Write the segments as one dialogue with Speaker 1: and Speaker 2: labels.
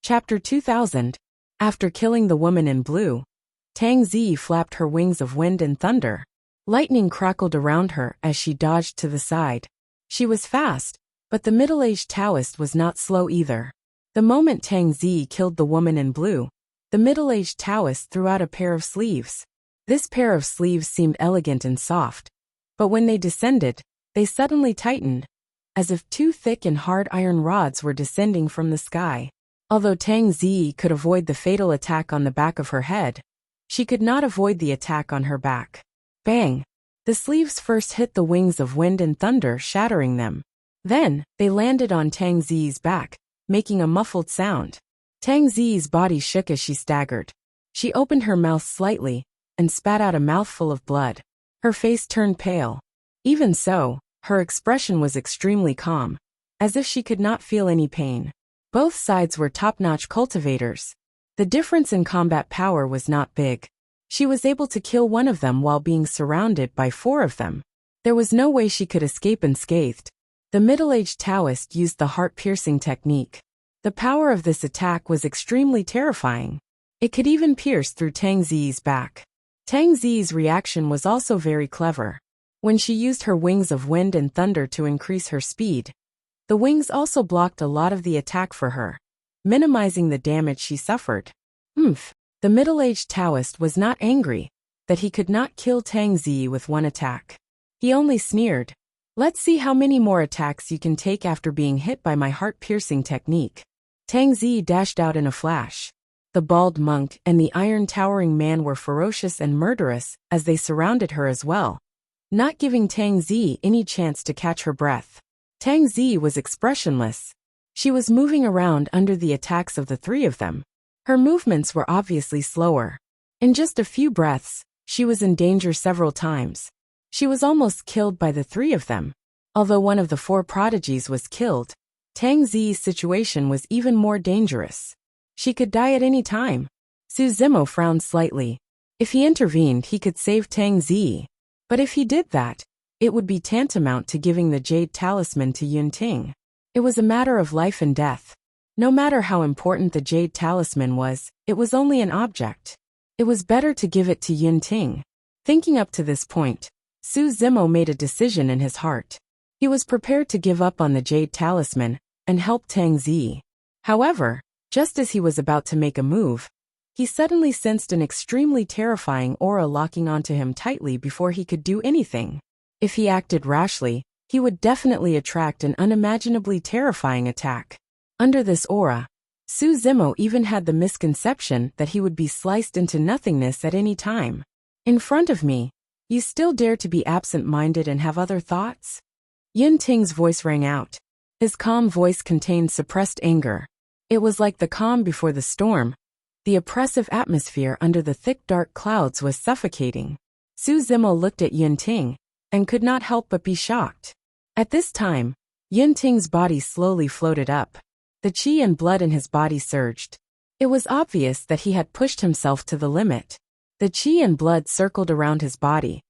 Speaker 1: Chapter 2000. After killing the woman in blue, Tang Zi flapped her wings of wind and thunder. Lightning crackled around her as she dodged to the side. She was fast, but the middle-aged Taoist was not slow either. The moment Tang Zi killed the woman in blue, the middle-aged Taoist threw out a pair of sleeves. This pair of sleeves seemed elegant and soft, but when they descended, they suddenly tightened, as if two thick and hard iron rods were descending from the sky. Although Tang Zi could avoid the fatal attack on the back of her head, she could not avoid the attack on her back. Bang! The sleeves first hit the wings of wind and thunder, shattering them. Then, they landed on Tang Zi's back, making a muffled sound. Tang Zi's body shook as she staggered. She opened her mouth slightly, and spat out a mouthful of blood. Her face turned pale. Even so, her expression was extremely calm, as if she could not feel any pain. Both sides were top-notch cultivators. The difference in combat power was not big. She was able to kill one of them while being surrounded by four of them. There was no way she could escape unscathed. The middle-aged Taoist used the heart-piercing technique. The power of this attack was extremely terrifying. It could even pierce through Tang Zi's back. Tang Zi's reaction was also very clever. When she used her wings of wind and thunder to increase her speed, the wings also blocked a lot of the attack for her, minimizing the damage she suffered. The middle-aged Taoist was not angry that he could not kill Tang Zi with one attack. He only sneered. Let's see how many more attacks you can take after being hit by my heart-piercing technique. Tang Zi dashed out in a flash. The bald monk and the iron towering man were ferocious and murderous as they surrounded her as well, not giving Tang Zi any chance to catch her breath. Tang Zi was expressionless. She was moving around under the attacks of the three of them. Her movements were obviously slower. In just a few breaths, she was in danger several times. She was almost killed by the three of them. Although one of the four prodigies was killed, Tang Zi's situation was even more dangerous. She could die at any time. Su Zimo frowned slightly. If he intervened, he could save Tang Zi. But if he did that, it would be tantamount to giving the Jade Talisman to Yunting. It was a matter of life and death. No matter how important the Jade Talisman was, it was only an object. It was better to give it to Yunting. Thinking up to this point, Su Zimo made a decision in his heart. He was prepared to give up on the Jade Talisman and help Tang Zi. However, just as he was about to make a move, he suddenly sensed an extremely terrifying aura locking onto him tightly before he could do anything. If he acted rashly, he would definitely attract an unimaginably terrifying attack. Under this aura, Su Zimo even had the misconception that he would be sliced into nothingness at any time. In front of me, you still dare to be absent-minded and have other thoughts? Yunting's voice rang out. His calm voice contained suppressed anger. It was like the calm before the storm. The oppressive atmosphere under the thick dark clouds was suffocating. Su Zimo looked at Yunting and could not help but be shocked. At this time, Yunting's body slowly floated up. The qi and blood in his body surged. It was obvious that he had pushed himself to the limit. The qi and blood circled around his body,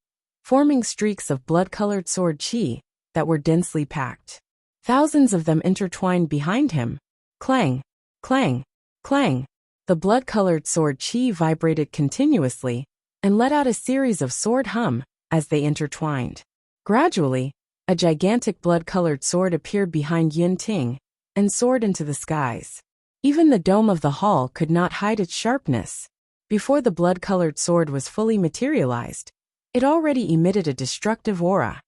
Speaker 1: forming streaks of blood-colored sword qi that were densely packed. Thousands of them intertwined behind him. Clang, clang, clang. The blood-colored sword qi vibrated continuously and let out a series of sword hum as they intertwined. Gradually, a gigantic blood-colored sword appeared behind Yunting and soared into the skies. Even the dome of the hall could not hide its sharpness. Before the blood-colored sword was fully materialized, it already emitted a destructive aura.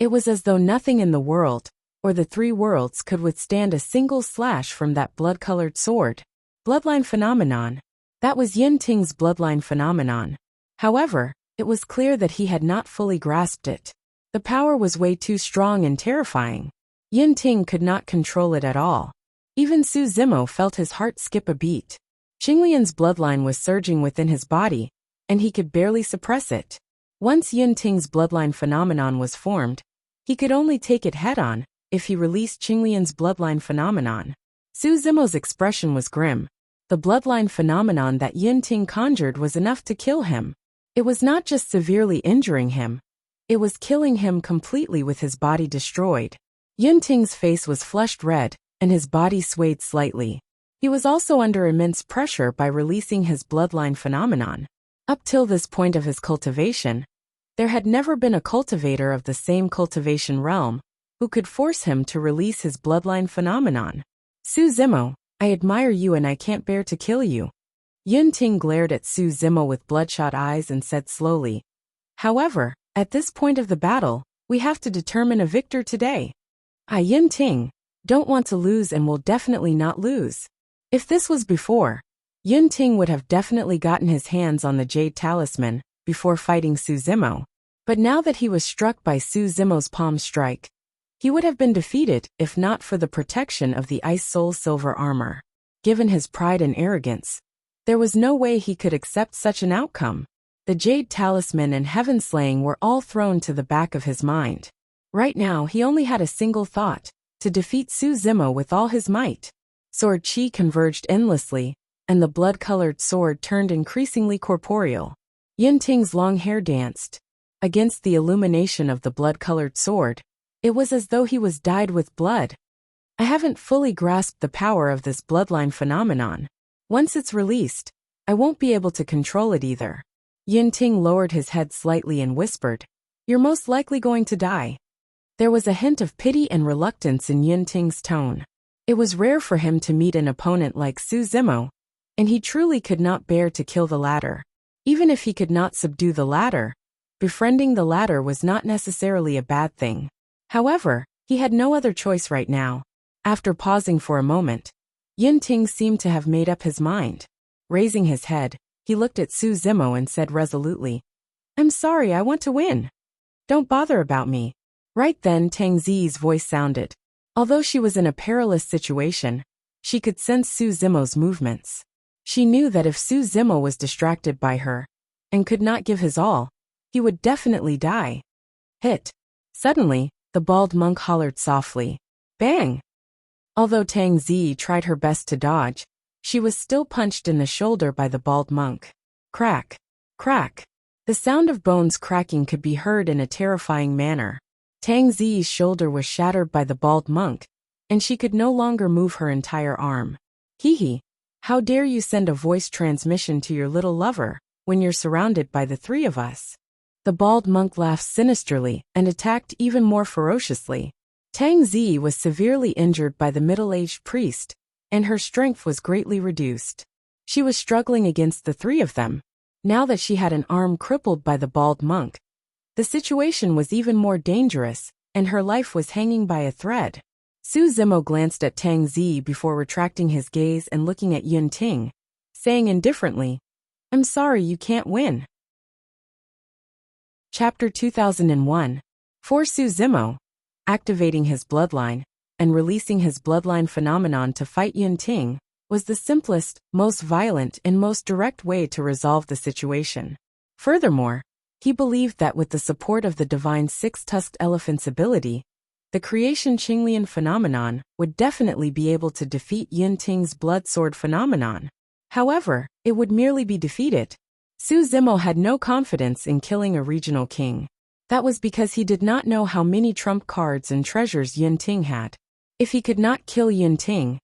Speaker 1: It was as though nothing in the world, or the three worlds, could withstand a single slash from that blood-colored sword. Bloodline phenomenon. That was Yunting's bloodline phenomenon. However, it was clear that he had not fully grasped it. The power was way too strong and terrifying. Yunting could not control it at all. Even Su Zimo felt his heart skip a beat. Qinglian's bloodline was surging within his body, and he could barely suppress it. Once Yunting's bloodline phenomenon was formed, he could only take it head-on if he released Qinglian's bloodline phenomenon. Su Zimo's expression was grim. The bloodline phenomenon that Yunting conjured was enough to kill him. It was not just severely injuring him. It was killing him completely with his body destroyed. Yunting's face was flushed red, and his body swayed slightly. He was also under immense pressure by releasing his bloodline phenomenon. Up till this point of his cultivation, there had never been a cultivator of the same cultivation realm who could force him to release his bloodline phenomenon. Su Zimo, I admire you and I can't bear to kill you. Yun Ting glared at Su Zimo with bloodshot eyes and said slowly. However, at this point of the battle, we have to determine a victor today. I, Yun Ting, don't want to lose and will definitely not lose. If this was before, Yun Ting would have definitely gotten his hands on the Jade Talisman before fighting Su Zimo. But now that he was struck by Su Zimo's palm strike, he would have been defeated if not for the protection of the Ice Soul silver armor. Given his pride and arrogance, there was no way he could accept such an outcome. The Jade Talisman and Heaven Slaying were all thrown to the back of his mind. Right now he only had a single thought, to defeat Su Zimo with all his might. Sword chi converged endlessly, and the blood-colored sword turned increasingly corporeal. Yun Ting's long hair danced. Against the illumination of the blood-colored sword, it was as though he was dyed with blood. I haven't fully grasped the power of this bloodline phenomenon. Once it's released, I won't be able to control it either. Yun Ting lowered his head slightly and whispered, You're most likely going to die. There was a hint of pity and reluctance in Yun Ting's tone. It was rare for him to meet an opponent like Su Zimo, and he truly could not bear to kill the latter. Even if he could not subdue the latter, befriending the latter was not necessarily a bad thing. However, he had no other choice right now. After pausing for a moment, Yun Ting seemed to have made up his mind. Raising his head, he looked at Su Zimo and said resolutely, I'm sorry, I want to win. Don't bother about me. Right then Tang Zi's voice sounded. Although she was in a perilous situation, she could sense Su Zimo's movements. She knew that if Su Zimo was distracted by her and could not give his all, he would definitely die. Hit. Suddenly, the bald monk hollered softly. Bang! Although Tang Zi tried her best to dodge, she was still punched in the shoulder by the bald monk. Crack! Crack! The sound of bones cracking could be heard in a terrifying manner. Tang Zi's shoulder was shattered by the bald monk, and she could no longer move her entire arm. Hee. How dare you send a voice transmission to your little lover, when you're surrounded by the three of us? The bald monk laughed sinisterly and attacked even more ferociously. Tang Zi was severely injured by the middle-aged priest, and her strength was greatly reduced. She was struggling against the three of them. Now that she had an arm crippled by the bald monk, the situation was even more dangerous, and her life was hanging by a thread. Su Zimo glanced at Tang Zi before retracting his gaze and looking at Yun Ting, saying indifferently, I'm sorry you can't win. Chapter 2001. For Su Zimo, activating his bloodline and releasing his bloodline phenomenon to fight Yun Ting was the simplest, most violent, and most direct way to resolve the situation. Furthermore, he believed that with the support of the divine six-tusked elephant's ability, the creation Qinglian phenomenon would definitely be able to defeat Yun Ting's blood sword phenomenon. However, it would merely be defeated. Su Zimo had no confidence in killing a regional king. That was because he did not know how many trump cards and treasures Yun Ting had. If he could not kill Yun Ting,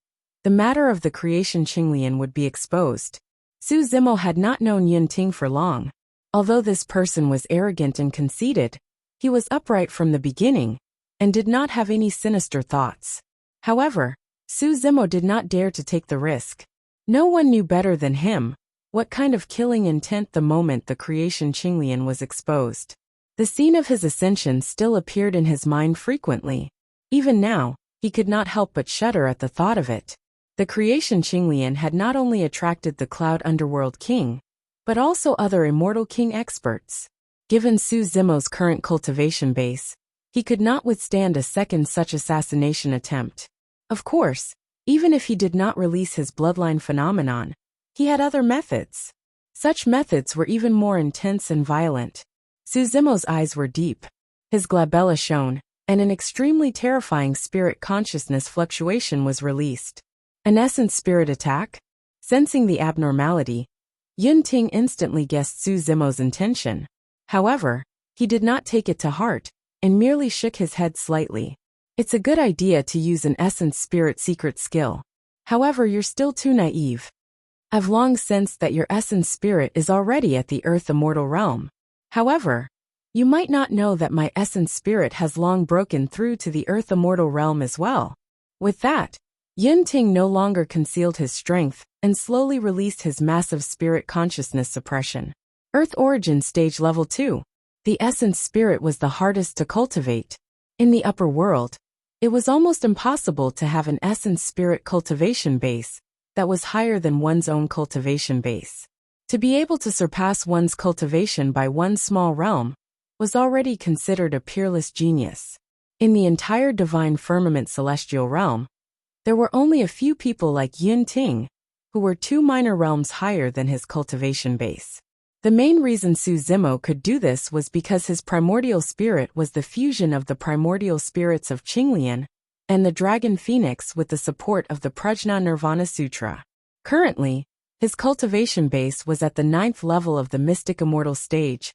Speaker 1: the matter of the creation Qinglian would be exposed. Su Zimo had not known Yun Ting for long. Although this person was arrogant and conceited, he was upright from the beginning and did not have any sinister thoughts. However, Su Zimo did not dare to take the risk. No one knew better than him what kind of killing intent the moment the creation Qinglian was exposed. The scene of his ascension still appeared in his mind frequently. Even now, he could not help but shudder at the thought of it. The creation Qinglian had not only attracted the Cloud Underworld King, but also other Immortal King experts. Given Su Zimo's current cultivation base, he could not withstand a second such assassination attempt. Of course, even if he did not release his bloodline phenomenon, he had other methods. Such methods were even more intense and violent. Su Zimo's eyes were deep. His glabella shone, and an extremely terrifying spirit consciousness fluctuation was released. An essence spirit attack? Sensing the abnormality, Yun Ting instantly guessed Su Zimo's intention. However, he did not take it to heart, and merely shook his head slightly. It's a good idea to use an essence spirit secret skill. However, you're still too naive. I've long sensed that your essence spirit is already at the earth immortal realm. However, you might not know that my essence spirit has long broken through to the earth immortal realm as well. With that, Yin Ting no longer concealed his strength and slowly released his massive spirit consciousness suppression. Earth Origin Stage Level 2. The essence spirit was the hardest to cultivate. In the upper world, it was almost impossible to have an essence spirit cultivation base that was higher than one's own cultivation base. To be able to surpass one's cultivation by one small realm was already considered a peerless genius. In the entire divine firmament celestial realm, there were only a few people like Yin Ting, who were 2 minor realms higher than his cultivation base. The main reason Su Zimo could do this was because his primordial spirit was the fusion of the primordial spirits of Qinglian and the Dragon Phoenix with the support of the Prajna Nirvana Sutra. Currently, his cultivation base was at the 9th level of the Mystic Immortal stage,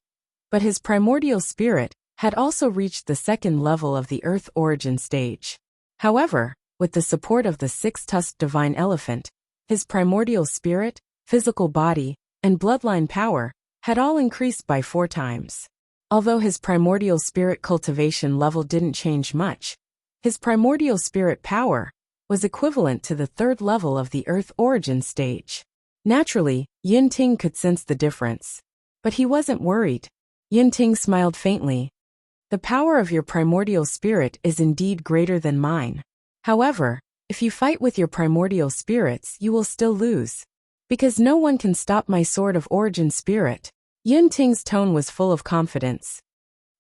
Speaker 1: but his primordial spirit had also reached the 2nd level of the Earth Origin stage. However, with the support of the 6-tusked divine elephant, his primordial spirit, physical body, and bloodline power had all increased by 4 times. Although his primordial spirit cultivation level didn't change much, his primordial spirit power was equivalent to the 3rd level of the Earth Origin stage. Naturally, Yin Ting could sense the difference. But he wasn't worried. Yin Ting smiled faintly. The power of your primordial spirit is indeed greater than mine. However, if you fight with your primordial spirits, you will still lose. Because no one can stop my sword of origin spirit. Yin Ting's tone was full of confidence.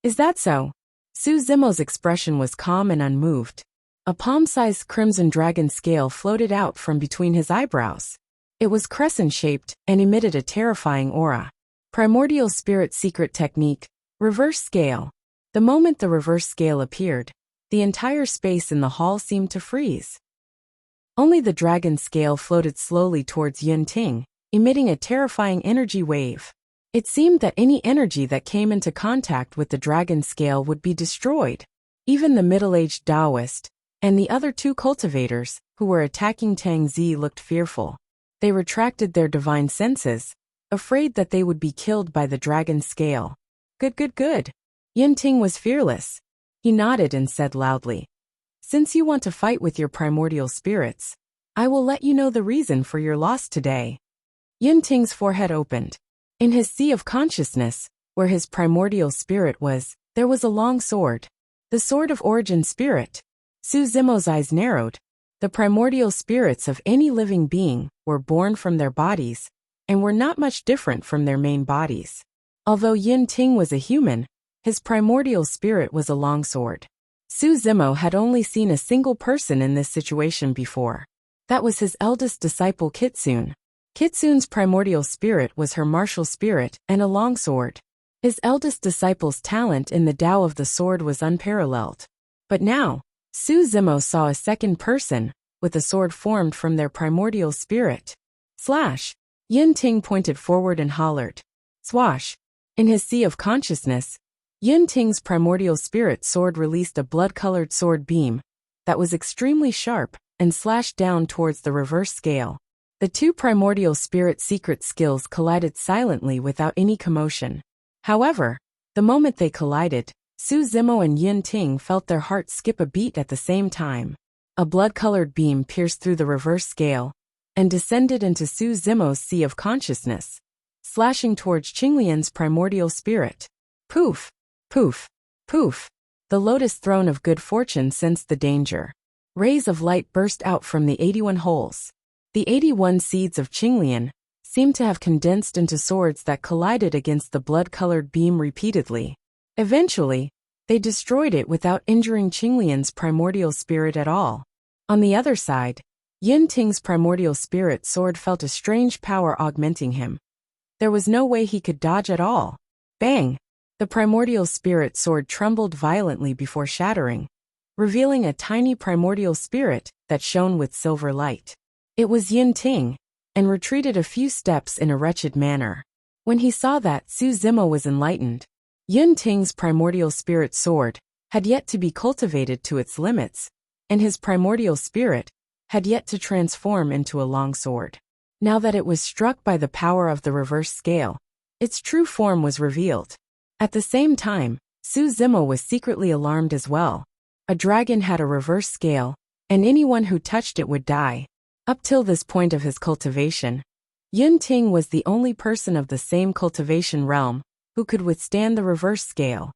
Speaker 1: Is that so? Su Zimo's expression was calm and unmoved. A palm-sized crimson dragon scale floated out from between his eyebrows. It was crescent-shaped and emitted a terrifying aura. Primordial Spirit Secret Technique, Reverse Scale. The moment the reverse scale appeared, the entire space in the hall seemed to freeze. Only the dragon scale floated slowly towards Yin Ting, emitting a terrifying energy wave. It seemed that any energy that came into contact with the dragon scale would be destroyed. Even the middle-aged Taoist and the other 2 cultivators who were attacking Tang Zi looked fearful. They retracted their divine senses, afraid that they would be killed by the dragon scale. Good. Yin Ting was fearless. He nodded and said loudly, "Since you want to fight with your primordial spirits, I will let you know the reason for your loss today." Yin Ting's forehead opened. In his sea of consciousness, where his primordial spirit was, there was a long sword. The sword of origin spirit. Su Zimo's eyes narrowed. The primordial spirits of any living being were born from their bodies, and were not much different from their main bodies. Although Yin Ting was a human, his primordial spirit was a longsword. Su Zimo had only seen a single person in this situation before. That was his eldest disciple Kitsune. Kitsune's primordial spirit was her martial spirit and a longsword. His eldest disciple's talent in the Tao of the sword was unparalleled. But now, Su Zimo saw a second person, with a sword formed from their primordial spirit. Slash! Yin Ting pointed forward and hollered. Swash! In his sea of consciousness, Yin Ting's primordial spirit sword released a blood-colored sword beam that was extremely sharp and slashed down towards the reverse scale. The 2 primordial spirit secret skills collided silently without any commotion. However, the moment they collided, Su Zimo and Yin Ting felt their hearts skip a beat at the same time. A blood-colored beam pierced through the reverse scale and descended into Su Zimo's sea of consciousness, slashing towards Qinglian's primordial spirit. Poof! Poof! Poof! The lotus throne of good fortune sensed the danger. Rays of light burst out from the 81 holes. The 81 seeds of Qinglian seemed to have condensed into swords that collided against the blood-colored beam repeatedly. Eventually, they destroyed it without injuring Qinglian's primordial spirit at all. On the other side, Yin Ting's primordial spirit sword felt a strange power augmenting him. There was no way he could dodge at all. Bang! The primordial spirit sword trembled violently before shattering, revealing a tiny primordial spirit that shone with silver light. It was Yin Ting, and retreated a few steps in a wretched manner. When he saw that Su Zimo was enlightened, Yin Ting's primordial spirit sword had yet to be cultivated to its limits, and his primordial spirit had yet to transform into a long sword. Now that it was struck by the power of the reverse scale, its true form was revealed. At the same time, Su Zimo was secretly alarmed as well. A dragon had a reverse scale, and anyone who touched it would die. Up till this point of his cultivation, Yun Ting was the only person of the same cultivation realm who could withstand the reverse scale.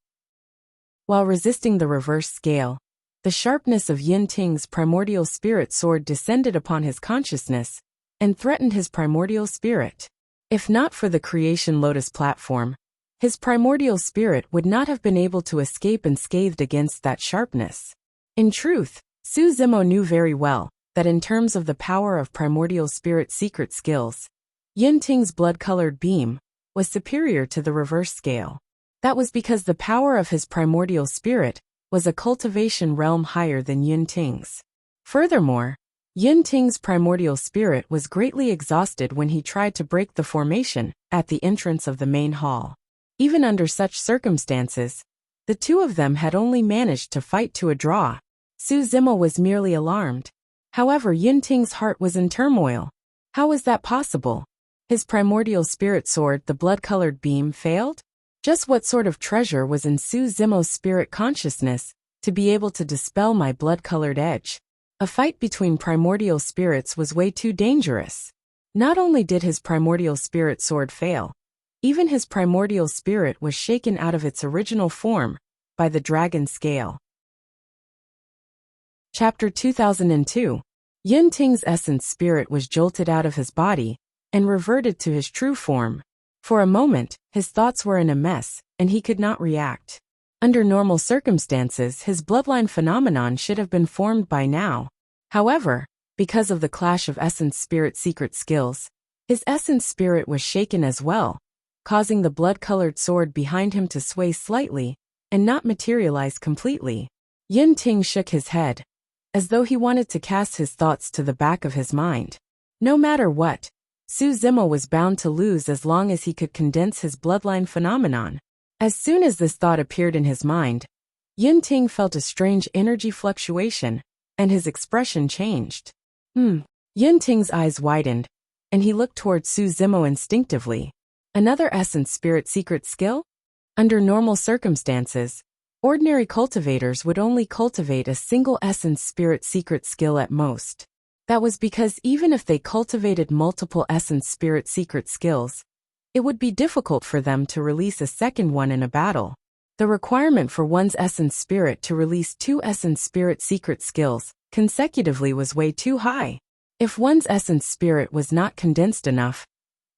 Speaker 1: While resisting the reverse scale, the sharpness of Yun Ting's primordial spirit sword descended upon his consciousness and threatened his primordial spirit. If not for the creation lotus platform, his primordial spirit would not have been able to escape unscathed against that sharpness. In truth, Su Zimo knew very well that in terms of the power of primordial spirit secret skills, Yun Ting's blood-colored beam was superior to the reverse scale. That was because the power of his primordial spirit was a cultivation realm higher than Yun Ting's. Furthermore, Yun Ting's primordial spirit was greatly exhausted when he tried to break the formation at the entrance of the main hall. Even under such circumstances, the two of them had only managed to fight to a draw. Su Zimo was merely alarmed. However, Yun Ting's heart was in turmoil. How was that possible? His primordial spirit sword, the blood-colored beam, failed? Just what sort of treasure was in Su Zimo's spirit consciousness to be able to dispel my blood-colored edge? A fight between primordial spirits was way too dangerous. Not only did his primordial spirit sword fail, even his primordial spirit was shaken out of its original form by the dragon scale. Chapter 2002. Yun Ting's essence spirit was jolted out of his body and reverted to his true form. For a moment, his thoughts were in a mess, and he could not react. Under normal circumstances, his bloodline phenomenon should have been formed by now. However, because of the clash of essence spirit secret skills, his essence spirit was shaken as well, causing the blood-colored sword behind him to sway slightly and not materialize completely. Yun Ting shook his head, as though he wanted to cast his thoughts to the back of his mind. No matter what, Su Zimo was bound to lose as long as he could condense his bloodline phenomenon. As soon as this thought appeared in his mind, Yun Ting felt a strange energy fluctuation, and his expression changed. Yun Ting's eyes widened, and he looked toward Su Zimo instinctively. Another essence spirit secret skill? Under normal circumstances, ordinary cultivators would only cultivate a single essence spirit secret skill at most. That was because even if they cultivated multiple essence spirit secret skills, it would be difficult for them to release a second one in a battle. The requirement for one's essence spirit to release two essence spirit secret skills consecutively was way too high. If one's essence spirit was not condensed enough,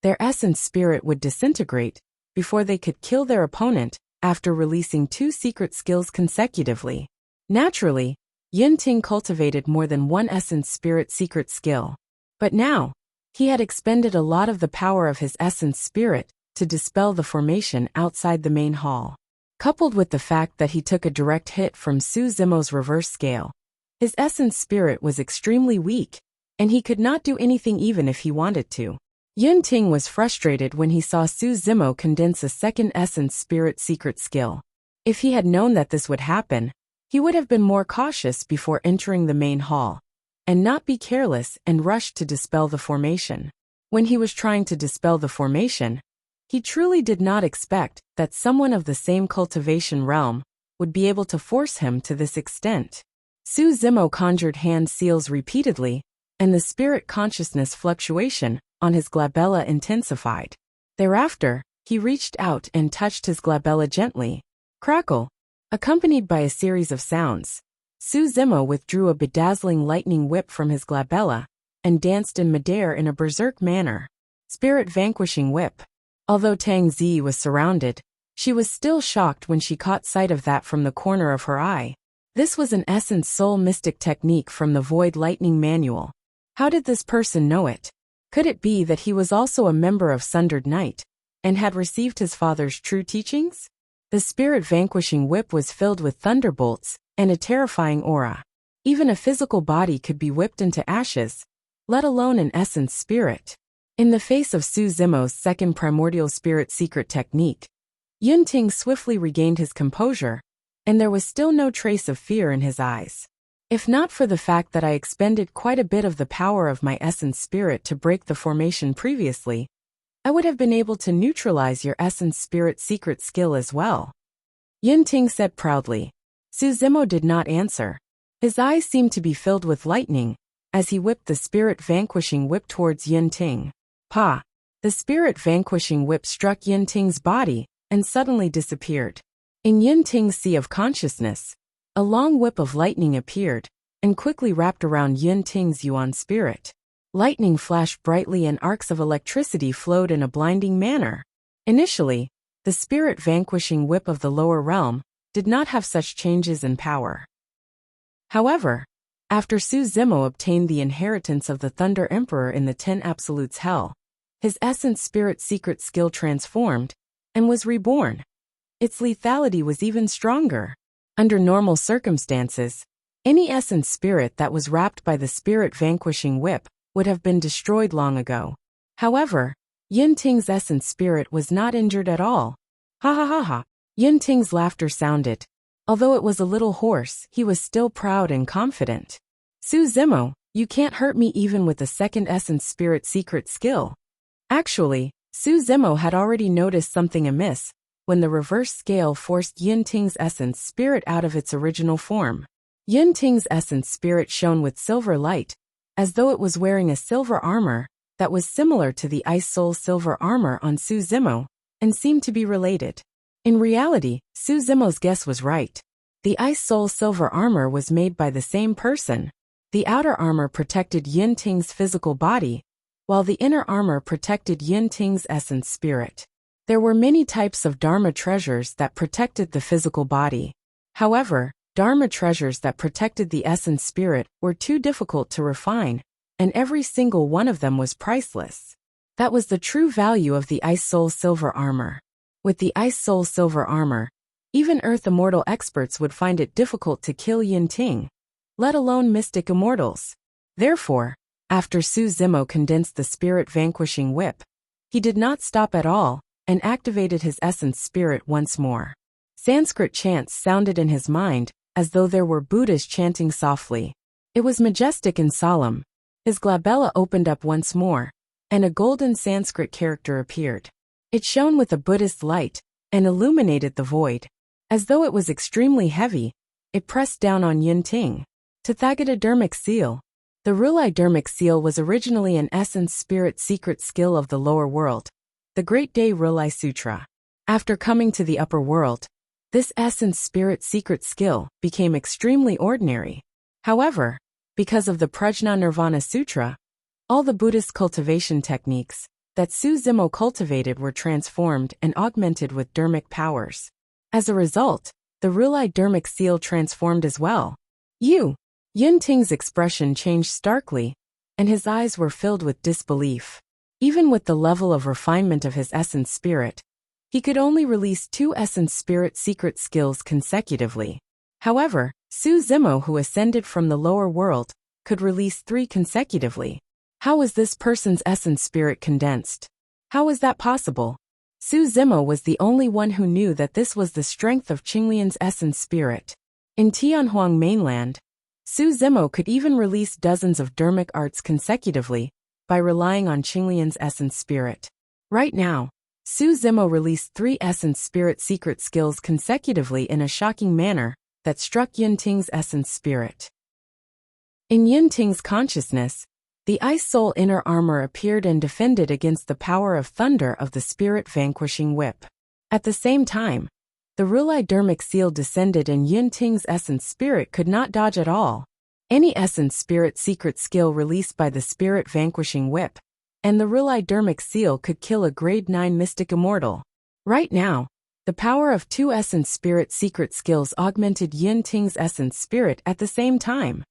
Speaker 1: their essence spirit would disintegrate before they could kill their opponent after releasing two secret skills consecutively. Naturally, Yun Ting cultivated more than one essence spirit secret skill. But now, he had expended a lot of the power of his essence spirit to dispel the formation outside the main hall. Coupled with the fact that he took a direct hit from Su Zimo's reverse scale, his essence spirit was extremely weak, and he could not do anything even if he wanted to. Yun Ting was frustrated when he saw Su Zimo condense a second essence spirit secret skill. If he had known that this would happen, he would have been more cautious before entering the main hall, and not be careless and rush to dispel the formation. When he was trying to dispel the formation, he truly did not expect that someone of the same cultivation realm would be able to force him to this extent. Su Zimo conjured hand seals repeatedly, and the spirit consciousness fluctuation on his glabella intensified. Thereafter, he reached out and touched his glabella gently. Crackle! Accompanied by a series of sounds, Su Zimo withdrew a bedazzling lightning whip from his glabella and danced in midair in a berserk manner. Spirit vanquishing whip. Although Tang Zi was surrounded, she was still shocked when she caught sight of that from the corner of her eye. This was an essence soul mystic technique from the Void Lightning Manual. How did this person know it? Could it be that he was also a member of Sundered Night and had received his father's true teachings? The spirit vanquishing whip was filled with thunderbolts and a terrifying aura. Even a physical body could be whipped into ashes, let alone an essence spirit. In the face of Su Zimo's second primordial spirit secret technique, Yun Ting swiftly regained his composure, and there was still no trace of fear in his eyes. If not for the fact that I expended quite a bit of the power of my essence spirit to break the formation previously, I would have been able to neutralize your essence spirit secret skill as well. Yinting said proudly. Suzimo did not answer. His eyes seemed to be filled with lightning as he whipped the spirit vanquishing whip towards Yinting. Pa! The spirit vanquishing whip struck Yinting's body and suddenly disappeared. In Yinting's sea of consciousness, a long whip of lightning appeared and quickly wrapped around Yinting's yuan spirit. Lightning flashed brightly and arcs of electricity flowed in a blinding manner. Initially, the spirit vanquishing whip of the lower realm did not have such changes in power. However, after Suzimo obtained the inheritance of the Thunder Emperor in the 10 Absolutes Hell, his essence spirit secret skill transformed and was reborn. Its lethality was even stronger. Under normal circumstances, any essence spirit that was wrapped by the spirit vanquishing whip would have been destroyed long ago. However, Yinting's essence spirit was not injured at all. Ha ha ha ha. Yinting's laughter sounded. Although it was a little hoarse, he was still proud and confident. Suzimo, you can't hurt me even with the second essence spirit secret skill. Actually, Suzimo had already noticed something amiss when the reverse scale forced Yinting's essence spirit out of its original form. Yinting's essence spirit shone with silver light, as though it was wearing a silver armor that was similar to the Ice Soul silver armor on Suzimo and seemed to be related. In reality, Suzimo's guess was right. The Ice Soul silver armor was made by the same person. The outer armor protected Yinting's physical body, while the inner armor protected Yinting's essence spirit. There were many types of Dharma treasures that protected the physical body. However, Dharma treasures that protected the essence spirit were too difficult to refine, and every single one of them was priceless. That was the true value of the Ice Soul silver armor. With the Ice Soul silver armor, even Earth Immortal experts would find it difficult to kill Yinting, let alone mystic immortals. Therefore, after Suzimo condensed the spirit vanquishing whip, he did not stop at all and activated his essence spirit once more. Sanskrit chants sounded in his mind as though there were Buddhas chanting softly. It was majestic and solemn. His glabella opened up once more, and a golden Sanskrit character appeared. It shone with a Buddhist light and illuminated the void. As though it was extremely heavy, it pressed down on Yinting. Tathagata seal. The Rulai seal was originally an essence spirit secret skill of the lower world, the Great Day Rulai Sutra. After coming to the upper world, this essence spirit secret skill became extremely ordinary. However, because of the Prajna Nirvana Sutra, all the Buddhist cultivation techniques that Suzimo cultivated were transformed and augmented with dharmic powers. As a result, the Rulai dharmic seal transformed as well. Yinting's expression changed starkly, and his eyes were filled with disbelief. Even with the level of refinement of his essence spirit, he could only release 2 essence spirit secret skills consecutively. However, Suzimo, who ascended from the lower world, could release 3 consecutively. How was this person's essence spirit condensed? How was that possible? Suzimo was the only one who knew that this was the strength of Qinglian's essence spirit. In Tianhuang mainland, Suzimo could even release dozens of dharmic arts consecutively by relying on Qinglian's essence spirit. Right now, Suzimo released 3 essence spirit secret skills consecutively in a shocking manner that struck Yinting's essence spirit. In Yinting's consciousness, the Ice Soul inner armor appeared and defended against the power of thunder of the spirit vanquishing whip. At the same time, the Rulai dharmic seal descended and Yinting's essence spirit could not dodge at all. Any essence spirit secret skill released by the spirit vanquishing whip, and the Rulai dharmic seal could kill a grade 9 mystic immortal. Right now, the power of 2 essence spirit secret skills augmented Yinting's essence spirit at the same time.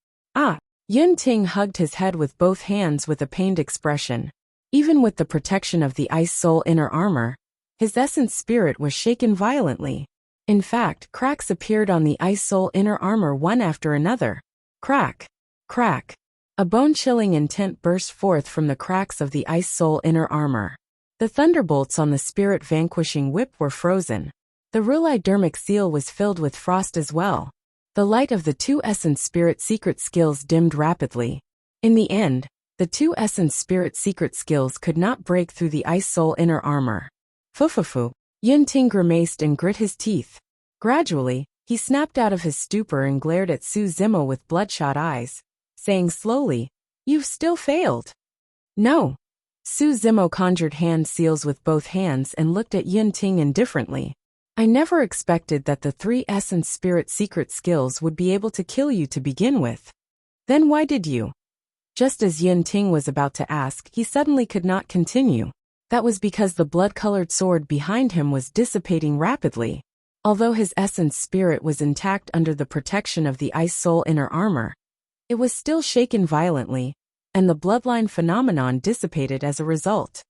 Speaker 1: Yinting hugged his head with both hands with a pained expression. Even with the protection of the Ice Soul inner armor, his essence spirit was shaken violently. In fact, cracks appeared on the Ice Soul inner armor one after another. Crack! Crack! A bone-chilling intent burst forth from the cracks of the Ice Soul inner armor. The thunderbolts on the spirit vanquishing whip were frozen. The Rulai dharmic seal was filled with frost as well. The light of the two essence spirit secret skills dimmed rapidly. In the end, the two essence spirit secret skills could not break through the ice soul inner armor. Fufufu. Yunting grimaced and grit his teeth. Gradually, he snapped out of his stupor and glared at Su Zimo with bloodshot eyes, saying slowly, "You've still failed." "No." Su Zimo conjured hand seals with both hands and looked at Yunting indifferently. "I never expected that the three essence spirit secret skills would be able to kill you to begin with. Then why did you?" Just as Yunting was about to ask, he suddenly could not continue. That was because the blood-colored sword behind him was dissipating rapidly. Although his essence spirit was intact under the protection of the ice soul inner armor, it was still shaken violently, and the bloodline phenomenon dissipated as a result.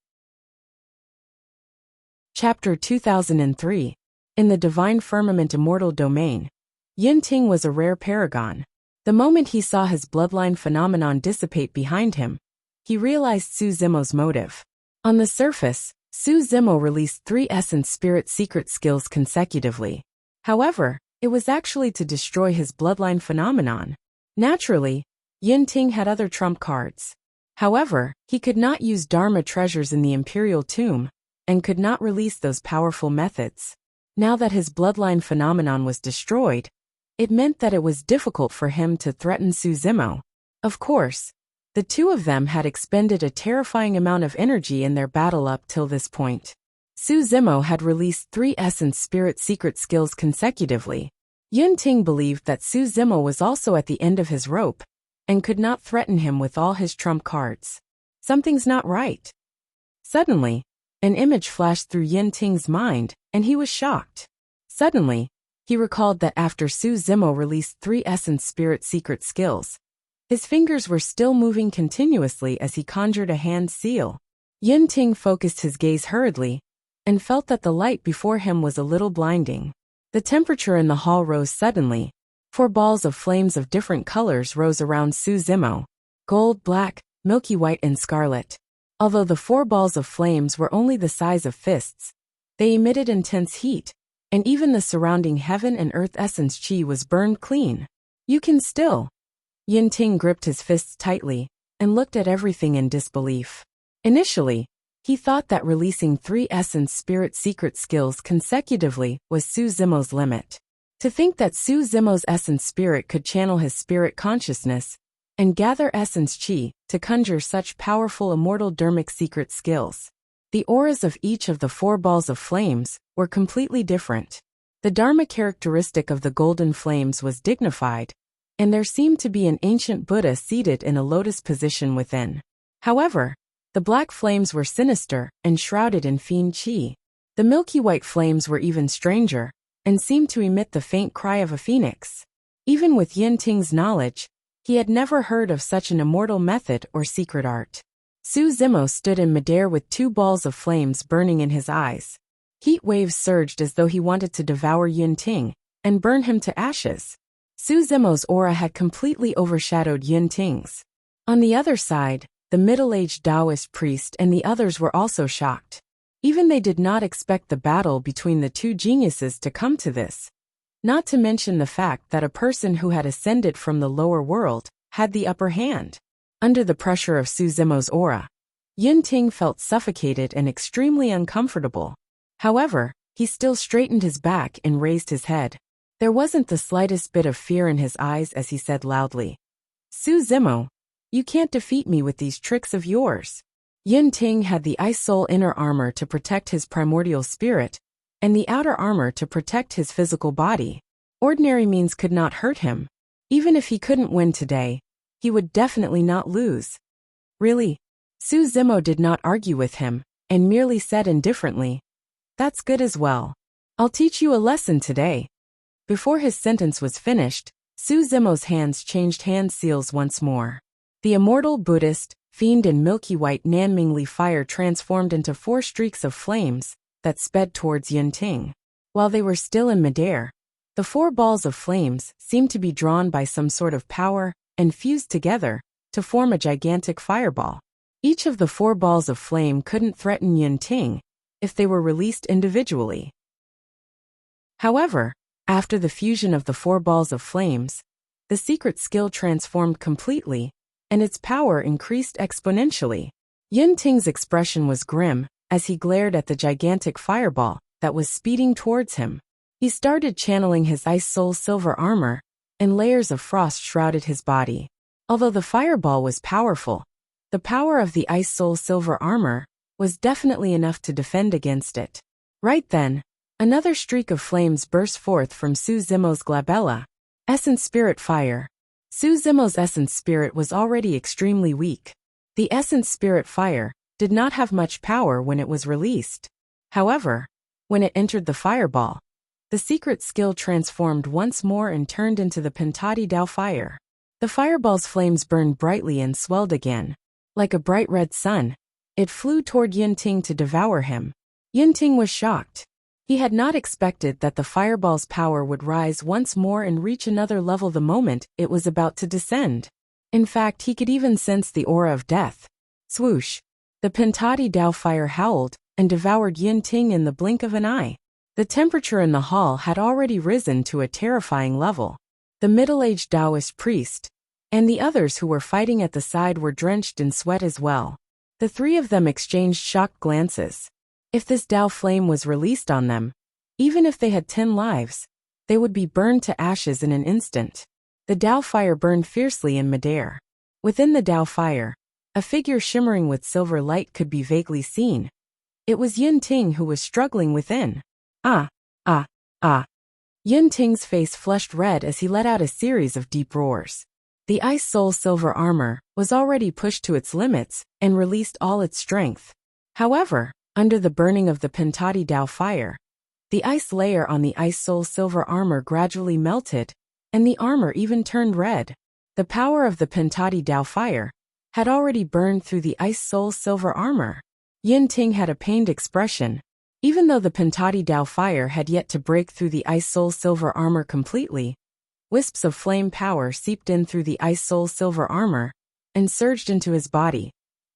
Speaker 1: Chapter 2003. In the Divine Firmament Immortal Domain, Yunting was a rare paragon. The moment he saw his bloodline phenomenon dissipate behind him, he realized Su Zimo's motive. On the surface, Su Zimo released three essence spirit secret skills consecutively. However, it was actually to destroy his bloodline phenomenon. Naturally, Yunting had other trump cards. However, he could not use Dharma treasures in the Imperial Tomb, and could not release those powerful methods. Now that his bloodline phenomenon was destroyed, it meant that it was difficult for him to threaten Su Zimo. Of course, the two of them had expended a terrifying amount of energy in their battle up till this point. Su Zimo had released three essence spirit secret skills consecutively. Yunting believed that Su Zimo was also at the end of his rope, and could not threaten him with all his trump cards. Something's not right. Suddenly, an image flashed through Yunting's mind, and he was shocked. Suddenly, he recalled that after Su Zimo released three essence spirit secret skills, his fingers were still moving continuously as he conjured a hand seal. Yunting focused his gaze hurriedly, and felt that the light before him was a little blinding. The temperature in the hall rose suddenly. 4 balls of flames of different colors rose around Su Zimo: gold, black, milky white and scarlet. Although the 4 balls of flames were only the size of fists, they emitted intense heat, and even the surrounding heaven and earth essence chi was burned clean. "You can still." Yunting gripped his fists tightly, and looked at everything in disbelief. Initially, he thought that releasing 3 essence spirit secret skills consecutively was Su Zimo's limit. To think that Su Zimo's essence spirit could channel his spirit consciousness and gather essence chi to conjure such powerful immortal dharmic secret skills. The auras of each of the 4 balls of flames were completely different. The dharma characteristic of the golden flames was dignified, and there seemed to be an ancient Buddha seated in a lotus position within. However, the black flames were sinister and shrouded in fiend chi. The milky white flames were even stranger, and seemed to emit the faint cry of a phoenix. Even with Yunting's knowledge, he had never heard of such an immortal method or secret art. Su Zimo stood in midair with 2 balls of flames burning in his eyes. Heat waves surged as though he wanted to devour Yunting and burn him to ashes. Su Zimo's aura had completely overshadowed Yunting's. On the other side, the middle-aged Taoist priest and the others were also shocked. Even they did not expect the battle between the 2 geniuses to come to this. Not to mention the fact that a person who had ascended from the lower world had the upper hand. Under the pressure of Su Zimo's aura, Yunting felt suffocated and extremely uncomfortable. However, he still straightened his back and raised his head. There wasn't the slightest bit of fear in his eyes as he said loudly, "Su Zimo, you can't defeat me with these tricks of yours." Yunting had the ice soul inner armor to protect his primordial spirit, and the outer armor to protect his physical body. Ordinary means could not hurt him. Even if he couldn't win today, he would definitely not lose. "Really?" Su Zimo did not argue with him, and merely said indifferently, "That's good as well. I'll teach you a lesson today." Before his sentence was finished, Su Zimo's hands changed hand seals once more. The immortal Buddhist, fiend and milky white Nanmingli fire transformed into 4 streaks of flames that sped towards Yunting. While they were still in midair, the 4 balls of flames seemed to be drawn by some sort of power and fused together to form a gigantic fireball. Each of the 4 balls of flame couldn't threaten Yunting if they were released individually. However, After the fusion of the 4 balls of flames, the secret skill transformed completely, and its power increased exponentially. Yin Ting's expression was grim as he glared at the gigantic fireball that was speeding towards him. He started channeling his Ice Soul silver armor, and layers of frost shrouded his body. Although the fireball was powerful, the power of the Ice Soul silver armor was definitely enough to defend against it. Right then, another streak of flames burst forth from Su Zimo's glabella. Essence Spirit Fire. Su Zimo's Essence Spirit was already extremely weak. The Essence Spirit Fire did not have much power when it was released. However, when it entered the fireball, the secret skill transformed once more and turned into the Pentati Dao Fire. The fireball's flames burned brightly and swelled again. Like a bright red sun, it flew toward Yin Ting to devour him. Yin Ting was shocked. He had not expected that the fireball's power would rise once more and reach another level the moment it was about to descend. In fact, he could even sense the aura of death. Swoosh! The Pentati Dao Fire howled and devoured Yin Ting in the blink of an eye. The temperature in the hall had already risen to a terrifying level. The middle-aged Taoist priest and the others who were fighting at the side were drenched in sweat as well. The 3 of them exchanged shocked glances. If this Dao flame was released on them, even if they had 10 lives, they would be burned to ashes in an instant. The Dao fire burned fiercely in midair. Within the Dao fire, a figure shimmering with silver light could be vaguely seen. It was Yin Ting who was struggling within. Ah! Ah! Ah! Yin Ting's face flushed red as he let out a series of deep roars. The Ice Soul silver armor was already pushed to its limits and released all its strength. However, under the burning of the Pentati Dao fire, the ice layer on the Ice Soul silver armor gradually melted, and the armor even turned red. The power of the Pentati Dao fire had already burned through the Ice Soul silver armor. Yin Ting had a pained expression. Even though the Pentati Dao fire had yet to break through the Ice Soul silver armor completely, wisps of flame power seeped in through the Ice Soul silver armor and surged into his body,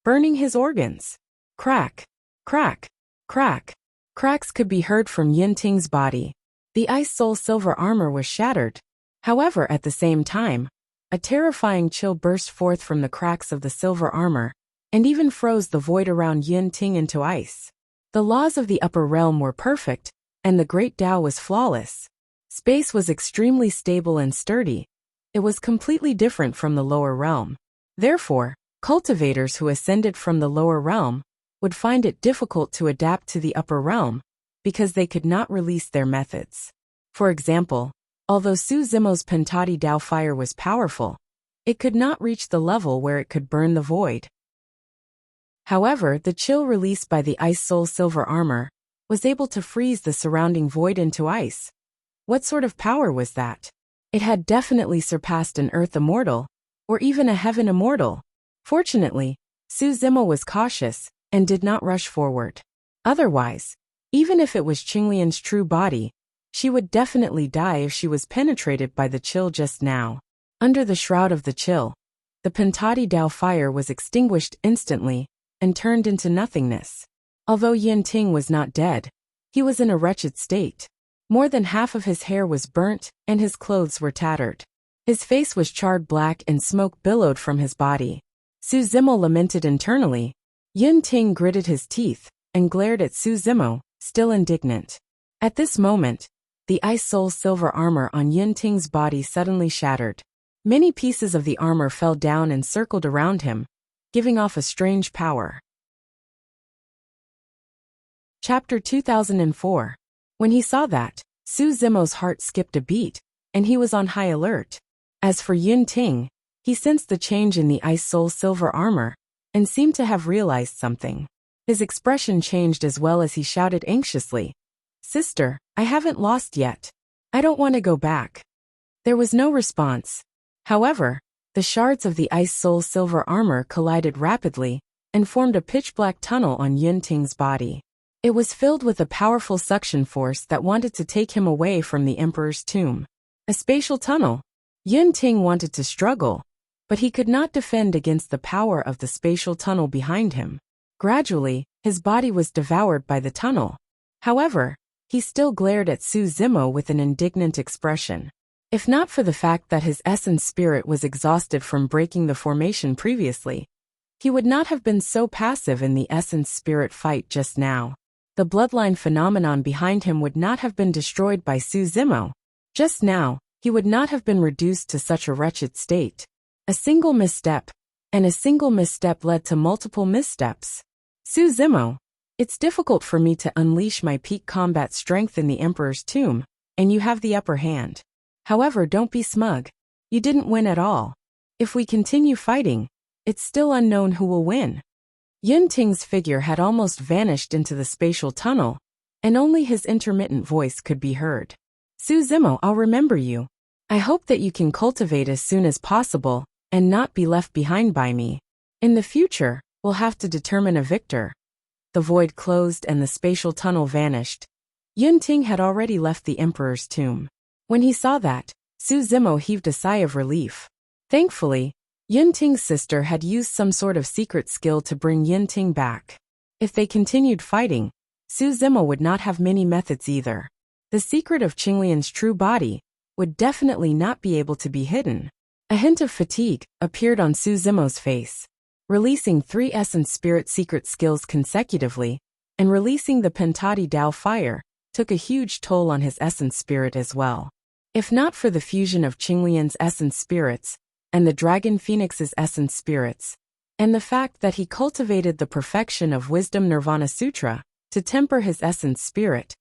Speaker 1: burning his organs. Crack! Crack! Crack! Cracks could be heard from Yin Ting's body. The Ice Soul silver armor was shattered. However, at the same time, a terrifying chill burst forth from the cracks of the silver armor, and even froze the void around Yin Ting into ice. The laws of the upper realm were perfect, and the Great Tao was flawless. Space was extremely stable and sturdy. It was completely different from the lower realm. Therefore, cultivators who ascended from the lower realm would find it difficult to adapt to the upper realm because they could not release their methods. For example, although Su Zimo's Pentati Dao fire was powerful, it could not reach the level where it could burn the void. However, the chill released by the Ice Soul silver armor was able to freeze the surrounding void into ice. What sort of power was that? It had definitely surpassed an Earth Immortal, or even a Heaven Immortal. Fortunately, Su Zimo was cautious and did not rush forward. Otherwise, even if it was Qinglian's true body, she would definitely die if she was penetrated by the chill just now. Under the shroud of the chill, the Pentati Dao fire was extinguished instantly and turned into nothingness. Although Yin Ting was not dead, he was in a wretched state. More than half of his hair was burnt and his clothes were tattered. His face was charred black and smoke billowed from his body. Su Zimo lamented internally. Yin Ting gritted his teeth and glared at Su Zimo, still indignant. At this moment, the Ice Soul silver armor on Yin Ting's body suddenly shattered. Many pieces of the armor fell down and circled around him, giving off a strange power. Chapter 2004. When he saw that, Su Zimo's heart skipped a beat, and he was on high alert. As for Yin Ting, he sensed the change in the Ice Soul silver armor, and seemed to have realized something. His expression changed as well as he shouted anxiously, "Sister, I haven't lost yet. I don't want to go back." There was no response. However, the shards of the Ice Soul silver armor collided rapidly and formed a pitch-black tunnel on Yin Ting's body. It was filled with a powerful suction force that wanted to take him away from the Emperor's tomb. A spatial tunnel. Yin Ting wanted to struggle, but he could not defend against the power of the spatial tunnel behind him. Gradually, his body was devoured by the tunnel. However, he still glared at Su Zimo with an indignant expression. If not for the fact that his essence spirit was exhausted from breaking the formation previously, he would not have been so passive in the essence spirit fight just now. The bloodline phenomenon behind him would not have been destroyed by Su Zimo. Just now, he would not have been reduced to such a wretched state. A single misstep, and a single misstep led to multiple missteps. Su Zimo, it's difficult for me to unleash my peak combat strength in the Emperor's tomb, and you have the upper hand. However, don't be smug. You didn't win at all. If we continue fighting, it's still unknown who will win. Yun Ting's figure had almost vanished into the spatial tunnel, and only his intermittent voice could be heard. Su Zimo, I'll remember you. I hope that you can cultivate as soon as possible, and not be left behind by me. In the future, we'll have to determine a victor. The void closed and the spatial tunnel vanished. Yun Ting had already left the Emperor's tomb. When he saw that, Su Zimo heaved a sigh of relief. Thankfully, Yun Ting's sister had used some sort of secret skill to bring Yun Ting back. If they continued fighting, Su Zimo would not have many methods either. The secret of Qinglian's true body would definitely not be able to be hidden. A hint of fatigue appeared on Su Zimo's face. Releasing 3 essence spirit secret skills consecutively, and releasing the Pentati Dao fire, took a huge toll on his essence spirit as well. If not for the fusion of Qinglian's essence spirits, and the Dragon Phoenix's essence spirits, and the fact that he cultivated the perfection of Wisdom Nirvana Sutra to temper his essence spirit,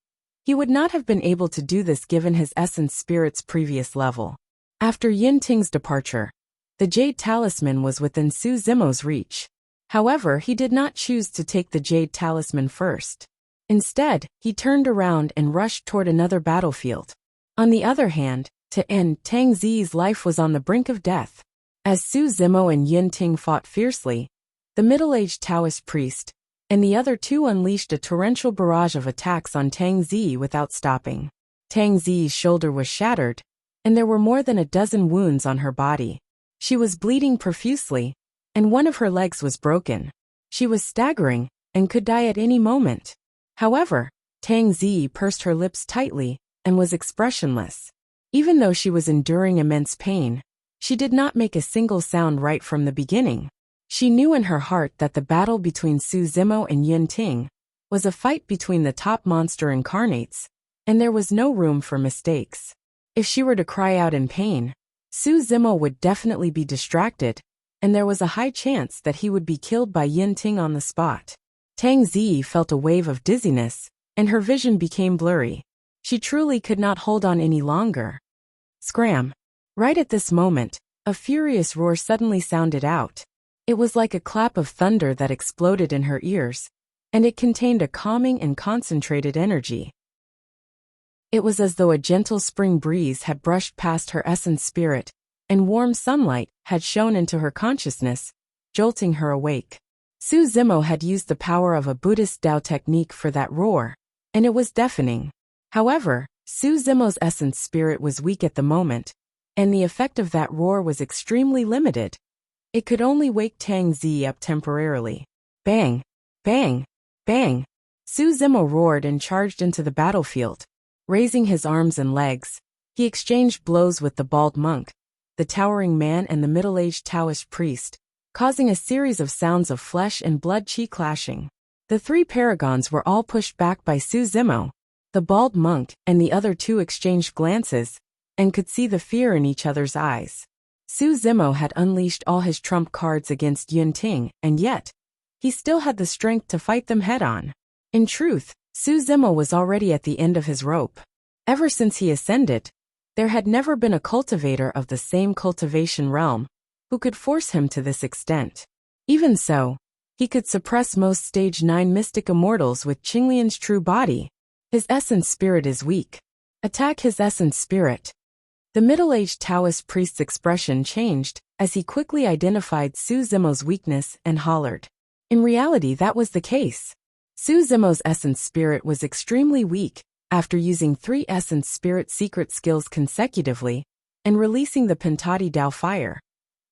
Speaker 1: he would not have been able to do this given his essence spirit's previous level. After Yun Ting's departure, the Jade Talisman was within Su Zimo's reach. However, he did not choose to take the Jade Talisman first. Instead, he turned around and rushed toward another battlefield. On the other hand, to end Tang Zi's life was on the brink of death. As Su Zimo and Yun Ting fought fiercely, the middle-aged Taoist priest and the other two unleashed a torrential barrage of attacks on Tang Zi without stopping. Tang Zi's shoulder was shattered, and there were more than a dozen wounds on her body. She was bleeding profusely, and one of her legs was broken. She was staggering and could die at any moment. However, Tang Zi pursed her lips tightly and was expressionless. Even though she was enduring immense pain, she did not make a single sound right from the beginning. She knew in her heart that the battle between Su Zimo and Yun Ting was a fight between the top monster incarnates, and there was no room for mistakes. If she were to cry out in pain, Su Zimo would definitely be distracted, and there was a high chance that he would be killed by Yun Ting on the spot. Tang Zi felt a wave of dizziness, and her vision became blurry. She truly could not hold on any longer. Scram! Right at this moment, a furious roar suddenly sounded out. It was like a clap of thunder that exploded in her ears, and it contained a calming and concentrated energy. It was as though a gentle spring breeze had brushed past her essence spirit, and warm sunlight had shone into her consciousness, jolting her awake. Su Zimo had used the power of a Buddhist Tao technique for that roar, and it was deafening. However, Su Zimo's essence spirit was weak at the moment, and the effect of that roar was extremely limited. It could only wake Tang Zi up temporarily. Bang! Bang! Bang! Su Zimo roared and charged into the battlefield. Raising his arms and legs, he exchanged blows with the bald monk, the towering man and the middle-aged Taoist priest, causing a series of sounds of flesh and blood chi clashing. The 3 paragons were all pushed back by Su Zimo. The bald monk and the other 2 exchanged glances, and could see the fear in each other's eyes. Su Zimo had unleashed all his trump cards against Yun Ting, and yet, he still had the strength to fight them head-on. In truth, Su Zimo was already at the end of his rope. Ever since he ascended, there had never been a cultivator of the same cultivation realm who could force him to this extent. Even so, he could suppress most Stage 9 mystic immortals with Qinglian's true body. His essence spirit is weak. Attack his essence spirit. The middle-aged Taoist priest's expression changed as he quickly identified Su Zimo's weakness and hollered. In reality, that was the case. Su Zimo's essence spirit was extremely weak after using 3 essence spirit secret skills consecutively and releasing the Pentati Dao fire.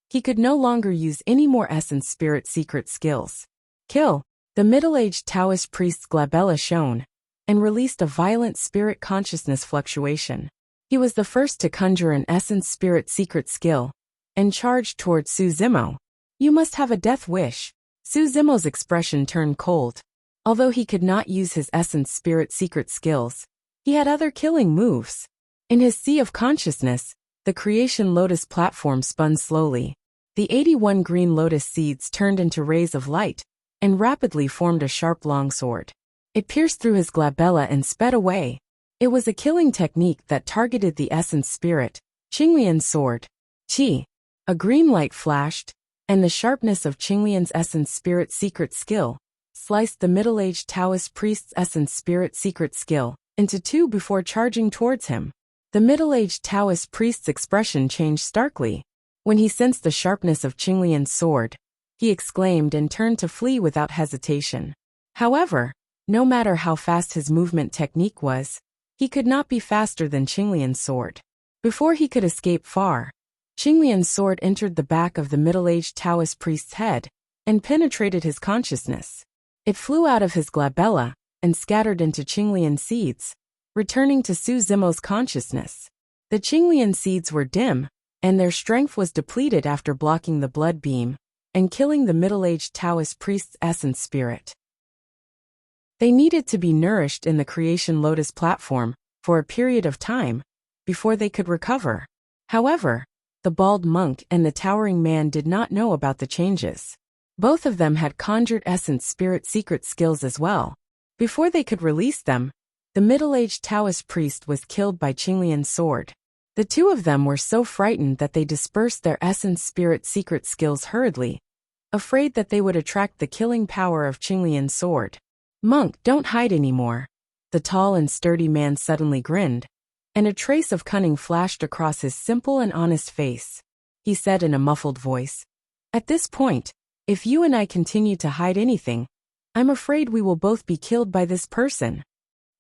Speaker 1: He could no longer use any more essence spirit secret skills. Kill! The middle-aged Taoist priest's glabella shone, and released a violent spirit consciousness fluctuation. He was the first to conjure an essence spirit secret skill, and charged toward Su Zimo. You must have a death wish. Su Zimo's expression turned cold. Although he could not use his essence spirit secret skills, he had other killing moves. In his sea of consciousness, the creation lotus platform spun slowly. The 81 green lotus seeds turned into rays of light, and rapidly formed a sharp longsword. It pierced through his glabella and sped away. It was a killing technique that targeted the essence spirit, Qinglian's sword. Qi. A green light flashed, and the sharpness of Qinglian's essence spirit secret skill sliced the middle-aged Taoist priest's essence spirit secret skill into two before charging towards him. The middle-aged Taoist priest's expression changed starkly. When he sensed the sharpness of Qinglian's sword, he exclaimed and turned to flee without hesitation. However, no matter how fast his movement technique was, he could not be faster than Qinglian's sword. Before he could escape far, Qinglian's sword entered the back of the middle-aged Taoist priest's head and penetrated his consciousness. It flew out of his glabella and scattered into Qinglian seeds, returning to Su Zimo's consciousness. The Qinglian seeds were dim, and their strength was depleted after blocking the blood beam and killing the middle-aged Taoist priest's essence spirit. They needed to be nourished in the creation lotus platform for a period of time before they could recover. However, the bald monk and the towering man did not know about the changes. Both of them had conjured essence spirit secret skills as well. Before they could release them, the middle-aged Taoist priest was killed by Qinglian's sword. The two of them were so frightened that they dispersed their essence spirit secret skills hurriedly, afraid that they would attract the killing power of Qinglian's sword. Monk, don't hide anymore. The tall and sturdy man suddenly grinned, and a trace of cunning flashed across his simple and honest face. He said in a muffled voice, "At this point, if you and I continue to hide anything, I'm afraid we will both be killed by this person."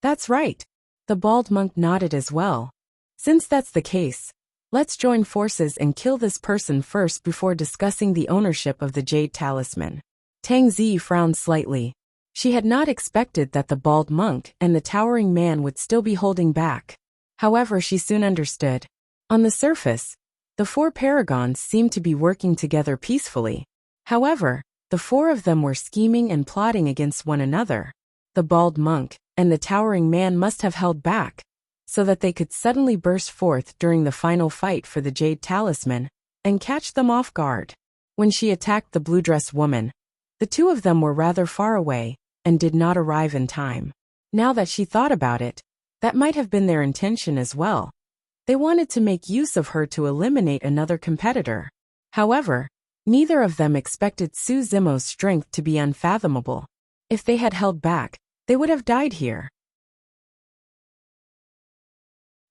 Speaker 1: "That's right." The bald monk nodded as well. "Since that's the case, let's join forces and kill this person first before discussing the ownership of the Jade Talisman." Tang Zi frowned slightly. She had not expected that the bald monk and the towering man would still be holding back. However, she soon understood. On the surface, the four paragons seemed to be working together peacefully. However, the four of them were scheming and plotting against one another. The bald monk and the towering man must have held back, so that they could suddenly burst forth during the final fight for the Jade Talisman and catch them off guard. When she attacked the blue-dressed woman, the two of them were rather far away and did not arrive in time. Now that she thought about it, that might have been their intention as well. They wanted to make use of her to eliminate another competitor. However, neither of them expected Su Zimo's strength to be unfathomable. If they had held back, they would have died here.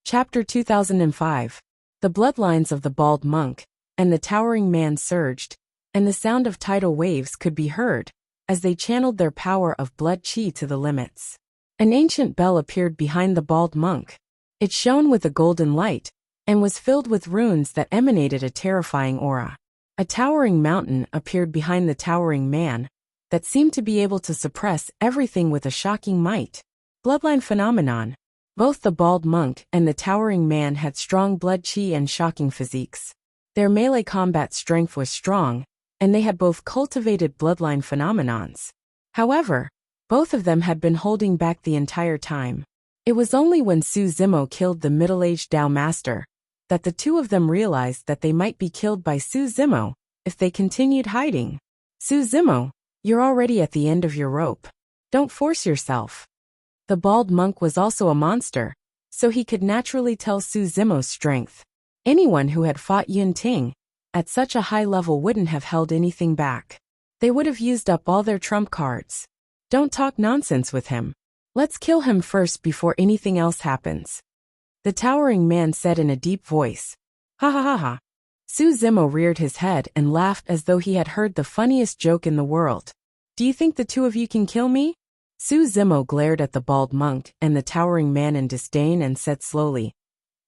Speaker 1: Chapter 2005. The bloodlines of the bald monk and the towering man surged, and the sound of tidal waves could be heard as they channeled their power of blood qi to the limits. An ancient bell appeared behind the bald monk. It shone with a golden light and was filled with runes that emanated a terrifying aura. A towering mountain appeared behind the towering man that seemed to be able to suppress everything with a shocking might. Bloodline phenomenon. Both the bald monk and the towering man had strong blood qi and shocking physiques. Their melee combat strength was strong, and they had both cultivated bloodline phenomenons. However, both of them had been holding back the entire time. It was only when Su Zimo killed the middle-aged Dao Master that the two of them realized that they might be killed by Su Zimo if they continued hiding. "Su Zimo, you're already at the end of your rope. Don't force yourself." The bald monk was also a monster, so he could naturally tell Su Zimo's strength. Anyone who had fought Yun Ting at such a high level wouldn't have held anything back. They would have used up all their trump cards. "Don't talk nonsense with him. Let's kill him first before anything else happens," the towering man said in a deep voice. "Ha ha ha ha." Su Zimo reared his head and laughed as though he had heard the funniest joke in the world. "Do you think the two of you can kill me?" Su Zimo glared at the bald monk and the towering man in disdain and said slowly,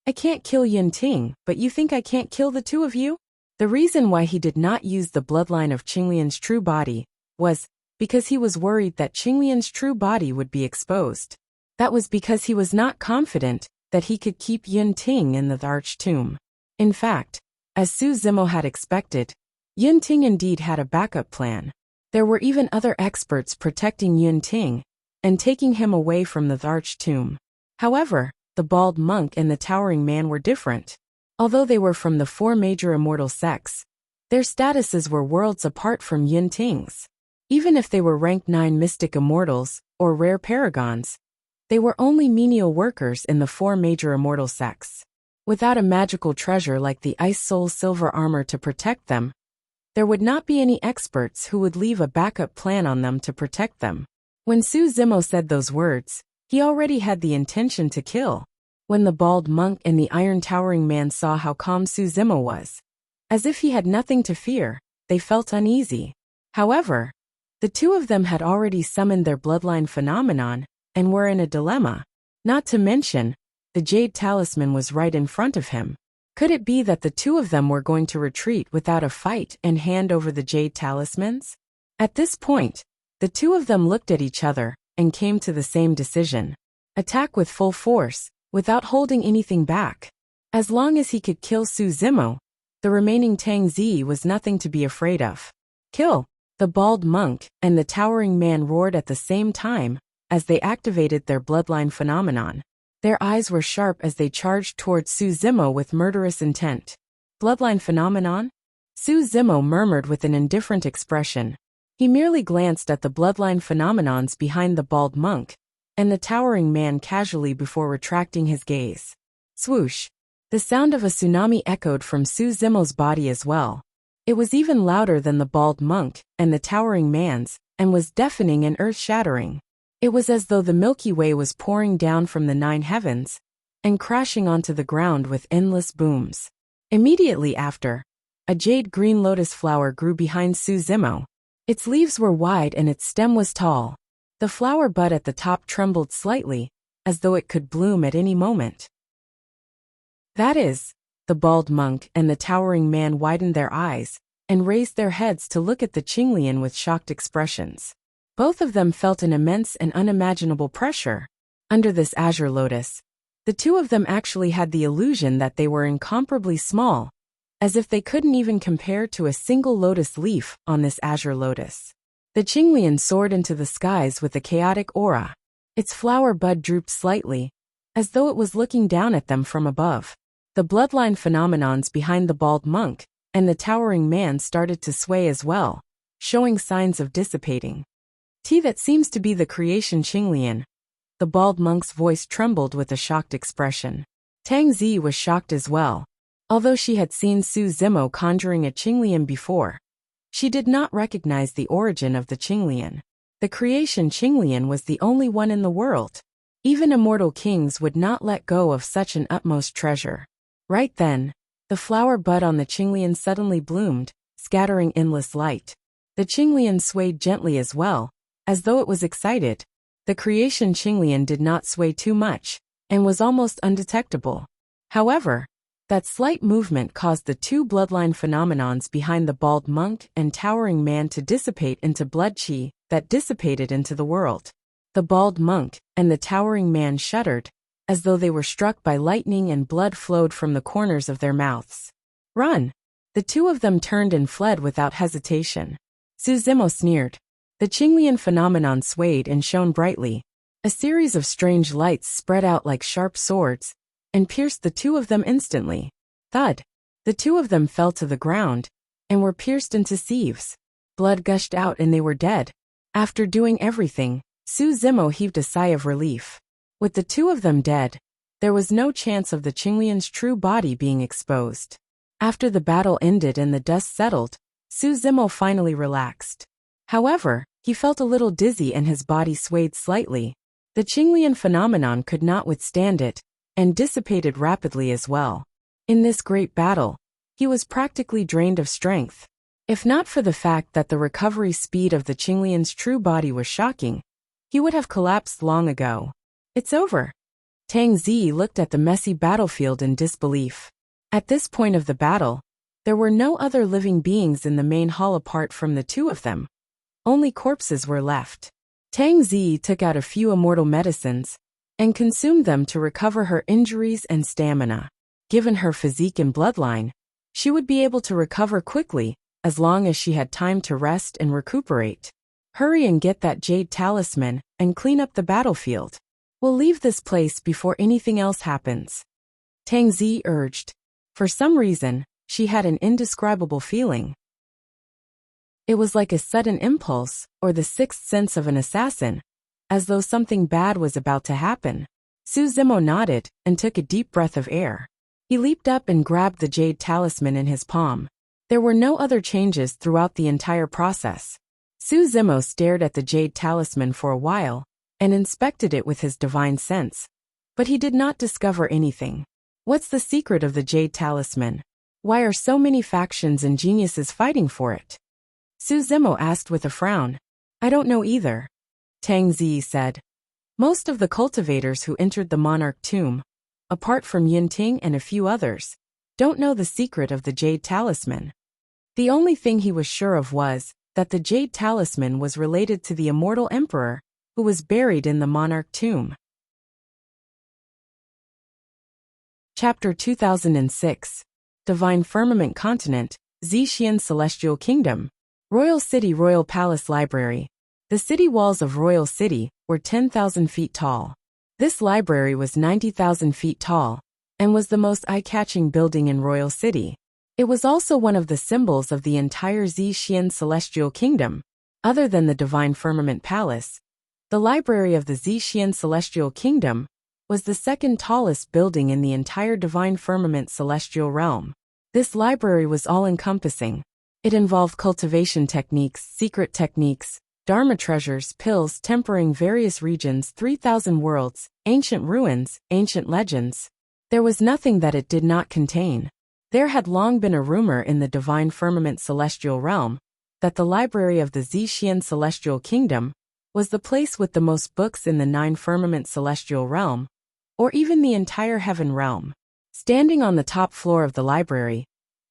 Speaker 1: "I can't kill Yun Ting, but you think I can't kill the two of you?" The reason why he did not use the bloodline of Qinglian's true body was because he was worried that Qinglian's true body would be exposed. That was because he was not confident that he could keep Yun Ting in the arch tomb. In fact, as Su Zimo had expected, Yun Ting indeed had a backup plan. There were even other experts protecting Yun Ting and taking him away from the arch tomb. However, the bald monk and the towering man were different. Although they were from the 4 major immortal sects, their statuses were worlds apart from Yun Ting's. Even if they were rank 9 mystic immortals or rare paragons, they were only menial workers in the 4 major immortal sects. Without a magical treasure like the Ice Soul silver armor to protect them, there would not be any experts who would leave a backup plan on them to protect them. When Su Zimo said those words, he already had the intention to kill. When the bald monk and the iron towering man saw how calm Su Zimo was, as if he had nothing to fear, they felt uneasy. However, the two of them had already summoned their bloodline phenomenon and were in a dilemma. Not to mention, the jade talisman was right in front of him. Could it be that the two of them were going to retreat without a fight and hand over the jade talismans? At this point, the two of them looked at each other and came to the same decision. Attack with full force, without holding anything back. As long as he could kill Su Zimo, the remaining Tang Zi was nothing to be afraid of. Kill! The bald monk and the towering man roared at the same time as they activated their bloodline phenomenon. Their eyes were sharp as they charged towards Su Zimo with murderous intent. Bloodline phenomenon? Su Zimo murmured with an indifferent expression. He merely glanced at the bloodline phenomenons behind the bald monk and the towering man casually before retracting his gaze. Swoosh! The sound of a tsunami echoed from Su Zimo's body as well. It was even louder than the bald monk and the towering man's, and was deafening and earth-shattering. It was as though the Milky Way was pouring down from the 9 heavens and crashing onto the ground with endless booms. Immediately after, a jade green lotus flower grew behind Su Zimo. Its leaves were wide and its stem was tall. The flower bud at the top trembled slightly, as though it could bloom at any moment. That is, the bald monk and the towering man widened their eyes and raised their heads to look at the Qinglian with shocked expressions. Both of them felt an immense and unimaginable pressure. Under this azure lotus, the two of them actually had the illusion that they were incomparably small, as if they couldn't even compare to a single lotus leaf on this azure lotus. The Qinglian soared into the skies with a chaotic aura. Its flower bud drooped slightly, as though it was looking down at them from above. The bloodline phenomenons behind the bald monk and the towering man started to sway as well, showing signs of dissipating. That seems to be the creation Qinglian. The bald monk's voice trembled with a shocked expression. Tang Zi was shocked as well. Although she had seen Su Zimo conjuring a Qinglian before, she did not recognize the origin of the Qinglian. The creation Qinglian was the only one in the world. Even immortal kings would not let go of such an utmost treasure. Right then, the flower bud on the Qinglian suddenly bloomed, scattering endless light. The Qinglian swayed gently as well, as though it was excited. The creation Qinglian did not sway too much, and was almost undetectable. However, that slight movement caused the two bloodline phenomenons behind the bald monk and towering man to dissipate into blood qi that dissipated into the world. The bald monk and the towering man shuddered, as though they were struck by lightning, and blood flowed from the corners of their mouths. Run! The two of them turned and fled without hesitation. Su Zimo sneered. The Qinglian phenomenon swayed and shone brightly. A series of strange lights spread out like sharp swords and pierced the two of them instantly. Thud! The two of them fell to the ground and were pierced into sieves. Blood gushed out and they were dead. After doing everything, Su Zimo heaved a sigh of relief. With the two of them dead, there was no chance of the Qinglian's true body being exposed. After the battle ended and the dust settled, Su Zimo finally relaxed. However, he felt a little dizzy and his body swayed slightly. The Qinglian phenomenon could not withstand it, and dissipated rapidly as well. In this great battle, he was practically drained of strength. If not for the fact that the recovery speed of the Qinglian's true body was shocking, he would have collapsed long ago. It's over. Tang Zi looked at the messy battlefield in disbelief. At this point of the battle, there were no other living beings in the main hall apart from the two of them. Only corpses were left. Tang Zi took out a few immortal medicines and consumed them to recover her injuries and stamina. Given her physique and bloodline, she would be able to recover quickly, as long as she had time to rest and recuperate. Hurry and get that jade talisman, and clean up the battlefield. We'll leave this place before anything else happens. Tang Zi urged. For some reason, she had an indescribable feeling. It was like a sudden impulse, or the sixth sense of an assassin, as though something bad was about to happen. Su Zimo nodded, and took a deep breath of air. He leaped up and grabbed the jade talisman in his palm. There were no other changes throughout the entire process. Su Zimo stared at the jade talisman for a while, and inspected it with his divine sense. But he did not discover anything. What's the secret of the jade talisman? Why are so many factions and geniuses fighting for it? Su Zimo asked with a frown. I don't know either. Tang Zi said. Most of the cultivators who entered the monarch tomb, apart from Yunting and a few others, don't know the secret of the jade talisman. The only thing he was sure of was that the jade talisman was related to the immortal emperor, who was buried in the monarch tomb. Chapter 2006. Divine Firmament Continent, Zixian Celestial Kingdom. Royal City Royal Palace Library. The city walls of Royal City were 10,000 feet tall. This library was 90,000 feet tall, and was the most eye-catching building in Royal City. It was also one of the symbols of the entire Zixian Celestial Kingdom. Other than the Divine Firmament Palace, the library of the Zixian Celestial Kingdom was the second tallest building in the entire Divine Firmament Celestial Realm. This library was all-encompassing. It involved cultivation techniques, secret techniques, Dharma treasures, pills tempering various regions, 3,000 worlds, ancient ruins, ancient legends. There was nothing that it did not contain. There had long been a rumor in the Divine Firmament Celestial Realm that the library of the Zixian Celestial Kingdom was the place with the most books in the 9 Firmament Celestial Realm, or even the entire Heaven Realm. Standing on the top floor of the library,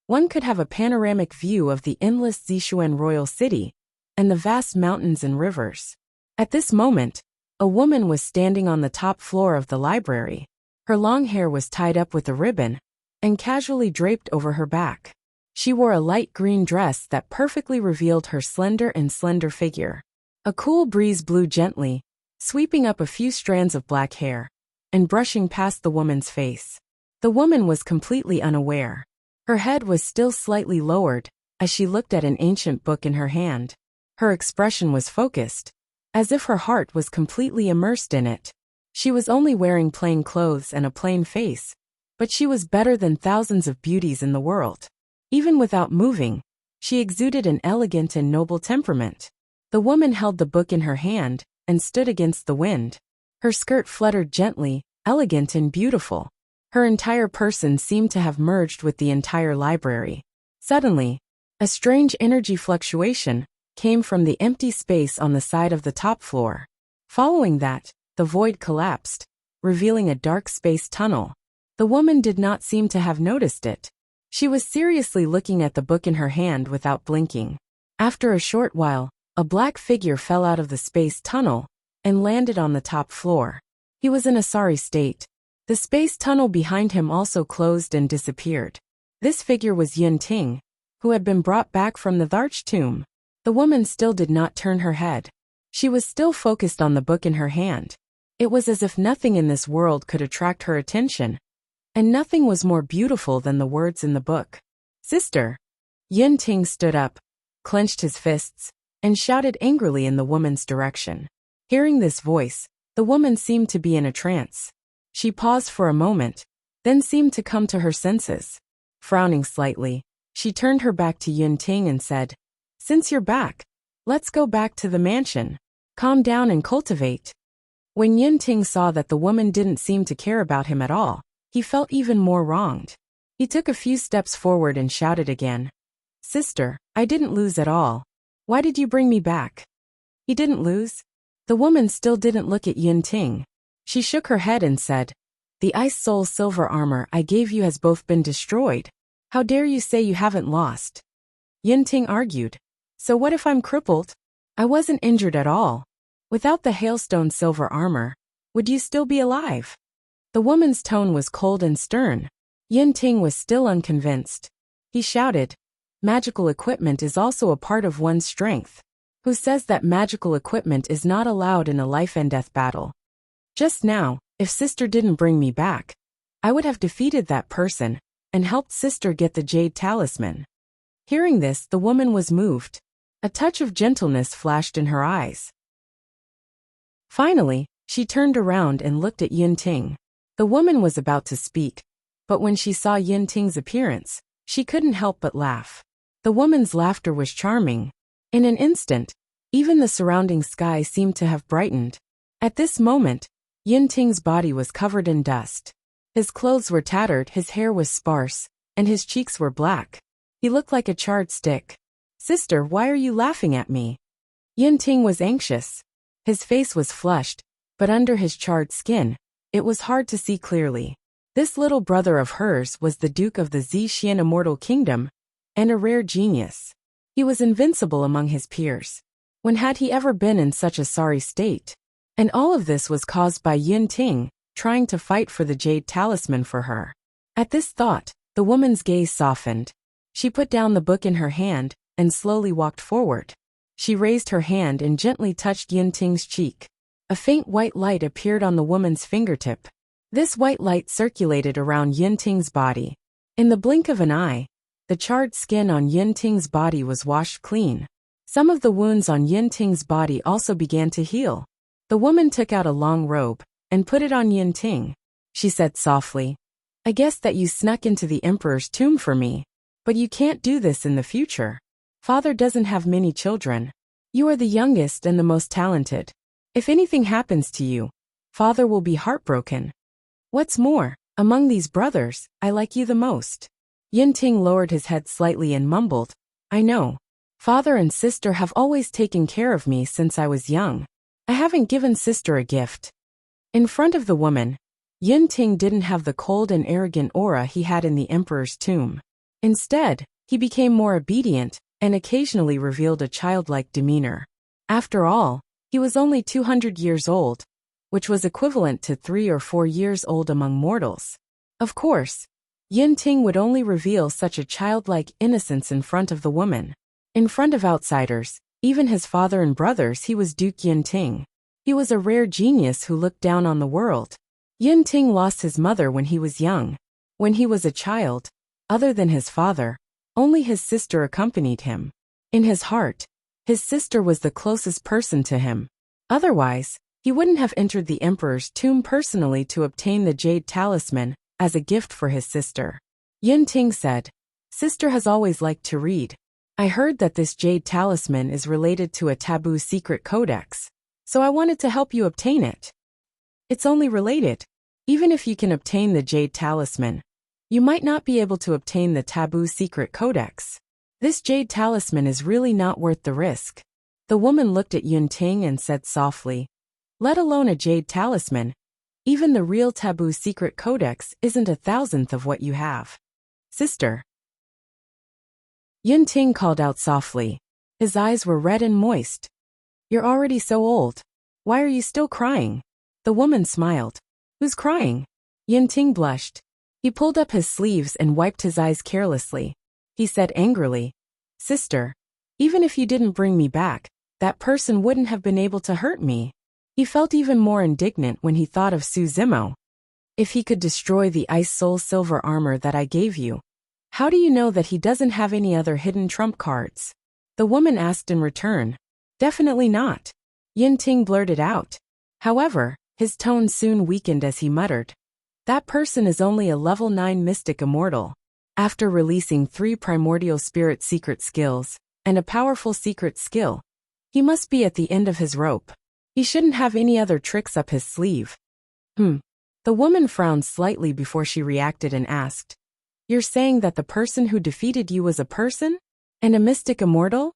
Speaker 1: one could have a panoramic view of the endless Zixian Royal City and the vast mountains and rivers. At this moment, a woman was standing on the top floor of the library. Her long hair was tied up with a ribbon and casually draped over her back. She wore a light green dress that perfectly revealed her slender figure. A cool breeze blew gently, sweeping up a few strands of black hair and brushing past the woman's face. The woman was completely unaware. Her head was still slightly lowered as she looked at an ancient book in her hand. Her expression was focused, as if her heart was completely immersed in it. She was only wearing plain clothes and a plain face, but she was better than thousands of beauties in the world. Even without moving, she exuded an elegant and noble temperament. The woman held the book in her hand and stood against the wind. Her skirt fluttered gently, elegant and beautiful. Her entire person seemed to have merged with the entire library. Suddenly, a strange energy fluctuation came from the empty space on the side of the top floor. Following that, the void collapsed, revealing a dark space tunnel. The woman did not seem to have noticed it. She was seriously looking at the book in her hand without blinking. After a short while, a black figure fell out of the space tunnel and landed on the top floor. He was in a sorry state. The space tunnel behind him also closed and disappeared. This figure was Yunting, who had been brought back from the Tharch tomb. The woman still did not turn her head. She was still focused on the book in her hand. It was as if nothing in this world could attract her attention, and nothing was more beautiful than the words in the book. Sister! Yunting stood up, clenched his fists, and shouted angrily in the woman's direction. Hearing this voice, the woman seemed to be in a trance. She paused for a moment, then seemed to come to her senses. Frowning slightly, she turned her back to Yunting and said, "Since you're back, let's go back to the mansion. Calm down and cultivate." When Yunting saw that the woman didn't seem to care about him at all, he felt even more wronged. He took a few steps forward and shouted again, "Sister, I didn't lose at all. Why did you bring me back?" He didn't lose? The woman still didn't look at Yunting. She shook her head and said, "The Ice Soul silver armor I gave you has both been destroyed. How dare you say you haven't lost?" Yunting argued, "So what if I'm crippled? I wasn't injured at all. Without the hailstone silver armor, would you still be alive? The woman's tone was cold and stern. Yin Ting was still unconvinced. He shouted, magical equipment is also a part of one's strength. Who says that magical equipment is not allowed in a life and death battle? Just now, if sister didn't bring me back, I would have defeated that person and helped sister get the jade talisman. Hearing this, the woman was moved. A touch of gentleness flashed in her eyes. Finally, she turned around and looked at Yin Ting. The woman was about to speak, but when she saw Yin Ting's appearance, she couldn't help but laugh. The woman's laughter was charming. In an instant, even the surrounding sky seemed to have brightened. At this moment, Yin Ting's body was covered in dust. His clothes were tattered, his hair was sparse, and his cheeks were black. He looked like a charred stick. Sister, why are you laughing at me? Yin Ting was anxious. His face was flushed, but under his charred skin, it was hard to see clearly. This little brother of hers was the Duke of the Zhixian Immortal Kingdom, and a rare genius. He was invincible among his peers. When had he ever been in such a sorry state? And all of this was caused by Yin Ting, trying to fight for the jade talisman for her. At this thought, the woman's gaze softened. She put down the book in her hand, and slowly walked forward. She raised her hand and gently touched Yin Ting's cheek. A faint white light appeared on the woman's fingertip. This white light circulated around Yin Ting's body. In the blink of an eye, the charred skin on Yin Ting's body was washed clean. Some of the wounds on Yin Ting's body also began to heal. The woman took out a long robe and put it on Yin Ting. She said softly, I guess that you snuck into the emperor's tomb for me. But you can't do this in the future. Father doesn't have many children. You are the youngest and the most talented. If anything happens to you, father will be heartbroken. What's more, among these brothers, I like you the most. Yin Ting lowered his head slightly and mumbled, I know. Father and sister have always taken care of me since I was young. I haven't given sister a gift. In front of the woman, Yin Ting didn't have the cold and arrogant aura he had in the emperor's tomb. Instead, he became more obedient and occasionally revealed a childlike demeanor. After all, he was only 200 years old, which was equivalent to 3 or 4 years old among mortals. Of course, Yin Ting would only reveal such a childlike innocence in front of the woman. In front of outsiders, even his father and brothers, he was Duke Yin Ting. He was a rare genius who looked down on the world. Yin Ting lost his mother when he was young. When he was a child, other than his father, only his sister accompanied him. In his heart, his sister was the closest person to him. Otherwise, he wouldn't have entered the emperor's tomb personally to obtain the jade talisman as a gift for his sister. Yin Ting said, Sister has always liked to read. I heard that this jade talisman is related to a taboo secret codex, so I wanted to help you obtain it. It's only related. Even if you can obtain the jade talisman, you might not be able to obtain the taboo secret codex. This jade talisman is really not worth the risk. The woman looked at Yin Ting and said softly, let alone a jade talisman, even the real taboo secret codex isn't 1,000th of what you have. Sister. Yin Ting called out softly. His eyes were red and moist. You're already so old. Why are you still crying? The woman smiled. Who's crying? Yin Ting blushed. He pulled up his sleeves and wiped his eyes carelessly. He said angrily, Sister, even if you didn't bring me back, that person wouldn't have been able to hurt me. He felt even more indignant when he thought of Su Zimo. If he could destroy the ice soul silver armor that I gave you, how do you know that he doesn't have any other hidden trump cards? The woman asked in return. Definitely not. Yin Ting blurted out. However, his tone soon weakened as he muttered. That person is only a level 9 mystic immortal. After releasing 3 primordial spirit secret skills and a powerful secret skill, he must be at the end of his rope. He shouldn't have any other tricks up his sleeve. The woman frowned slightly before she reacted and asked, You're saying that the person who defeated you was a person? And a mystic immortal?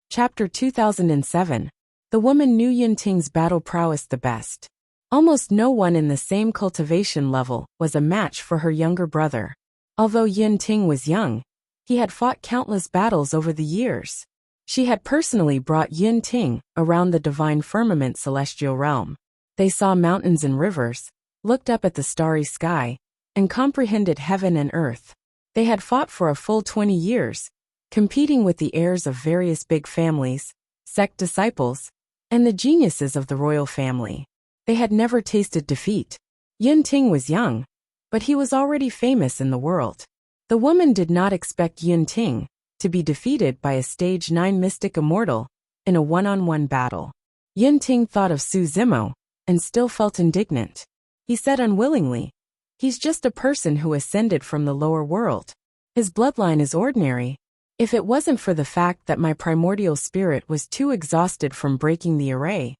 Speaker 1: Chapter 2007. The woman knew Yin Ting's battle prowess the best. Almost no one in the same cultivation level was a match for her younger brother. Although Yin Ting was young, he had fought countless battles over the years. She had personally brought Yun Ting around the divine firmament celestial realm. They saw mountains and rivers, looked up at the starry sky, and comprehended heaven and earth. They had fought for a full 20 years, competing with the heirs of various big families, sect disciples, and the geniuses of the royal family. They had never tasted defeat. Yun Ting was young, but he was already famous in the world. The woman did not expect Yun Ting to be defeated by a stage 9 mystic immortal in a one-on-one battle. Yun Ting thought of Su Zimo and still felt indignant. He said unwillingly, "He's just a person who ascended from the lower world. His bloodline is ordinary. If it wasn't for the fact that my primordial spirit was too exhausted from breaking the array,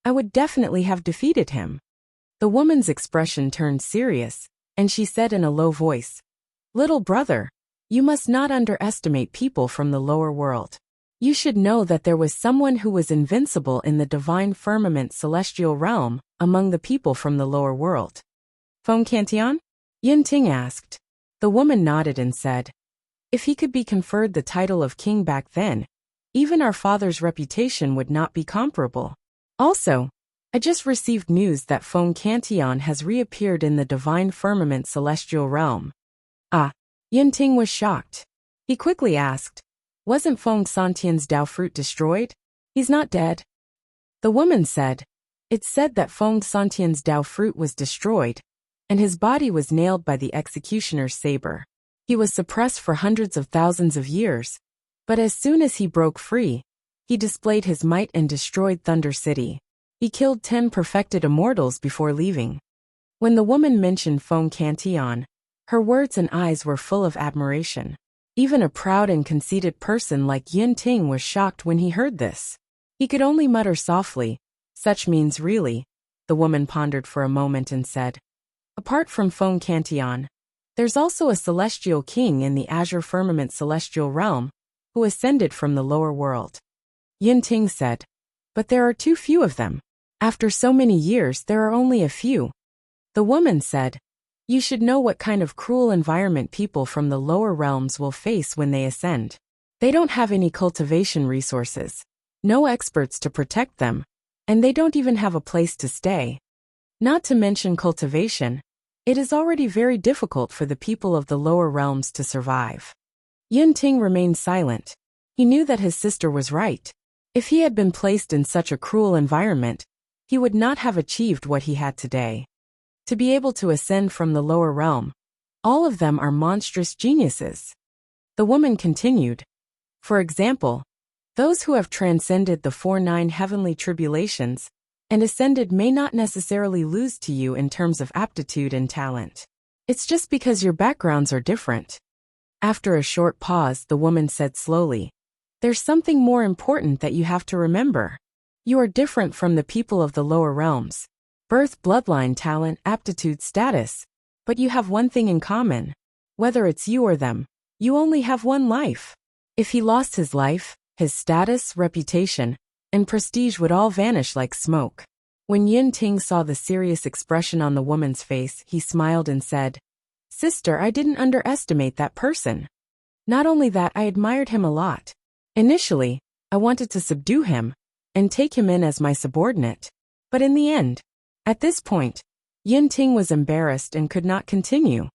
Speaker 1: I would definitely have defeated him." The woman's expression turned serious, and she said in a low voice, "Little brother, you must not underestimate people from the lower world. You should know that there was someone who was invincible in the divine firmament celestial realm among the people from the lower world." "Feng Cantian?" Yun Ting asked. The woman nodded and said, "If he could be conferred the title of king back then, even our father's reputation would not be comparable. Also, I just received news that Feng Cantian has reappeared in the divine firmament celestial realm." "Ah." Yun Ting was shocked. He quickly asked, "Wasn't Feng Santian's Dao fruit destroyed? He's not dead." The woman said, "It's said that Feng Santian's Dao fruit was destroyed, and his body was nailed by the executioner's saber. He was suppressed for hundreds of thousands of years, but as soon as he broke free, he displayed his might and destroyed Thunder City. He killed 10 perfected immortals before leaving." When the woman mentioned Feng Cantian, her words and eyes were full of admiration. Even a proud and conceited person like Yun Ting was shocked when he heard this. He could only mutter softly, "Such means really." The woman pondered for a moment and said, "Apart from Feng Cantian, there's also a celestial king in the azure firmament celestial realm who ascended from the lower world." Yun Ting said, "But there are too few of them. After so many years, there are only a few." The woman said, "You should know what kind of cruel environment people from the lower realms will face when they ascend. They don't have any cultivation resources, no experts to protect them, and they don't even have a place to stay. Not to mention cultivation, it is already very difficult for the people of the lower realms to survive." Yun Ting remained silent. He knew that his sister was right. If he had been placed in such a cruel environment, he would not have achieved what he had today. To be able to ascend from the lower realm, all of them are monstrous geniuses. The woman continued, "For example, those who have transcended the 4-9 heavenly tribulations and ascended may not necessarily lose to you in terms of aptitude and talent. It's just because your backgrounds are different." After a short pause, the woman said slowly, "There's something more important that you have to remember. You are different from the people of the lower realms. Birth, bloodline, talent, aptitude, status. But you have one thing in common. Whether it's you or them, you only have one life. If he lost his life, his status, reputation, and prestige would all vanish like smoke." When Yun Ting saw the serious expression on the woman's face, he smiled and said, "Sister, I didn't underestimate that person. Not only that, I admired him a lot. Initially, I wanted to subdue him and take him in as my subordinate. But in the end, at this point, Yun Ting was embarrassed and could not continue."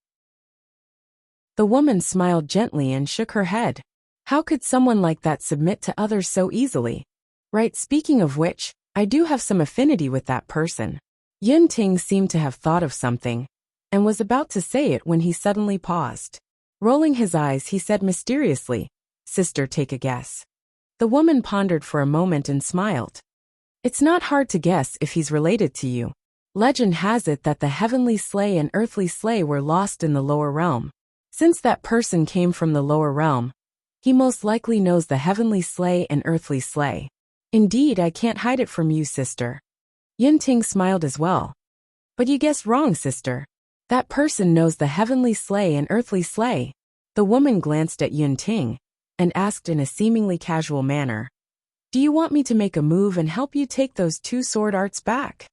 Speaker 1: The woman smiled gently and shook her head. How could someone like that submit to others so easily? Right, speaking of which, I do have some affinity with that person. Yun Ting seemed to have thought of something, and was about to say it when he suddenly paused. Rolling his eyes, he said mysteriously, "Sister, take a guess." The woman pondered for a moment and smiled. "It's not hard to guess if he's related to you. Legend has it that the heavenly slay and earthly slay were lost in the lower realm. Since that person came from the lower realm, he most likely knows the heavenly slay and earthly slay. Indeed, I can't hide it from you, sister." Yun Ting smiled as well. "But you guessed wrong, sister. That person knows the heavenly slay and earthly slay." The woman glanced at Yun Ting and asked in a seemingly casual manner, "Do you want me to make a move and help you take those 2 sword arts back?"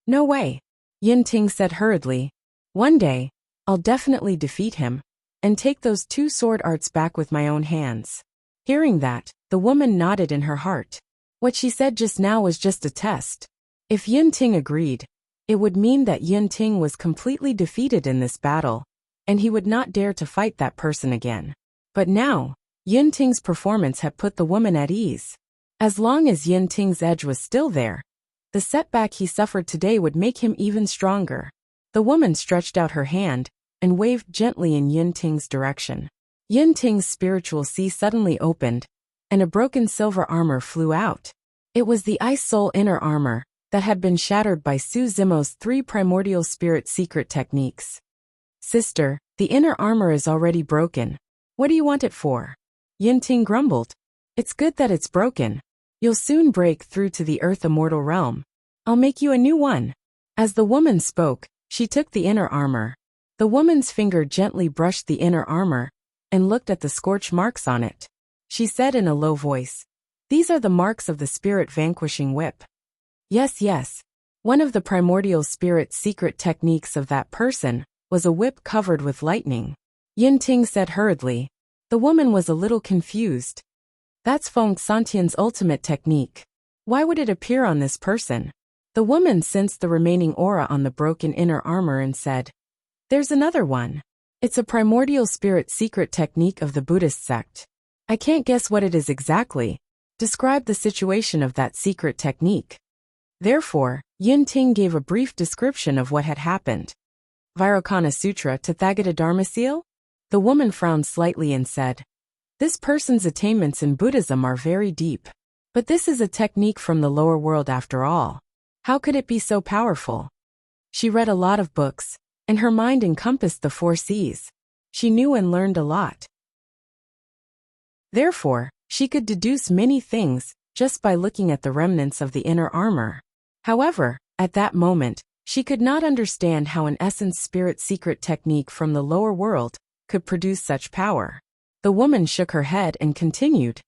Speaker 1: "No way," Yun Ting said hurriedly. "One day, I'll definitely defeat him and take those 2 sword arts back with my own hands." Hearing that, the woman nodded in her heart. What she said just now was just a test. If Yun Ting agreed, it would mean that Yun Ting was completely defeated in this battle, and he would not dare to fight that person again. But now, Yun Ting's performance had put the woman at ease. As long as Yun Ting's edge was still there, the setback he suffered today would make him even stronger. The woman stretched out her hand and waved gently in Yun Ting's direction. Yun Ting's spiritual sea suddenly opened, and a broken silver armor flew out. It was the Ice Soul inner armor that had been shattered by Su Zimo's 3 primordial spirit secret techniques. Sister, the inner armor is already broken. What do you want it for? Yun Ting grumbled. It's good that it's broken. You'll soon break through to the earth immortal realm. I'll make you a new one. As the woman spoke, she took the inner armor. The woman's finger gently brushed the inner armor and looked at the scorch marks on it. She said in a low voice, "These are the marks of the spirit vanquishing whip." Yes, yes. One of the primordial spirit secret techniques of that person was a whip covered with lightning. Yun Ting said hurriedly. The woman was a little confused. That's Feng Santian's ultimate technique. Why would it appear on this person? The woman sensed the remaining aura on the broken inner armor and said, "There's another one. It's a primordial spirit secret technique of the Buddhist sect. I can't guess what it is exactly. Describe the situation of that secret technique." Therefore, Yun Ting gave a brief description of what had happened. Vairocana Sutra Tathagata Dharmasil? The woman frowned slightly and said, "This person's attainments in Buddhism are very deep. But this is a technique from the lower world after all. How could it be so powerful?" She read a lot of books, and her mind encompassed the 4 C's. She knew and learned a lot. Therefore, she could deduce many things just by looking at the remnants of the inner armor. However, at that moment, she could not understand how an essence spirit secret technique from the lower world could produce such power. The woman shook her head and continued.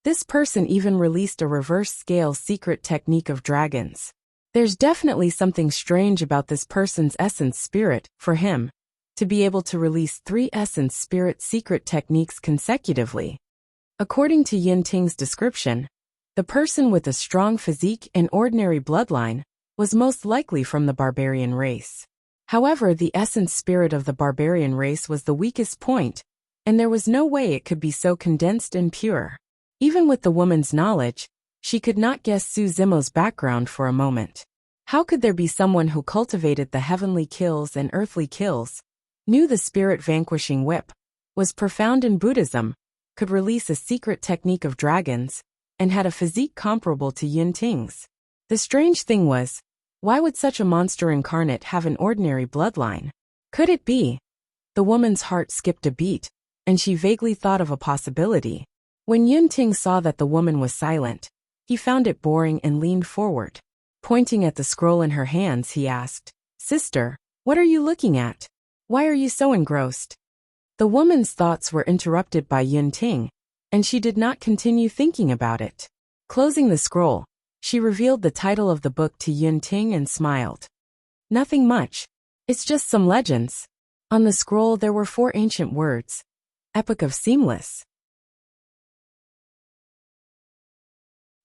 Speaker 1: This person even released a reverse scale secret technique of dragons. There's definitely something strange about this person's essence spirit, for him to be able to release 3 essence spirit secret techniques consecutively. According to Yun Ting's description, the person with a strong physique and ordinary bloodline was most likely from the barbarian race. However, the essence spirit of the barbarian race was the weakest point, and there was no way it could be so condensed and pure. Even with the woman's knowledge, she could not guess Su Zimo's background for a moment. How could there be someone who cultivated the heavenly kills and earthly kills, knew the spirit vanquishing whip, was profound in Buddhism, could release a secret technique of dragons, and had a physique comparable to Yun Ting's? The strange thing was, why would such a monster incarnate have an ordinary bloodline? Could it be? The woman's heart skipped a beat, and she vaguely thought of a possibility. When Yun Ting saw that the woman was silent, he found it boring and leaned forward. Pointing at the scroll in her hands, he asked, "Sister, what are you looking at? Why are you so engrossed?" The woman's thoughts were interrupted by Yun Ting, and she did not continue thinking about it. Closing the scroll, she revealed the title of the book to Yun Ting and smiled. "Nothing much. It's just some legends." On the scroll there were 4 ancient words. Epic of Seamless.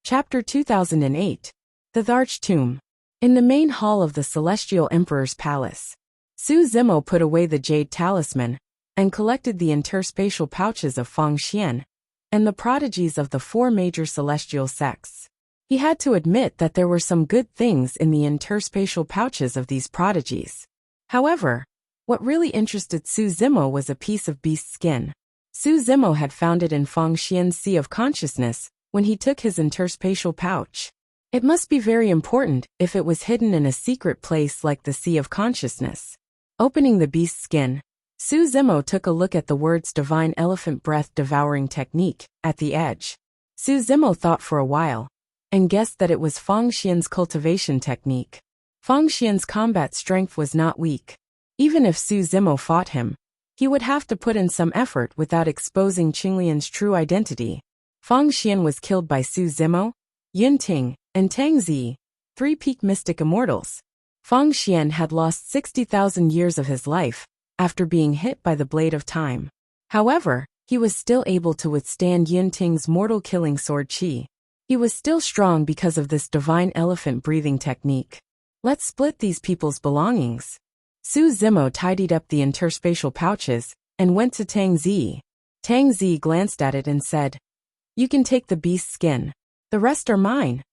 Speaker 1: Chapter 2008. The Tharch Tomb. In the main hall of the Celestial Emperor's palace, Su Zimo put away the jade talisman and collected the interspatial pouches of Feng Xian and the prodigies of the 4 major celestial sects. He had to admit that there were some good things in the interspatial pouches of these prodigies. However, what really interested Su Zimo was a piece of beast skin. Su Zimo had found it in Feng Xian's Sea of Consciousness when he took his interspatial pouch. It must be very important if it was hidden in a secret place like the Sea of Consciousness. Opening the beast skin, Su Zimo took a look at the words Divine Elephant Breath Devouring Technique at the edge. Su Zimo thought for a while and guessed that it was Feng Xian's cultivation technique. Feng Xian's combat strength was not weak. Even if Su Zimo fought him, he would have to put in some effort without exposing Qinglian's true identity. Feng Xian was killed by Su Zimo, Yun Ting, and Tang Zi, 3 peak mystic immortals. Feng Xian had lost 60,000 years of his life after being hit by the blade of time. However, he was still able to withstand Yunting's mortal-killing sword qi. He was still strong because of this divine elephant breathing technique. Let's split these people's belongings. Su Zimo tidied up the interspatial pouches and went to Tang Zi. Tang Zi glanced at it and said, "You can take the beast's skin. The rest are mine."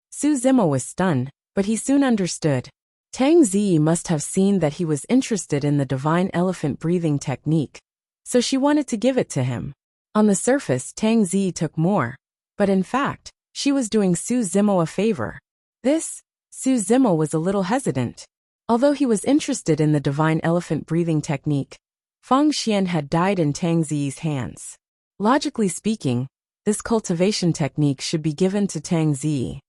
Speaker 1: Su Zimo was stunned, but he soon understood. Tang Zi must have seen that he was interested in the divine elephant breathing technique, so she wanted to give it to him. On the surface, Tang Zi took more, but in fact, she was doing Su Zimo a favor. Su Zimo was a little hesitant. Although he was interested in the divine elephant breathing technique, Feng Xian had died in Tang Zi's hands. Logically speaking, this cultivation technique should be given to Tang Zi.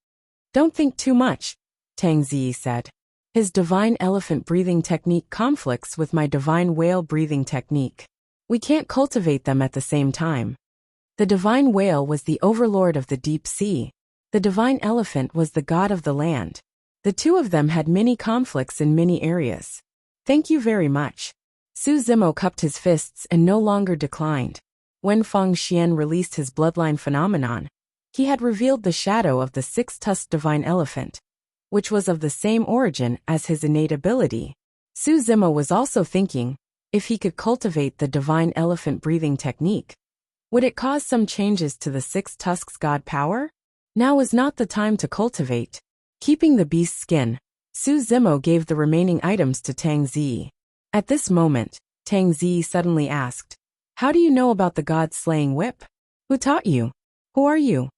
Speaker 1: "Don't think too much," Tang Zi said. "His divine elephant breathing technique conflicts with my divine whale breathing technique. We can't cultivate them at the same time." The divine whale was the overlord of the deep sea. The divine elephant was the god of the land. The two of them had many conflicts in many areas. "Thank you very much." Su Zimo cupped his fists and no longer declined. When Feng Xian released his bloodline phenomenon, he had revealed the shadow of the six-tusked divine elephant, which was of the same origin as his innate ability. Su Zimo was also thinking, if he could cultivate the divine elephant breathing technique, would it cause some changes to the six tusks god power? Now was not the time to cultivate. Keeping the beast's skin, Su Zimo gave the remaining items to Tang Zi. At this moment, Tang Zi suddenly asked, "How do you know about the god-slaying whip? Who taught you? Who are you?"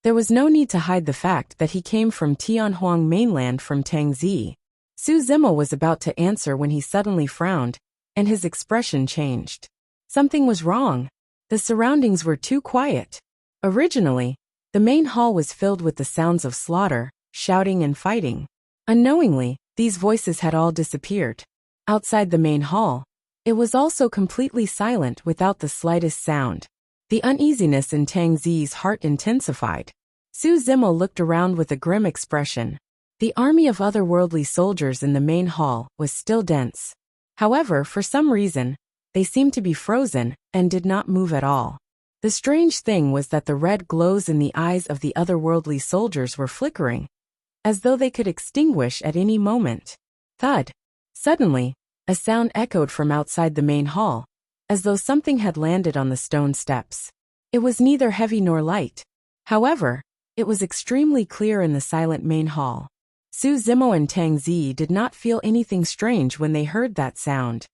Speaker 1: There was no need to hide the fact that he came from Tianhuang mainland from Tang Zi. Su Zimo was about to answer when he suddenly frowned, and his expression changed. Something was wrong. The surroundings were too quiet. Originally, the main hall was filled with the sounds of slaughter, shouting and fighting. Unknowingly, these voices had all disappeared. Outside the main hall, it was also completely silent without the slightest sound. The uneasiness in Tang Zi's heart intensified. Su Zimo looked around with a grim expression. The army of otherworldly soldiers in the main hall was still dense. However, for some reason, they seemed to be frozen and did not move at all. The strange thing was that the red glows in the eyes of the otherworldly soldiers were flickering, as though they could extinguish at any moment. Thud! Suddenly, a sound echoed from outside the main hall, as though something had landed on the stone steps. It was neither heavy nor light. However, it was extremely clear in the silent main hall. Su Zimo and Tang Zi did not feel anything strange when they heard that sound.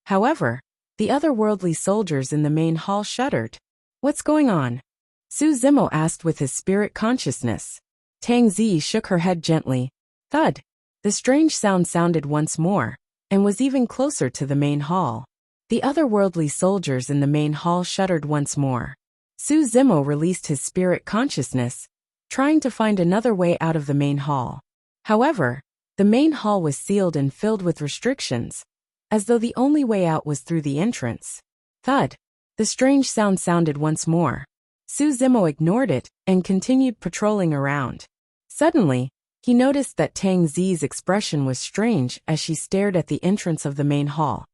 Speaker 1: However, the otherworldly soldiers in the main hall shuddered. "What's going on?" Su Zimo asked with his spirit consciousness. Tang Zi shook her head gently. Thud! The strange sound sounded once more, and was even closer to the main hall. The otherworldly soldiers in the main hall shuddered once more. Su Zimo released his spirit consciousness, trying to find another way out of the main hall. However, the main hall was sealed and filled with restrictions, as though the only way out was through the entrance. Thud! The strange sound sounded once more. Su Zimo ignored it and continued patrolling around. Suddenly, he noticed that Tang Zi's expression was strange as she stared at the entrance of the main hall.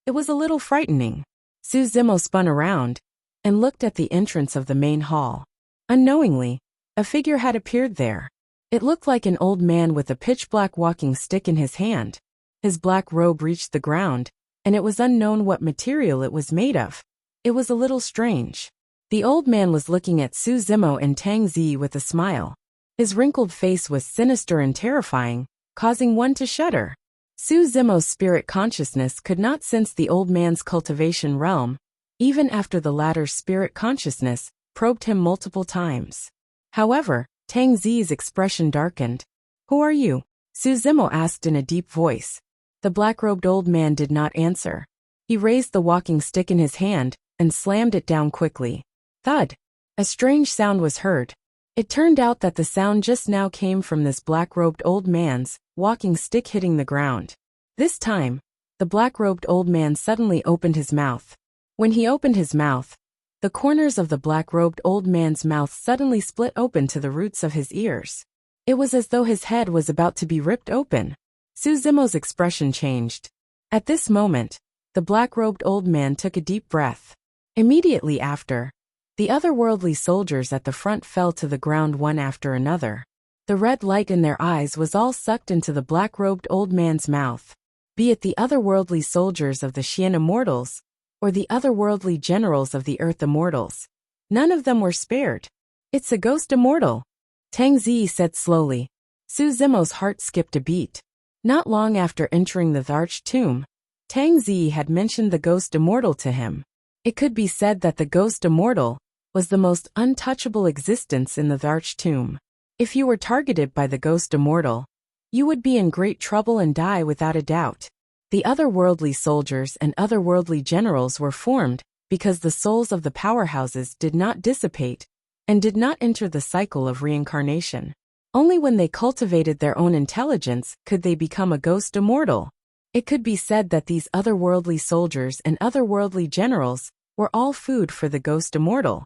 Speaker 1: It was a little frightening. Su Zimo spun around and looked at the entrance of the main hall. Unknowingly, a figure had appeared there. It looked like an old man with a pitch-black walking stick in his hand. His black robe reached the ground, and it was unknown what material it was made of. It was a little strange. The old man was looking at Su Zimo and Tang Zi with a smile. His wrinkled face was sinister and terrifying, causing one to shudder. Su Zimo's spirit consciousness could not sense the old man's cultivation realm, even after the latter's spirit consciousness probed him multiple times. However, Tang Zi's expression darkened. "Who are you?" Su Zimo asked in a deep voice. The black-robed old man did not answer. He raised the walking stick in his hand and slammed it down quickly. Thud! A strange sound was heard. It turned out that the sound just now came from this black-robed old man's walking stick hitting the ground. This time, the black-robed old man suddenly opened his mouth. When he opened his mouth, the corners of the black-robed old man's mouth suddenly split open to the roots of his ears. It was as though his head was about to be ripped open. Su Zimo's expression changed. At this moment, The black-robed old man took a deep breath. Immediately after, the otherworldly soldiers at the front fell to the ground one after another. The red light in their eyes was all sucked into the black-robed old man's mouth. Be it the otherworldly soldiers of the Xian immortals, or the otherworldly generals of the Earth immortals, none of them were spared. It's a ghost immortal, Tang Zi said slowly. Su Zimo's heart skipped a beat. Not long after entering the Arch tomb, Tang Zi had mentioned the ghost immortal to him. It could be said that the ghost immortal was the most untouchable existence in the Arch tomb. If you were targeted by the ghost immortal, you would be in great trouble and die without a doubt. The otherworldly soldiers and otherworldly generals were formed because the souls of the powerhouses did not dissipate and did not enter the cycle of reincarnation. Only when they cultivated their own intelligence could they become a ghost immortal. It could be said that these otherworldly soldiers and otherworldly generals were all food for the ghost immortal.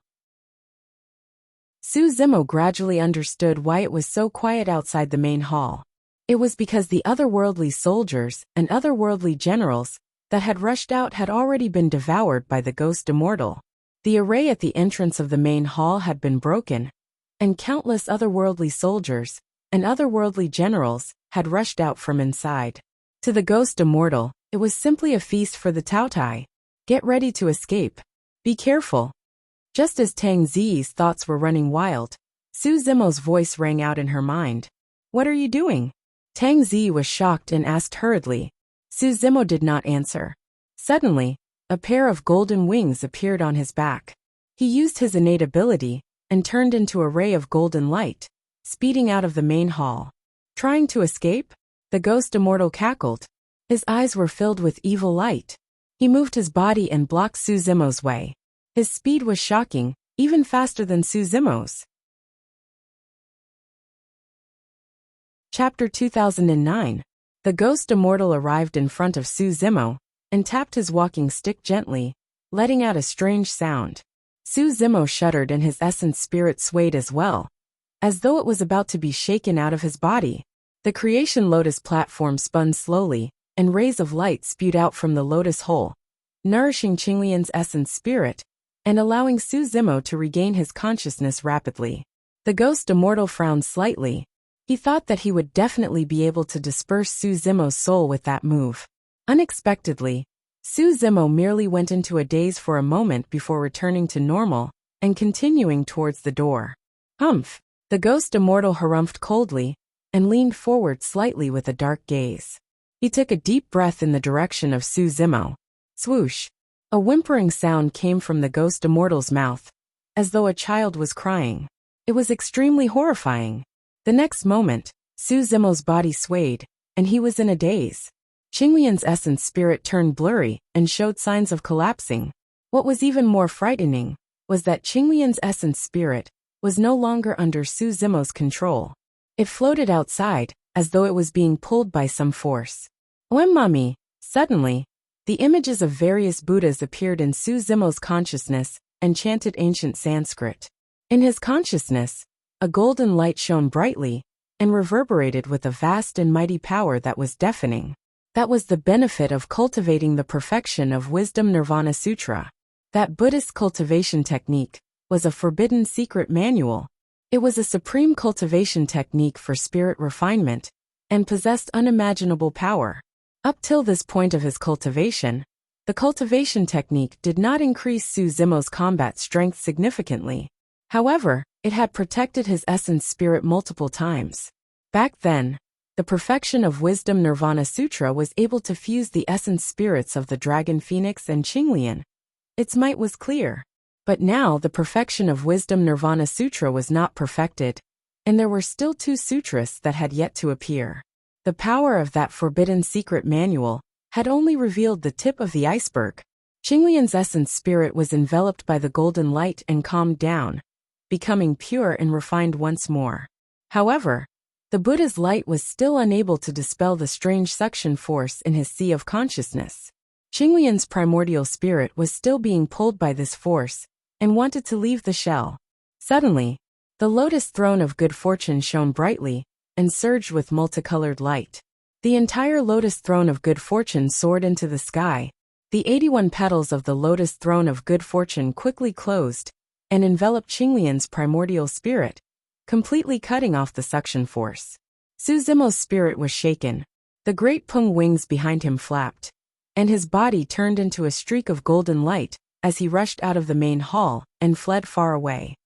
Speaker 1: Su Zimo gradually understood why it was so quiet outside the main hall. It was because the otherworldly soldiers and otherworldly generals that had rushed out had already been devoured by the ghost immortal. The array at the entrance of the main hall had been broken, and countless otherworldly soldiers and otherworldly generals had rushed out from inside. To the ghost immortal, it was simply a feast for the Taotai. Get ready to escape. Be careful. Just as Tang Zi's thoughts were running wild, Su Zimo's voice rang out in her mind. What are you doing? Tang Zi was shocked and asked hurriedly. Su Zimo did not answer. Suddenly, a pair of golden wings appeared on his back. He used his innate ability and turned into a ray of golden light, speeding out of the main hall. Trying to escape? The ghost immortal cackled. His eyes were filled with evil light. He moved his body and blocked Su Zimo's way. His speed was shocking, even faster than Su Zimo's. Chapter 2009. The ghost immortal arrived in front of Su Zimo and tapped his walking stick gently, letting out a strange sound. Su Zimo shuddered and his essence spirit swayed as well, as though it was about to be shaken out of his body. The creation lotus platform spun slowly, and rays of light spewed out from the lotus hole, nourishing Qinglian's essence spirit and allowing Su Zimo to regain his consciousness rapidly. The ghost immortal frowned slightly. He thought that he would definitely be able to disperse Su Zimo's soul with that move. Unexpectedly, Su Zimo merely went into a daze for a moment before returning to normal and continuing towards the door. Humph! The ghost immortal harumphed coldly and leaned forward slightly with a dark gaze. He took a deep breath in the direction of Su Zimo. Swoosh! A whimpering sound came from the ghost immortal's mouth, as though a child was crying. It was extremely horrifying. The next moment, Su Zimo's body swayed, and he was in a daze. Qinglian's essence spirit turned blurry and showed signs of collapsing. What was even more frightening was that Qinglian's essence spirit was no longer under Su Zimo's control. It floated outside, as though it was being pulled by some force. Mummy! Suddenly, the images of various Buddhas appeared in Su Zimo's consciousness and chanted ancient Sanskrit. In his consciousness, a golden light shone brightly and reverberated with a vast and mighty power that was deafening. That was the benefit of cultivating the perfection of Wisdom Nirvana Sutra. That Buddhist cultivation technique was a forbidden secret manual. It was a supreme cultivation technique for spirit refinement and possessed unimaginable power. Up till this point of his cultivation, the cultivation technique did not increase Su Zimo's combat strength significantly. However, it had protected his essence spirit multiple times. Back then, the perfection of Wisdom Nirvana Sutra was able to fuse the essence spirits of the Dragon Phoenix and Qinglian. Its might was clear. But now the perfection of Wisdom Nirvana Sutra was not perfected, and there were still 2 sutras that had yet to appear. The power of that forbidden secret manual had only revealed the tip of the iceberg. Qinglian's essence spirit was enveloped by the golden light and calmed down, becoming pure and refined once more. However, the Buddha's light was still unable to dispel the strange suction force in his sea of consciousness. Qinglian's primordial spirit was still being pulled by this force and wanted to leave the shell. Suddenly, the lotus throne of good fortune shone brightly and surged with multicolored light. The entire lotus throne of good fortune soared into the sky, The 81 petals of the lotus throne of good fortune quickly closed and enveloped Qinglian's primordial spirit, completely cutting off the suction force. Su Zimo's spirit was shaken. The great Peng wings behind him flapped, and his body turned into a streak of golden light as he rushed out of the main hall and fled far away.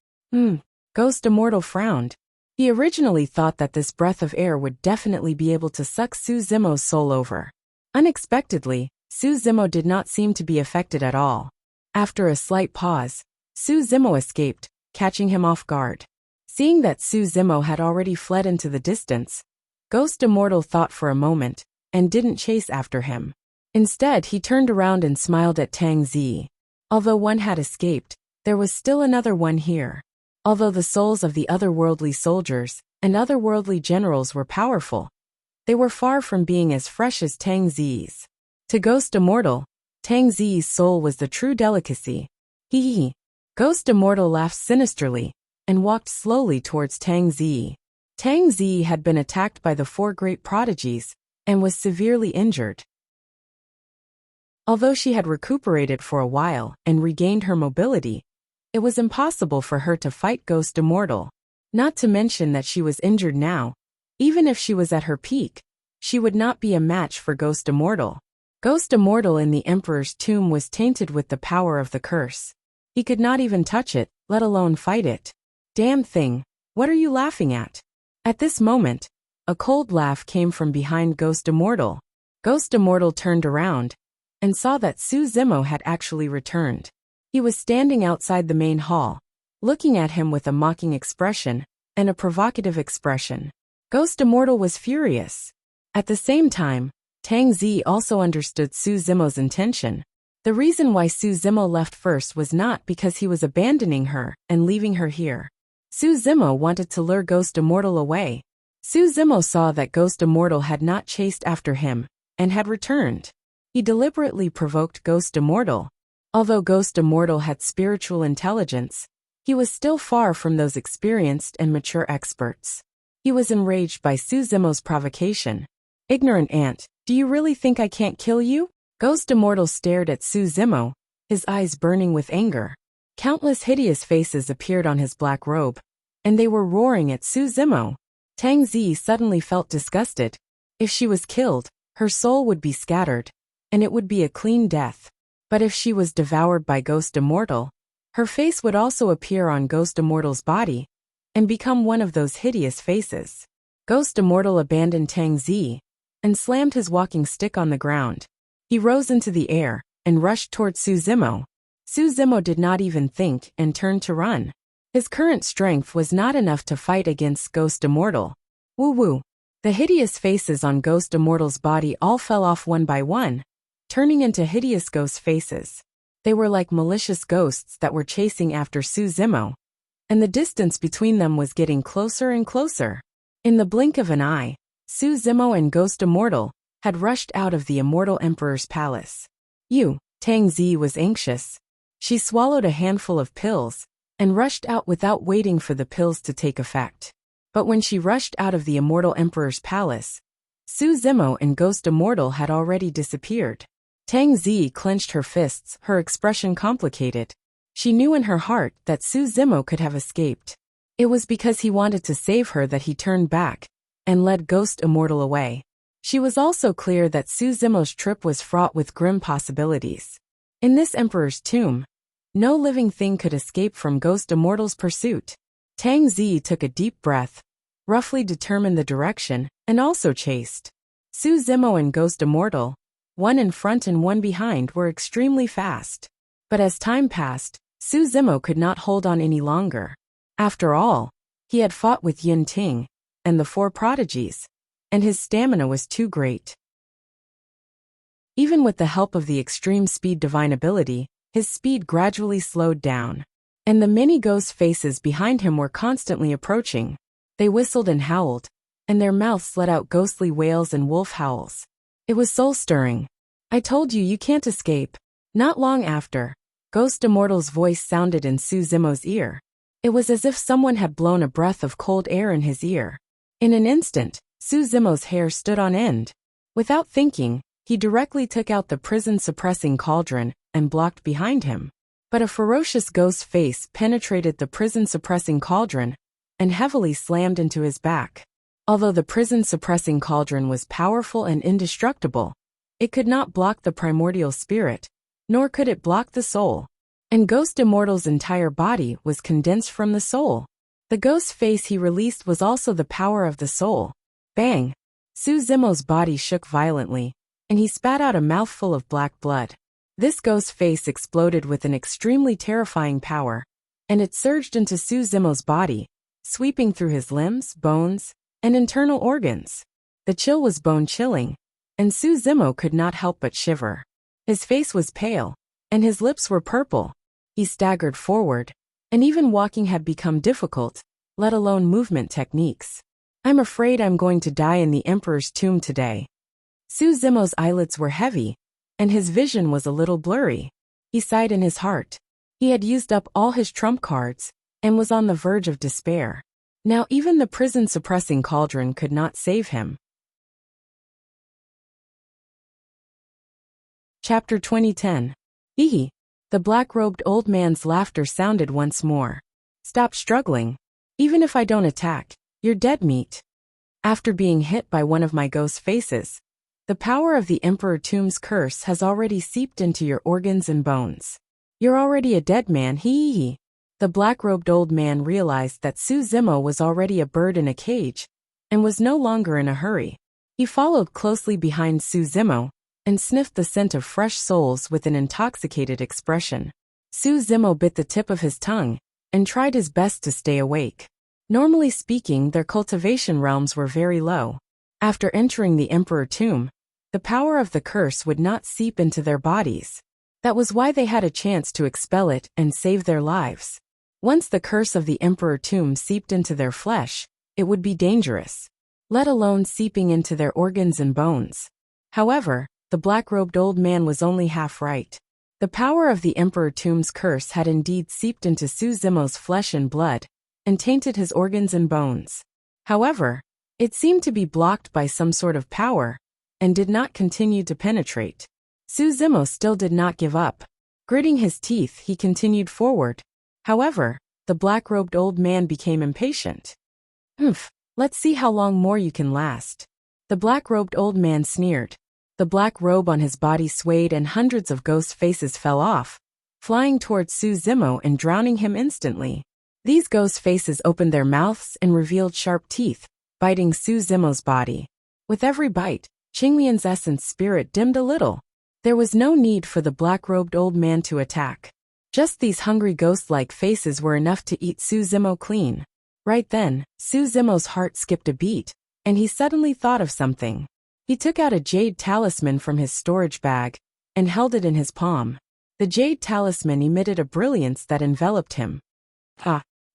Speaker 1: Ghost Immortal frowned. He originally thought that this breath of air would definitely be able to suck Su Zimo's soul over. Unexpectedly, Su Zimo did not seem to be affected at all. After a slight pause, Su Zimo escaped, catching him off guard. Seeing that Su Zimo had already fled into the distance, Ghost Immortal thought for a moment and didn't chase after him. Instead, he turned around and smiled at Tang Zi. Although one had escaped, there was still another one here. Although the souls of the otherworldly soldiers and otherworldly generals were powerful, they were far from being as fresh as Tang Zi's. To Ghost Immortal, Tang Zi's soul was the true delicacy. Hee. Ghost Immortal laughed sinisterly and walked slowly towards Tang Zi. Tang Zi had been attacked by the 4 great prodigies and was severely injured. Although she had recuperated for a while and regained her mobility, it was impossible for her to fight Ghost Immortal. Not to mention that she was injured now. Even if she was at her peak, she would not be a match for Ghost Immortal. Ghost Immortal in the Emperor's tomb was tainted with the power of the curse. He could not even touch it, let alone fight it. Damn thing, what are you laughing at? At this moment, a cold laugh came from behind Ghost Immortal. Ghost Immortal turned around and saw that Su Zimo had actually returned. He was standing outside the main hall, looking at him with a mocking expression and a provocative expression. Ghost Immortal was furious. At the same time, Tang Zi also understood Su Zimo's intention. The reason why Su Zimo left first was not because he was abandoning her and leaving her here. Su Zimo wanted to lure Ghost Immortal away. Su Zimo saw that Ghost Immortal had not chased after him and had returned. He deliberately provoked Ghost Immortal. Although Ghost Immortal had spiritual intelligence, he was still far from those experienced and mature experts. He was enraged by Su Zimo's provocation. Ignorant ant, do you really think I can't kill you? Ghost Immortal stared at Su Zimo, his eyes burning with anger. Countless hideous faces appeared on his black robe, and they were roaring at Su Zimo. Tang Zi suddenly felt disgusted. If she was killed, her soul would be scattered, and it would be a clean death. But if she was devoured by Ghost Immortal, her face would also appear on Ghost Immortal's body and become one of those hideous faces. Ghost Immortal abandoned Tang Zi and slammed his walking stick on the ground. He rose into the air and rushed toward Su Zimo. Su Zimo did not even think and turned to run. His current strength was not enough to fight against Ghost Immortal. Woo-woo. The hideous faces on Ghost Immortal's body all fell off one by one, turning into hideous ghost faces. They were like malicious ghosts that were chasing after Su Zimo, and the distance between them was getting closer and closer. In the blink of an eye, Su Zimo and Ghost Immortal had rushed out of the Immortal Emperor's palace. Tang Zi was anxious. She swallowed a handful of pills and rushed out without waiting for the pills to take effect. But when she rushed out of the Immortal Emperor's palace, Su Zimo and Ghost Immortal had already disappeared. Tang Zi clenched her fists, her expression complicated. She knew in her heart that Su Zimo could have escaped. It was because he wanted to save her that he turned back and led Ghost Immortal away. She was also clear that Su Zimo's trip was fraught with grim possibilities. In this Emperor's tomb, no living thing could escape from Ghost Immortal's pursuit. Tang Zi took a deep breath, roughly determined the direction, and also chased. Su Zimo and Ghost Immortal, one in front and one behind, were extremely fast. But as time passed, Su Zimo could not hold on any longer. After all, he had fought with Yin Ting and the 4 prodigies, and his stamina was too great. Even with the help of the extreme speed divine ability, his speed gradually slowed down, and the many ghost faces behind him were constantly approaching. They whistled and howled, and their mouths let out ghostly wails and wolf howls. It was soul-stirring. I told you can't escape. Not long after, Ghost Immortal's voice sounded in Su Zimo's ear. It was as if someone had blown a breath of cold air in his ear. In an instant, Su Zimo's hair stood on end. Without thinking, He directly took out the prison-suppressing cauldron and blocked behind him. But a ferocious ghost face penetrated the prison-suppressing cauldron and heavily slammed into his back. Although the prison-suppressing cauldron was powerful and indestructible, it could not block the primordial spirit, nor could it block the soul. And Ghost Immortal's entire body was condensed from the soul. The ghost face he released was also the power of the soul. Bang! Su Zimo's body shook violently, and he spat out a mouthful of black blood. This ghost face exploded with an extremely terrifying power, and it surged into Su Zimo's body, sweeping through his limbs, bones, and internal organs. The chill was bone-chilling, and Su Zimo could not help but shiver. His face was pale, and his lips were purple. He staggered forward, and even walking had become difficult, let alone movement techniques. I'm afraid I'm going to die in the Emperor's tomb today. Su Zimo's eyelids were heavy, and his vision was a little blurry. He sighed in his heart. He had used up all his trump cards, and was on the verge of despair. Now even the prison-suppressing cauldron could not save him. Chapter 2010. Hee. The black-robed old man's laughter sounded once more. Stop struggling. Even if I don't attack, you're dead meat. After being hit by one of my ghost faces, the power of the Emperor Tomb's curse has already seeped into your organs and bones. You're already a dead man, hee. The black-robed old man realized that Su Zimo was already a bird in a cage, and was no longer in a hurry. He followed closely behind Su Zimo, and sniffed the scent of fresh souls with an intoxicated expression. Su Zimo bit the tip of his tongue, and tried his best to stay awake. Normally speaking, their cultivation realms were very low. After entering the Emperor Tomb, the power of the curse would not seep into their bodies. That was why they had a chance to expel it and save their lives. Once the curse of the Emperor Tomb seeped into their flesh, it would be dangerous, let alone seeping into their organs and bones. However, the black-robed old man was only half right. The power of the Emperor Tomb's curse had indeed seeped into Su Zimo's flesh and blood, and tainted his organs and bones. However, it seemed to be blocked by some sort of power, and did not continue to penetrate. Su Zimo still did not give up. Gritting his teeth, he continued forward. However, the black-robed old man became impatient. Let's see how long more you can last. The black-robed old man sneered. The black robe on his body swayed and hundreds of ghost faces fell off, flying towards Su Zimo and drowning him instantly. These ghost faces opened their mouths and revealed sharp teeth, biting Su Zimo's body. With every bite, Qinglian's essence spirit dimmed a little. There was no need for the black-robed old man to attack. Just these hungry ghost-like faces were enough to eat Su Zimo clean. Right then, Su Zimo's heart skipped a beat, and he suddenly thought of something. He took out a jade talisman from his storage bag, and held it in his palm. The jade talisman emitted a brilliance that enveloped him.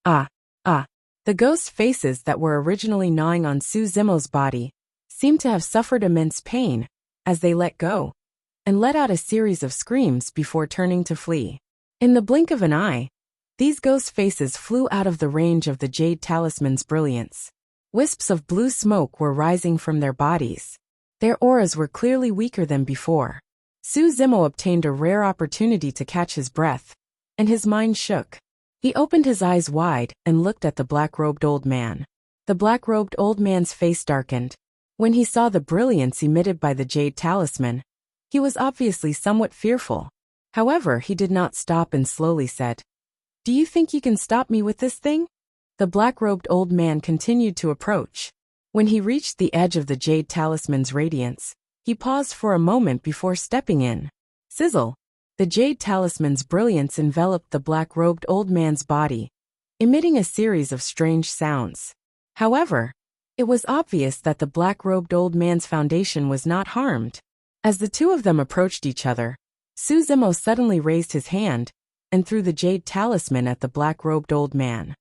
Speaker 1: The ghost faces that were originally gnawing on Su Zimo's body seemed to have suffered immense pain, as they let go, and let out a series of screams before turning to flee. In the blink of an eye, these ghost faces flew out of the range of the jade talisman's brilliance. Wisps of blue smoke were rising from their bodies. Their auras were clearly weaker than before. Su Zimo obtained a rare opportunity to catch his breath, and his mind shook. He opened his eyes wide and looked at the black-robed old man. The black-robed old man's face darkened. When he saw the brilliance emitted by the jade talisman, he was obviously somewhat fearful. However, he did not stop and slowly said, "Do you think you can stop me with this thing?" The black-robed old man continued to approach. When he reached the edge of the jade talisman's radiance, he paused for a moment before stepping in. Sizzle! The jade talisman's brilliance enveloped the black-robed old man's body, emitting a series of strange sounds. However, it was obvious that the black-robed old man's foundation was not harmed. As the two of them approached each other, Su Zimo suddenly raised his hand and threw the jade talisman at the black-robed old man.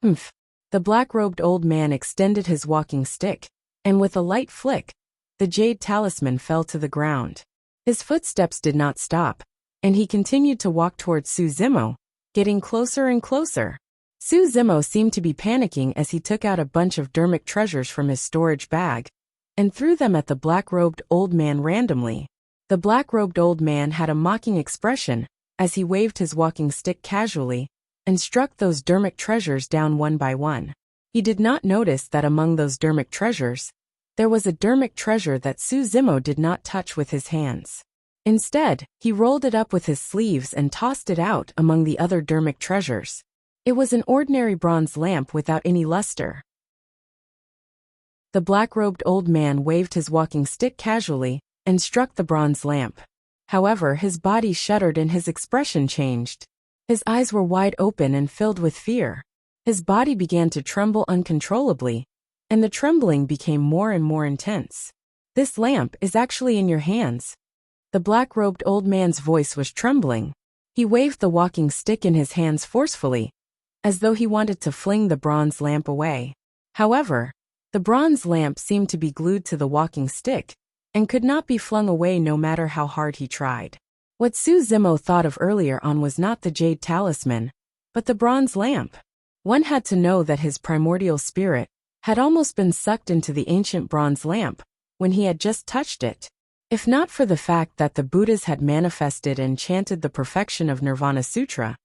Speaker 1: The black-robed old man extended his walking stick, and with a light flick, the jade talisman fell to the ground. His footsteps did not stop, and he continued to walk towards Su Zimo, getting closer and closer. Su Zimo seemed to be panicking as he took out a bunch of dermic treasures from his storage bag, and threw them at the black-robed old man randomly. The black-robed old man had a mocking expression as he waved his walking stick casually and struck those dermic treasures down one by one. He did not notice that among those dermic treasures, there was a dermic treasure that Su Zimo did not touch with his hands. Instead, he rolled it up with his sleeves and tossed it out among the other dermic treasures. It was an ordinary bronze lamp without any luster. The black-robed old man waved his walking stick casually and struck the bronze lamp. However, his body shuddered and his expression changed. His eyes were wide open and filled with fear. His body began to tremble uncontrollably, and the trembling became more and more intense. "This lamp is actually in your hands." The black-robed old man's voice was trembling. He waved the walking stick in his hands forcefully, as though he wanted to fling the bronze lamp away. However, the bronze lamp seemed to be glued to the walking stick and could not be flung away no matter how hard he tried. What Su Zimo thought of earlier on was not the jade talisman, but the bronze lamp. One had to know that his primordial spirit had almost been sucked into the ancient bronze lamp when he had just touched it. If not for the fact that the Buddhas had manifested and chanted the perfection of Nirvana Sutra,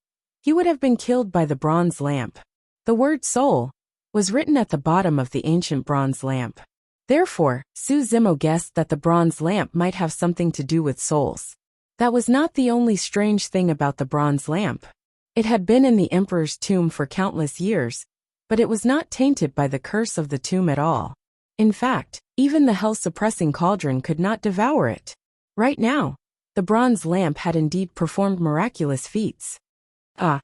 Speaker 1: he would have been killed by the bronze lamp. The word soul was written at the bottom of the ancient bronze lamp. Therefore, Su Zimo guessed that the bronze lamp might have something to do with souls. That was not the only strange thing about the bronze lamp. It had been in the emperor's tomb for countless years, but it was not tainted by the curse of the tomb at all. In fact, even the hell-suppressing cauldron could not devour it. Right now, the bronze lamp had indeed performed miraculous feats. Ah!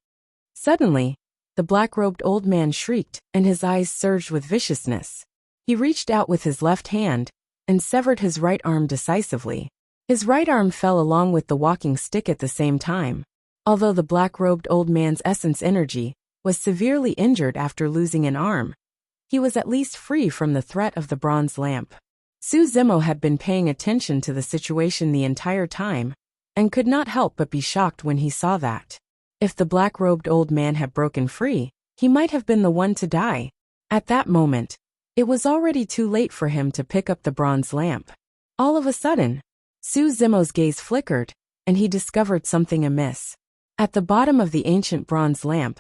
Speaker 1: Suddenly, the black-robed old man shrieked, and his eyes surged with viciousness. He reached out with his left hand and severed his right arm decisively. His right arm fell along with the walking stick at the same time. Although the black-robed old man's essence energy was severely injured after losing an arm, he was at least free from the threat of the bronze lamp. Su Zimo had been paying attention to the situation the entire time, and could not help but be shocked when he saw that. If the black-robed old man had broken free, he might have been the one to die. At that moment, it was already too late for him to pick up the bronze lamp. All of a sudden, Su Zimo's gaze flickered, and he discovered something amiss. At the bottom of the ancient bronze lamp,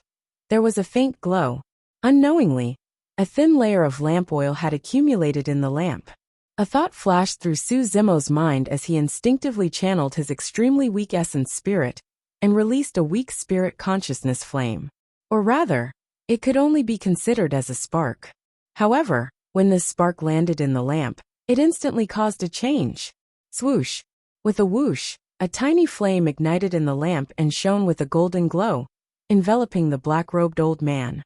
Speaker 1: there was a faint glow. Unknowingly, a thin layer of lamp oil had accumulated in the lamp. A thought flashed through Su Zimo's mind as he instinctively channeled his extremely weak essence spirit and released a weak spirit consciousness flame. Or rather, it could only be considered as a spark. However, when this spark landed in the lamp, it instantly caused a change. Swoosh! With a whoosh, a tiny flame ignited in the lamp and shone with a golden glow, enveloping the black-robed old man.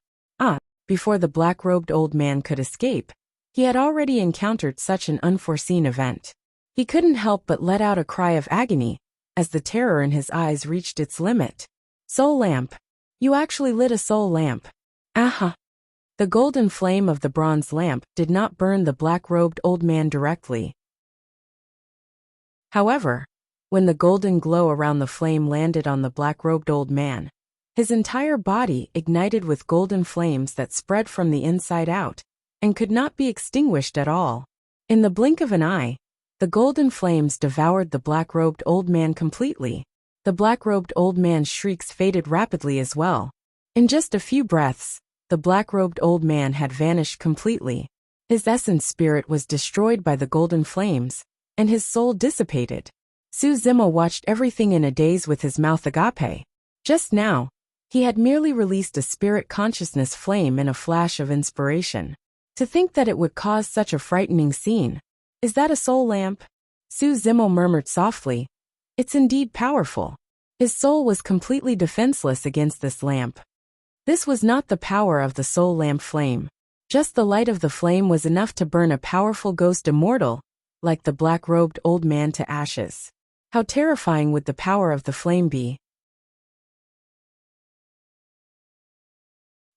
Speaker 1: Before the black-robed old man could escape, he had already encountered such an unforeseen event. He couldn't help but let out a cry of agony as the terror in his eyes reached its limit. "Soul lamp! You actually lit a soul lamp!" Aha! The golden flame of the bronze lamp did not burn the black-robed old man directly. However, when the golden glow around the flame landed on the black-robed old man, his entire body ignited with golden flames that spread from the inside out and could not be extinguished at all. In the blink of an eye, the golden flames devoured the black-robed old man completely. The black-robed old man's shrieks faded rapidly as well. In just a few breaths, the black-robed old man had vanished completely. His essence spirit was destroyed by the golden flames, and his soul dissipated. Su Zimo watched everything in a daze with his mouth agape. Just now, he had merely released a spirit consciousness flame in a flash of inspiration. To think that it would cause such a frightening scene. "Is that a soul lamp?" Su Zimo murmured softly. "It's indeed powerful." His soul was completely defenseless against this lamp. This was not the power of the soul lamp flame. Just the light of the flame was enough to burn a powerful ghost immortal, like the black-robed old man, to ashes. How terrifying would the power of the flame be?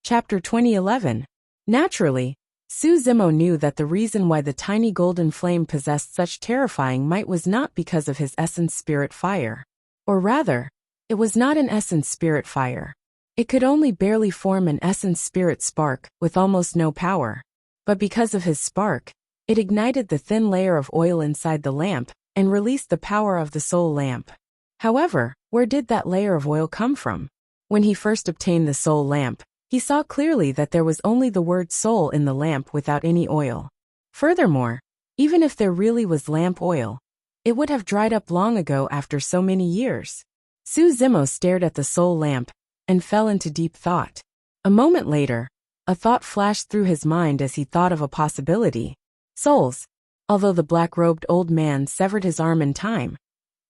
Speaker 1: Chapter 2011. Naturally, Su Zimo knew that the reason why the tiny golden flame possessed such terrifying might was not because of his essence spirit fire. Or rather, it was not an essence spirit fire. It could only barely form an essence spirit spark with almost no power. But because of his spark, it ignited the thin layer of oil inside the lamp and released the power of the soul lamp. However, where did that layer of oil come from? When he first obtained the soul lamp, he saw clearly that there was only the word soul in the lamp without any oil. Furthermore, even if there really was lamp oil, it would have dried up long ago after so many years. Su Zimo stared at the soul lamp and fell into deep thought. A moment later, a thought flashed through his mind as he thought of a possibility. Souls. Although the black-robed old man severed his arm in time,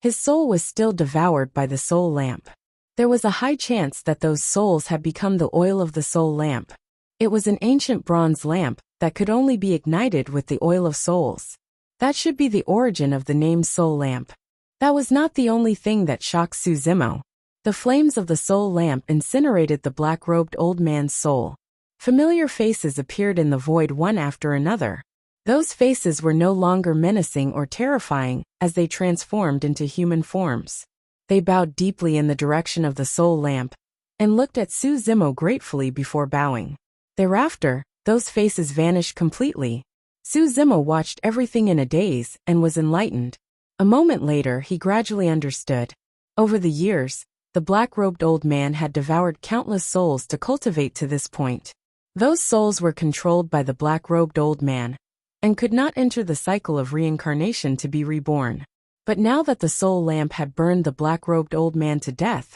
Speaker 1: his soul was still devoured by the soul lamp. There was a high chance that those souls had become the oil of the soul lamp. It was an ancient bronze lamp that could only be ignited with the oil of souls. That should be the origin of the name soul lamp. That was not the only thing that shocked Su Zimo. The flames of the soul lamp incinerated the black-robed old man's soul. Familiar faces appeared in the void one after another. Those faces were no longer menacing or terrifying as they transformed into human forms. They bowed deeply in the direction of the soul lamp and looked at Su Zimo gratefully before bowing. Thereafter, those faces vanished completely. Su Zimo watched everything in a daze and was enlightened. A moment later, he gradually understood. Over the years, the black-robed old man had devoured countless souls to cultivate to this point. Those souls were controlled by the black-robed old man and could not enter the cycle of reincarnation to be reborn. But now that the soul lamp had burned the black-robed old man to death,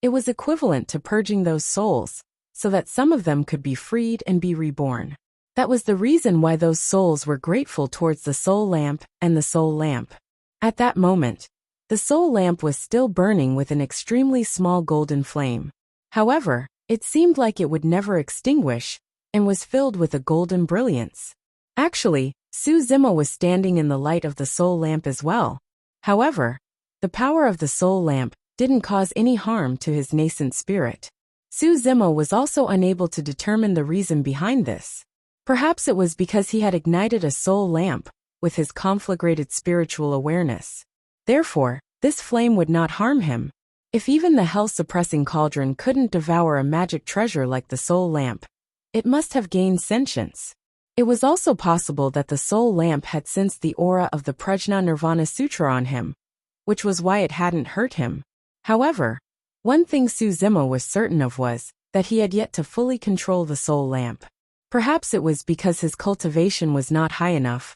Speaker 1: it was equivalent to purging those souls, so that some of them could be freed and be reborn. That was the reason why those souls were grateful towards the soul lamp and the soul lamp. At that moment, the soul lamp was still burning with an extremely small golden flame. However, it seemed like it would never extinguish and was filled with a golden brilliance. Actually, Su Zimo was standing in the light of the soul lamp as well. However, the power of the soul lamp didn't cause any harm to his nascent spirit. Su Zimo was also unable to determine the reason behind this. Perhaps it was because he had ignited a soul lamp with his conflagrated spiritual awareness. Therefore, this flame would not harm him. If even the hell-suppressing cauldron couldn't devour a magic treasure like the soul lamp, it must have gained sentience. It was also possible that the soul lamp had sensed the aura of the Prajna Nirvana Sutra on him, which was why it hadn't hurt him. However, one thing Su Zimo was certain of was that he had yet to fully control the soul lamp. Perhaps it was because his cultivation was not high enough,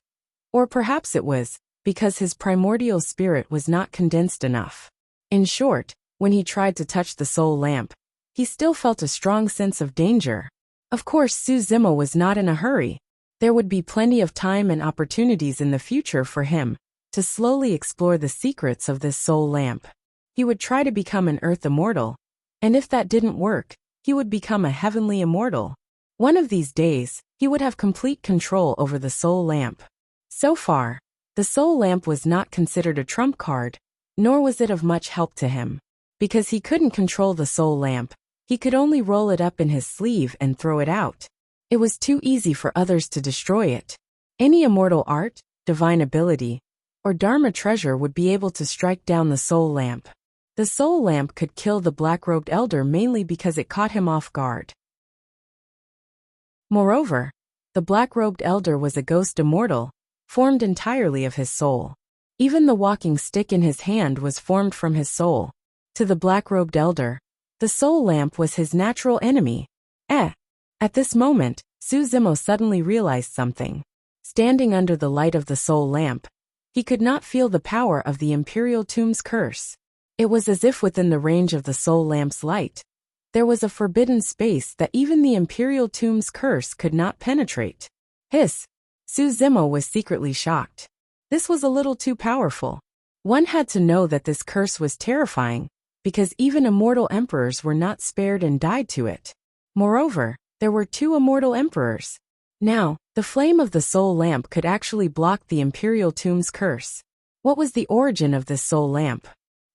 Speaker 1: or perhaps it was because his primordial spirit was not condensed enough. In short, when he tried to touch the soul lamp, he still felt a strong sense of danger. Of course, Su Zimo was not in a hurry. There would be plenty of time and opportunities in the future for him to slowly explore the secrets of this soul lamp. He would try to become an earth immortal, and if that didn't work, he would become a heavenly immortal. One of these days, he would have complete control over the soul lamp. So far, the soul lamp was not considered a trump card, nor was it of much help to him. Because he couldn't control the soul lamp, he could only roll it up in his sleeve and throw it out. It was too easy for others to destroy it. Any immortal art, divine ability, or dharma treasure would be able to strike down the soul lamp. The soul lamp could kill the black-robed elder mainly because it caught him off guard. Moreover, the black-robed elder was a ghost immortal, formed entirely of his soul. Even the walking stick in his hand was formed from his soul. To the black-robed elder, the soul lamp was his natural enemy. At this moment, Su Zimo suddenly realized something. Standing under the light of the soul lamp, he could not feel the power of the Imperial Tomb's curse. It was as if within the range of the soul lamp's light, there was a forbidden space that even the Imperial Tomb's curse could not penetrate. Su Zimo was secretly shocked. This was a little too powerful. One had to know that this curse was terrifying, because even immortal emperors were not spared and died to it. Moreover, there were 2 immortal emperors. Now, the flame of the soul lamp could actually block the Imperial Tomb's curse. What was the origin of this soul lamp?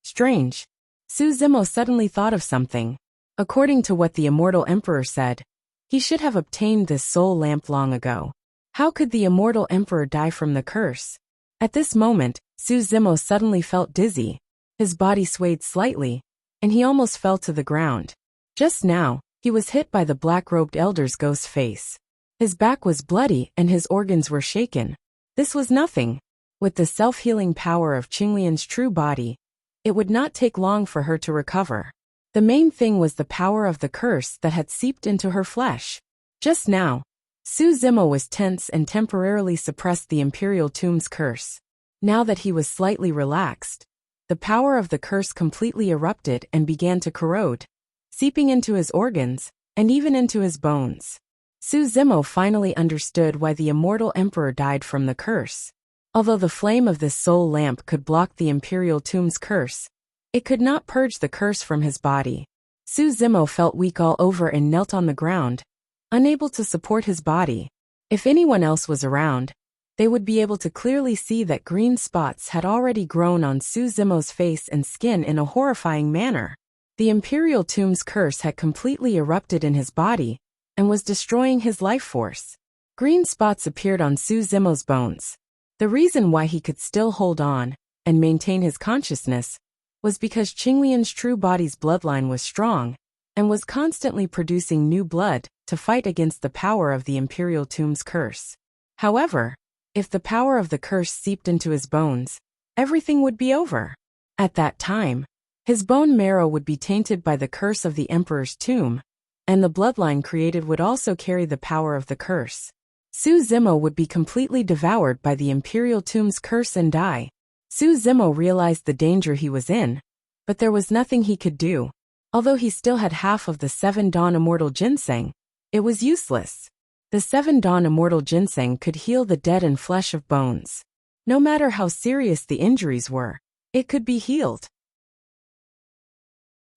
Speaker 1: Strange. Su Zimo suddenly thought of something. According to what the immortal emperor said, he should have obtained this soul lamp long ago. How could the immortal emperor die from the curse? At this moment, Su Zimo suddenly felt dizzy. His body swayed slightly, and he almost fell to the ground. Just now, he was hit by the black-robed elder's ghost face. His back was bloody and his organs were shaken. This was nothing. With the self-healing power of Qinglian's true body, it would not take long for her to recover. The main thing was the power of the curse that had seeped into her flesh. Just now, Su Zimo was tense and temporarily suppressed the Imperial Tomb's curse. Now that he was slightly relaxed, the power of the curse completely erupted and began to corrode, seeping into his organs, and even into his bones. Su Zimo finally understood why the immortal emperor died from the curse. Although the flame of this soul lamp could block the Imperial Tomb's curse, it could not purge the curse from his body. Su Zimo felt weak all over and knelt on the ground, unable to support his body. If anyone else was around, they would be able to clearly see that green spots had already grown on Su Zimo's face and skin in a horrifying manner. The Imperial Tomb's curse had completely erupted in his body and was destroying his life force. Green spots appeared on Su Zimo's bones. The reason why he could still hold on and maintain his consciousness was because Qinglian's true body's bloodline was strong and was constantly producing new blood to fight against the power of the Imperial Tomb's curse. However, if the power of the curse seeped into his bones, everything would be over. At that time, his bone marrow would be tainted by the curse of the Emperor's tomb, and the bloodline created would also carry the power of the curse. Su Zimo would be completely devoured by the Imperial Tomb's curse and die. Su Zimo realized the danger he was in, but there was nothing he could do. Although he still had half of the 7 Dawn Immortal Ginseng, it was useless. The 7 Dawn Immortal Ginseng could heal the dead and flesh of bones. No matter how serious the injuries were, it could be healed.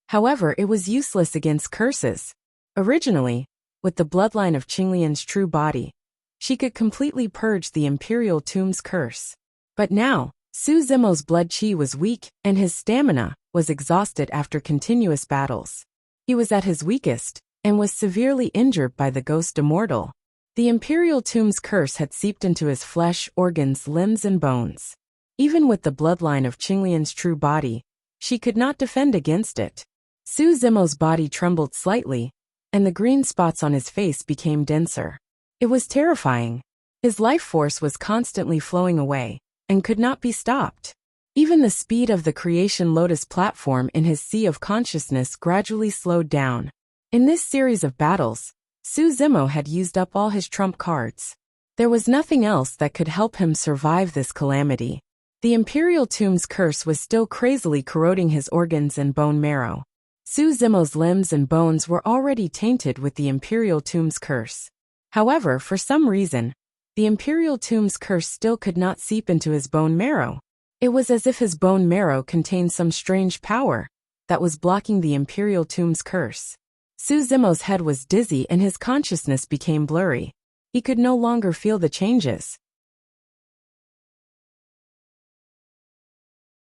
Speaker 1: However, it was useless against curses. Originally, with the bloodline of Qinglian's true body, she could completely purge the Imperial Tomb's curse. But now, Su Zimo's blood qi was weak and his stamina was exhausted after continuous battles. He was at his weakest and was severely injured by the Ghost Immortal. The Imperial Tomb's curse had seeped into his flesh, organs, limbs, and bones. Even with the bloodline of Qinglian's true body, she could not defend against it. Su Zimo's body trembled slightly, and the green spots on his face became denser. It was terrifying. His life force was constantly flowing away, and could not be stopped. Even the speed of the Creation Lotus platform in his sea of consciousness gradually slowed down. In this series of battles, Su Zimo had used up all his trump cards. There was nothing else that could help him survive this calamity. The Imperial Tomb's curse was still crazily corroding his organs and bone marrow. Su Zimo's limbs and bones were already tainted with the Imperial Tomb's curse. However, for some reason, the Imperial Tomb's curse still could not seep into his bone marrow. It was as if his bone marrow contained some strange power that was blocking the Imperial Tomb's curse. Su Zimo's head was dizzy and his consciousness became blurry. He could no longer feel the changes.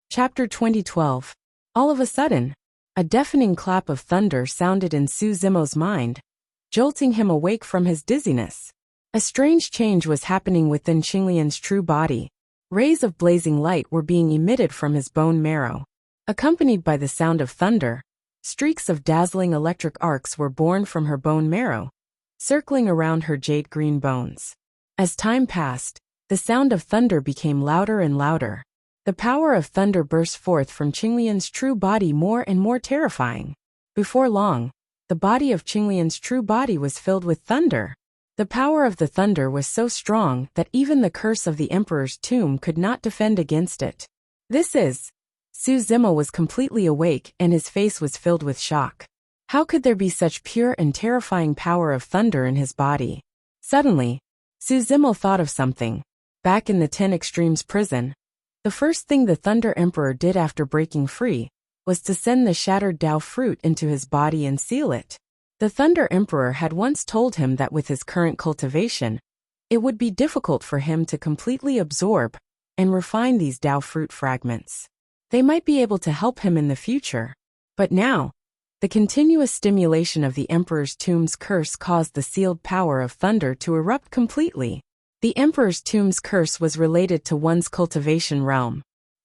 Speaker 1: Chapter 2012. All of a sudden, a deafening clap of thunder sounded in Su Zimo's mind, jolting him awake from his dizziness. A strange change was happening within Qinglian's true body. Rays of blazing light were being emitted from his bone marrow. Accompanied by the sound of thunder, streaks of dazzling electric arcs were born from her bone marrow, circling around her jade-green bones. As time passed, the sound of thunder became louder and louder. The power of thunder burst forth from Qinglian's true body, more and more terrifying. Before long, the body of Qinglian's true body was filled with thunder. The power of the thunder was so strong that even the curse of the Emperor's tomb could not defend against it. Su Zimo was completely awake and his face was filled with shock. How could there be such pure and terrifying power of thunder in his body? Suddenly, Su Zimo thought of something. Back in the 10 Extremes prison, the first thing the Thunder Emperor did after breaking free was to send the shattered Dao fruit into his body and seal it. The Thunder Emperor had once told him that with his current cultivation, it would be difficult for him to completely absorb and refine these Dao fruit fragments. They might be able to help him in the future. But now, the continuous stimulation of the Emperor's tomb's curse caused the sealed power of thunder to erupt completely. The Emperor's tomb's curse was related to one's cultivation realm.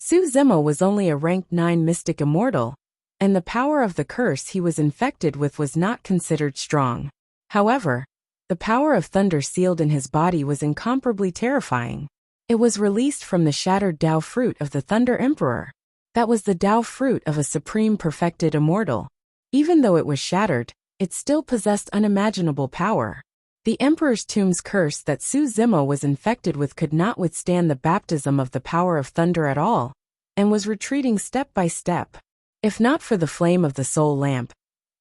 Speaker 1: Su Zimo was only a rank 9 mystic immortal, and the power of the curse he was infected with was not considered strong. However, the power of thunder sealed in his body was incomparably terrifying. It was released from the shattered Tao fruit of the Thunder Emperor. That was the Tao fruit of a supreme perfected immortal. Even though it was shattered, it still possessed unimaginable power. The Emperor's Tomb's curse that Su Zimo was infected with could not withstand the baptism of the power of thunder at all, and was retreating step by step. If not for the flame of the soul lamp,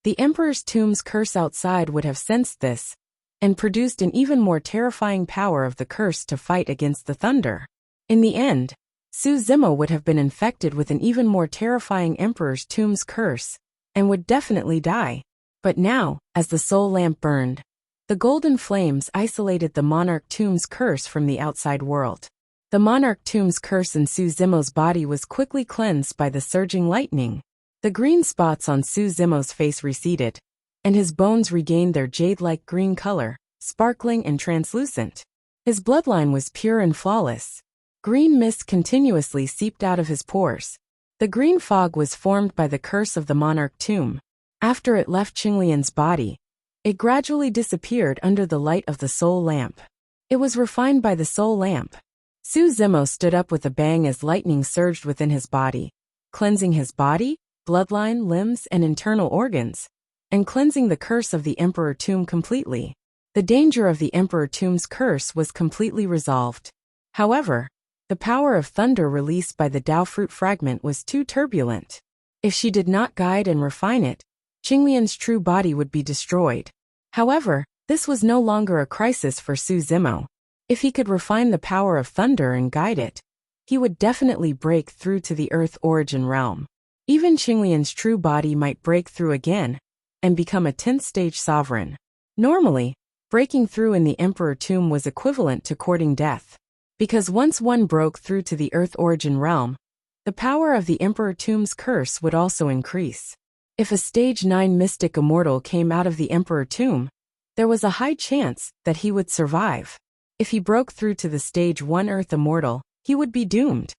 Speaker 1: the Emperor's Tomb's curse outside would have sensed this, and produced an even more terrifying power of the curse to fight against the thunder. In the end, Su Zimo would have been infected with an even more terrifying Emperor's Tomb's curse, and would definitely die. But now, as the soul lamp burned, the golden flames isolated the Monarch Tomb's curse from the outside world. The Monarch Tomb's curse in Su Zimo's body was quickly cleansed by the surging lightning. The green spots on Su Zimo's face receded, and his bones regained their jade-like green color, sparkling and translucent. His bloodline was pure and flawless. Green mist continuously seeped out of his pores. The green fog was formed by the curse of the Monarch Tomb. After it left Qinglian's body, it gradually disappeared under the light of the soul lamp. It was refined by the soul lamp. Su Zimo stood up with a bang as lightning surged within his body, cleansing his body, bloodline, limbs, and internal organs, and cleansing the curse of the Emperor Tomb completely. The danger of the Emperor Tomb's curse was completely resolved. However, the power of thunder released by the Tao fruit fragment was too turbulent. If she did not guide and refine it, Qinglian's true body would be destroyed. However, this was no longer a crisis for Su Zimo. If he could refine the power of thunder and guide it, he would definitely break through to the Earth origin realm. Even Qinglian's true body might break through again, and become a 10th stage sovereign. Normally, breaking through in the Emperor Tomb was equivalent to courting death. Because once one broke through to the Earth origin realm, the power of the Emperor Tomb's curse would also increase. If a Stage 9 mystic immortal came out of the Emperor Tomb, there was a high chance that he would survive. If he broke through to the Stage 1 Earth immortal, he would be doomed.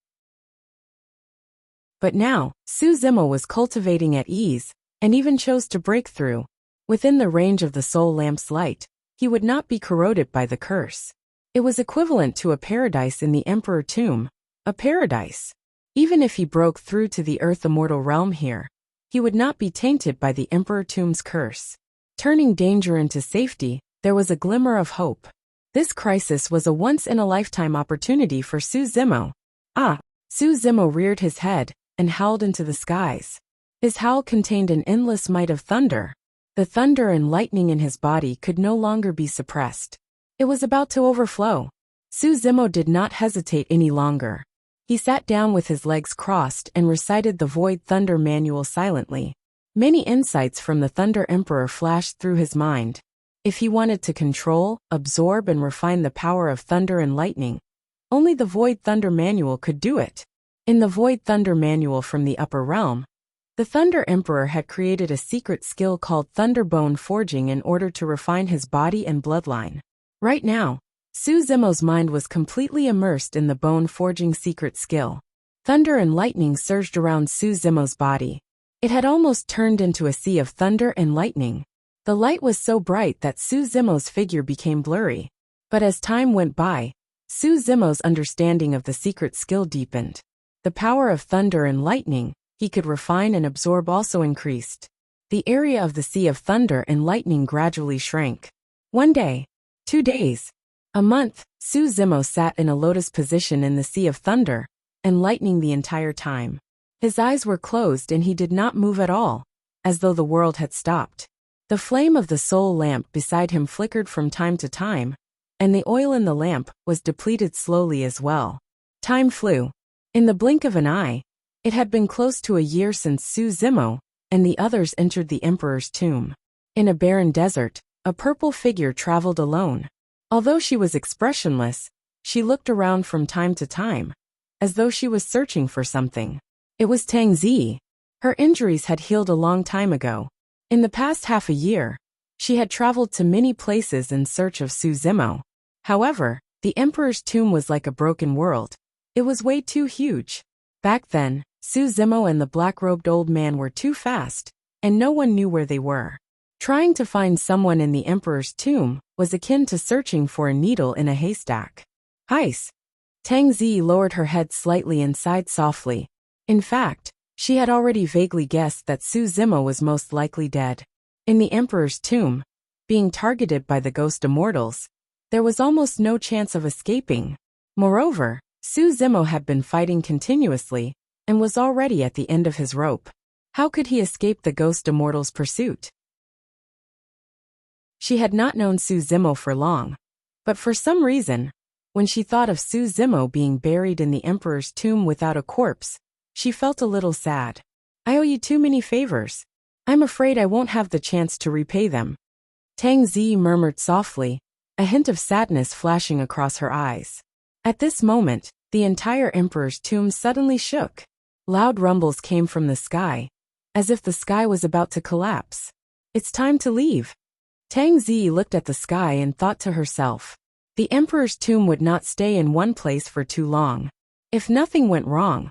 Speaker 1: But now, Su Zimo was cultivating at ease, and even chose to break through. Within the range of the soul lamp's light, he would not be corroded by the curse. It was equivalent to a paradise in the Emperor Tomb, a paradise. Even if he broke through to the Earth immortal realm here, he would not be tainted by the Emperor Tomb's curse. Turning danger into safety, there was a glimmer of hope. This crisis was a once-in-a-lifetime opportunity for Su Zimo. Su Zimo reared his head and howled into the skies. His howl contained an endless might of thunder. The thunder and lightning in his body could no longer be suppressed. It was about to overflow. Su Zimo did not hesitate any longer. He sat down with his legs crossed and recited the Void Thunder Manual silently. Many insights from the Thunder Emperor flashed through his mind. If he wanted to control, absorb, and refine the power of thunder and lightning, only the Void Thunder Manual could do it. In the Void Thunder Manual from the Upper Realm, the Thunder Emperor had created a secret skill called Thunderbone Forging in order to refine his body and bloodline. Right now, Su Zimo's mind was completely immersed in the bone forging secret skill. Thunder and lightning surged around Su Zimo's body. It had almost turned into a sea of thunder and lightning. The light was so bright that Su Zimo's figure became blurry. But as time went by, Su Zimo's understanding of the secret skill deepened. The power of thunder and lightning he could refine and absorb also increased. The area of the sea of thunder and lightning gradually shrank. 1 day, 2 days, a month, Su Zimo sat in a lotus position in the sea of thunder and lightning the entire time. His eyes were closed and he did not move at all, as though the world had stopped. The flame of the soul lamp beside him flickered from time to time, and the oil in the lamp was depleted slowly as well. Time flew. In the blink of an eye, it had been close to a year since Su Zimo and the others entered the Emperor's tomb. In a barren desert, a purple figure traveled alone. Although she was expressionless, she looked around from time to time, as though she was searching for something. It was Tang Zi. Her injuries had healed a long time ago. In the past half a year, she had traveled to many places in search of Su Zimo. However, the Emperor's tomb was like a broken world. It was way too huge. Back then, Su Zimo and the black-robed old man were too fast, and no one knew where they were. Trying to find someone in the Emperor's tomb was akin to searching for a needle in a haystack. Heis! Tang Zi lowered her head slightly and sighed softly. In fact, she had already vaguely guessed that Su Zimo was most likely dead. In the Emperor's tomb, being targeted by the ghost immortals, there was almost no chance of escaping. Moreover, Su Zimo had been fighting continuously and was already at the end of his rope. How could he escape the ghost immortals' pursuit? She had not known Su Zimo for long, but for some reason, when she thought of Su Zimo being buried in the Emperor's tomb without a corpse, she felt a little sad. I owe you too many favors. I'm afraid I won't have the chance to repay them. Tang Zi murmured softly, a hint of sadness flashing across her eyes. At this moment, the entire Emperor's tomb suddenly shook. Loud rumbles came from the sky, as if the sky was about to collapse. It's time to leave. Tang Zi looked at the sky and thought to herself. The Emperor's tomb would not stay in one place for too long. If nothing went wrong,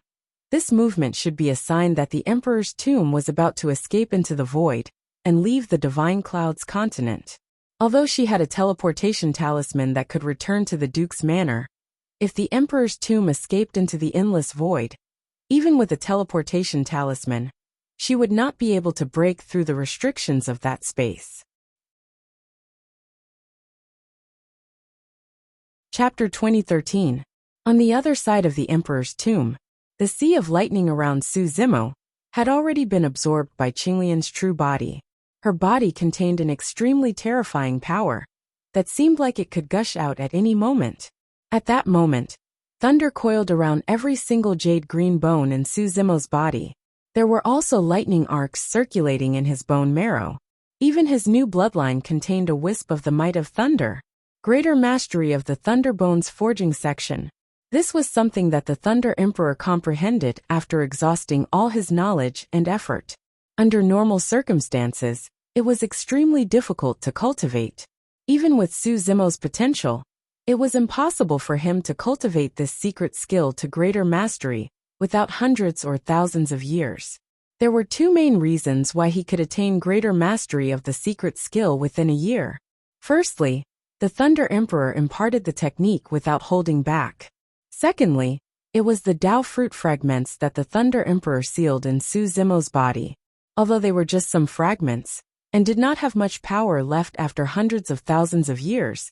Speaker 1: this movement should be a sign that the Emperor's tomb was about to escape into the void and leave the Divine Cloud's continent. Although she had a teleportation talisman that could return to the Duke's manor, if the Emperor's tomb escaped into the endless void, even with a teleportation talisman, she would not be able to break through the restrictions of that space. Chapter 2013. On the other side of the Emperor's tomb, the sea of lightning around Su Zimo had already been absorbed by Qinglian's true body. Her body contained an extremely terrifying power that seemed like it could gush out at any moment. At that moment, thunder coiled around every single jade-green bone in Su Zimo's body. There were also lightning arcs circulating in his bone marrow. Even his new bloodline contained a wisp of the might of thunder. Greater mastery of the Thunderbone's forging section. This was something that the Thunder Emperor comprehended after exhausting all his knowledge and effort. Under normal circumstances, it was extremely difficult to cultivate. Even with Su Zimo's potential, it was impossible for him to cultivate this secret skill to greater mastery without hundreds or thousands of years. There were two main reasons why he could attain greater mastery of the secret skill within a year. Firstly, the Thunder Emperor imparted the technique without holding back. Secondly, it was the Dao fruit fragments that the Thunder Emperor sealed in Su Zimo's body. Although they were just some fragments, and did not have much power left after hundreds of thousands of years,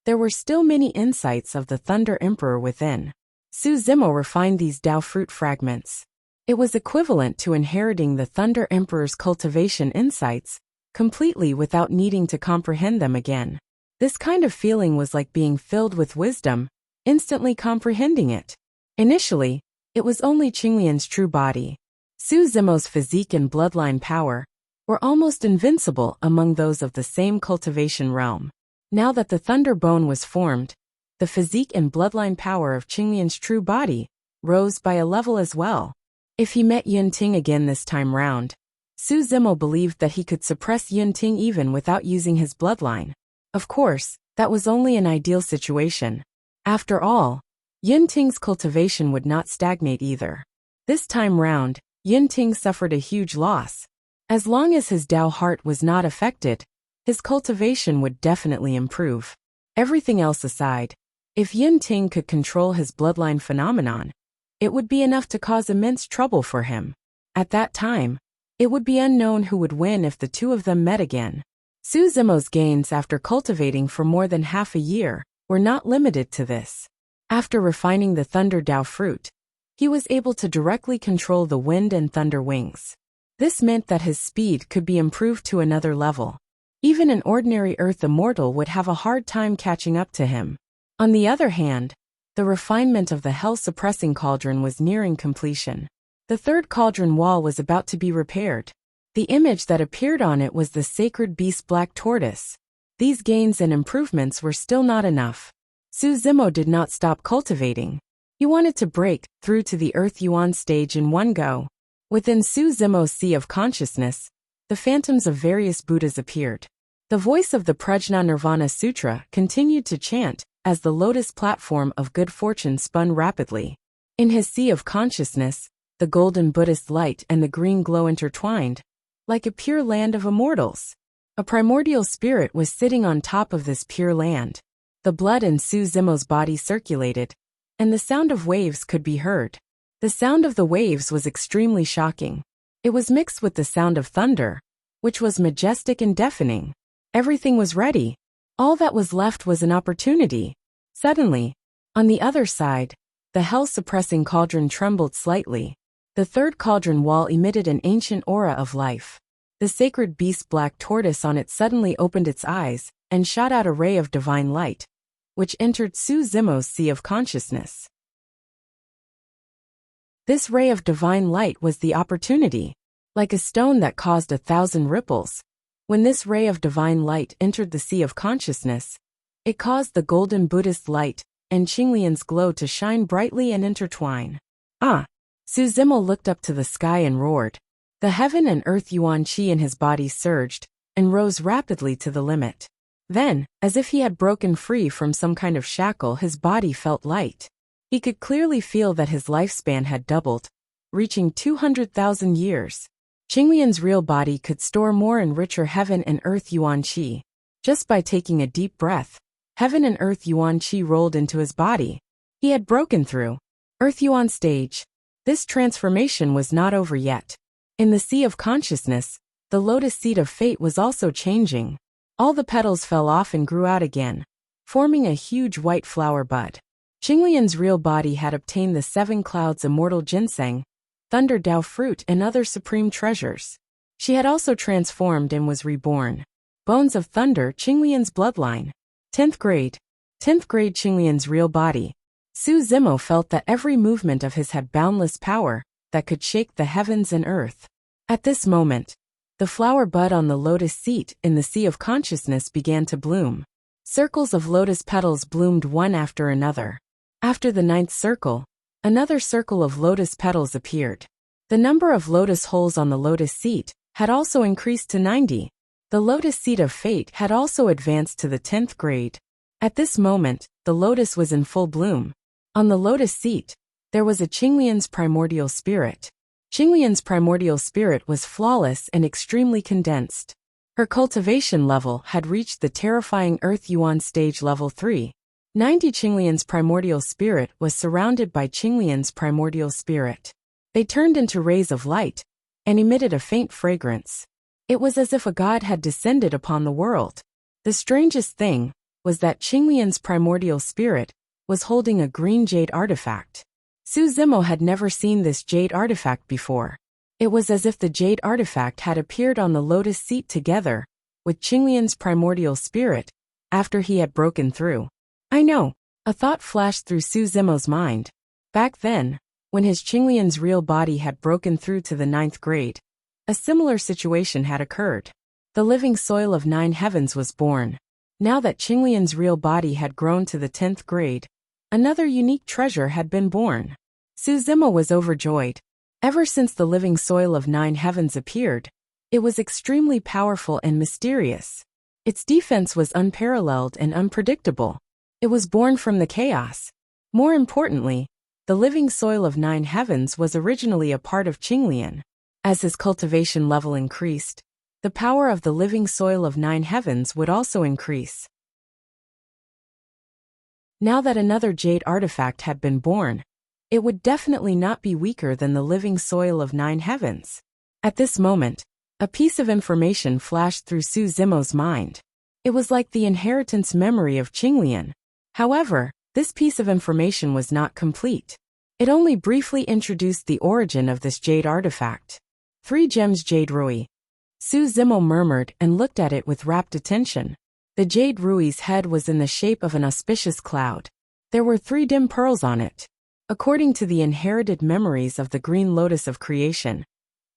Speaker 1: there were still many insights of the Thunder Emperor within. Su Zimo refined these Dao fruit fragments. It was equivalent to inheriting the Thunder Emperor's cultivation insights, completely without needing to comprehend them again. This kind of feeling was like being filled with wisdom, instantly comprehending it. Initially, it was only Qinglian's true body. Su Zimo's physique and bloodline power were almost invincible among those of the same cultivation realm. Now that the Thunder Bone was formed, the physique and bloodline power of Qinglian's true body rose by a level as well. If he met Yun Ting again this time round, Su Zimo believed that he could suppress Yun Ting even without using his bloodline. Of course, that was only an ideal situation. After all, Yun Ting's cultivation would not stagnate either. This time round, Yun Ting suffered a huge loss. As long as his Dao heart was not affected, his cultivation would definitely improve. Everything else aside, if Yun Ting could control his bloodline phenomenon, it would be enough to cause immense trouble for him. At that time, it would be unknown who would win if the two of them met again. Su Zimo's gains after cultivating for more than half a year were not limited to this. After refining the Thunder Dao fruit, he was able to directly control the wind and thunder wings. This meant that his speed could be improved to another level. Even an ordinary Earth immortal would have a hard time catching up to him. On the other hand, the refinement of the hell-suppressing cauldron was nearing completion. The third cauldron wall was about to be repaired. The image that appeared on it was the sacred beast Black Tortoise. These gains and improvements were still not enough. Su Zimo did not stop cultivating. He wanted to break through to the Earth Yuan stage in one go. Within Su Zimo's sea of consciousness, the phantoms of various Buddhas appeared. The voice of the Prajna Nirvana Sutra continued to chant as the lotus platform of good fortune spun rapidly. In his sea of consciousness, the golden Buddhist light and the green glow intertwined, like a pure land of immortals. A primordial spirit was sitting on top of this pure land. The blood in Su Zimo's body circulated, and the sound of waves could be heard. The sound of the waves was extremely shocking. It was mixed with the sound of thunder, which was majestic and deafening. Everything was ready. All that was left was an opportunity. Suddenly, on the other side, the hell-suppressing cauldron trembled slightly. The third cauldron wall emitted an ancient aura of life. The sacred beast black tortoise on it suddenly opened its eyes and shot out a ray of divine light, which entered Su Zimo's sea of consciousness. This ray of divine light was the opportunity, like a stone that caused 1,000 ripples. When this ray of divine light entered the sea of consciousness, it caused the golden Buddhist light and Qinglian's glow to shine brightly and intertwine. Ah! Su Zimo looked up to the sky and roared. The heaven and earth yuan qi in his body surged and rose rapidly to the limit. Then, as if he had broken free from some kind of shackle, his body felt light. He could clearly feel that his lifespan had doubled, reaching 200,000 years. Qinglian's real body could store more and richer heaven and earth yuan qi. Just by taking a deep breath, heaven and earth yuan qi rolled into his body. He had broken through. Earth yuan stage. This transformation was not over yet. In the sea of consciousness, the lotus seed of fate was also changing. All the petals fell off and grew out again, forming a huge white flower bud. Qinglian's real body had obtained the 7 clouds immortal ginseng, thunder Dao fruit and other supreme treasures. She had also transformed and was reborn. Bones of thunder, Qinglian's bloodline. 10th grade. 10th grade Qinglian's real body. Su Zimo felt that every movement of his had boundless power that could shake the heavens and earth. At this moment, the flower bud on the lotus seat in the sea of consciousness began to bloom. Circles of lotus petals bloomed one after another. After the 9th circle, another circle of lotus petals appeared. The number of lotus holes on the lotus seat had also increased to 90. The lotus seed of fate had also advanced to the 10th grade. At this moment, the lotus was in full bloom. On the lotus seat, there was a Qinglian's primordial spirit. Qinglian's primordial spirit was flawless and extremely condensed. Her cultivation level had reached the terrifying Earth Yuan stage level 3. 90 Qinglian's primordial spirit was surrounded by Qinglian's primordial spirit. They turned into rays of light and emitted a faint fragrance. It was as if a god had descended upon the world. The strangest thing was that Qinglian's primordial spirit was holding a green jade artifact. Su Zimo had never seen this jade artifact before. It was as if the jade artifact had appeared on the lotus seat together with Qinglian's primordial spirit after he had broken through. I know, a thought flashed through Su Zimo's mind. Back then, when his Qinglian's real body had broken through to the 9th grade, a similar situation had occurred. The living soil of 9 heavens was born. Now that Qinglian's real body had grown to the 10th grade, another unique treasure had been born. Su Zimo was overjoyed. Ever since the living soil of 9 heavens appeared, it was extremely powerful and mysterious. Its defense was unparalleled and unpredictable. It was born from the chaos. More importantly, the living soil of 9 heavens was originally a part of Qinglian. As his cultivation level increased, the power of the living soil of 9 heavens would also increase. Now that another jade artifact had been born, it would definitely not be weaker than the living soil of 9 heavens. At this moment, a piece of information flashed through Su Zimo's mind. It was like the inheritance memory of Qinglian. However, this piece of information was not complete. It only briefly introduced the origin of this jade artifact. 3 gems jade rui. Su Zimo murmured and looked at it with rapt attention. The jade rui's head was in the shape of an auspicious cloud. There were 3 dim pearls on it. According to the inherited memories of the green lotus of creation,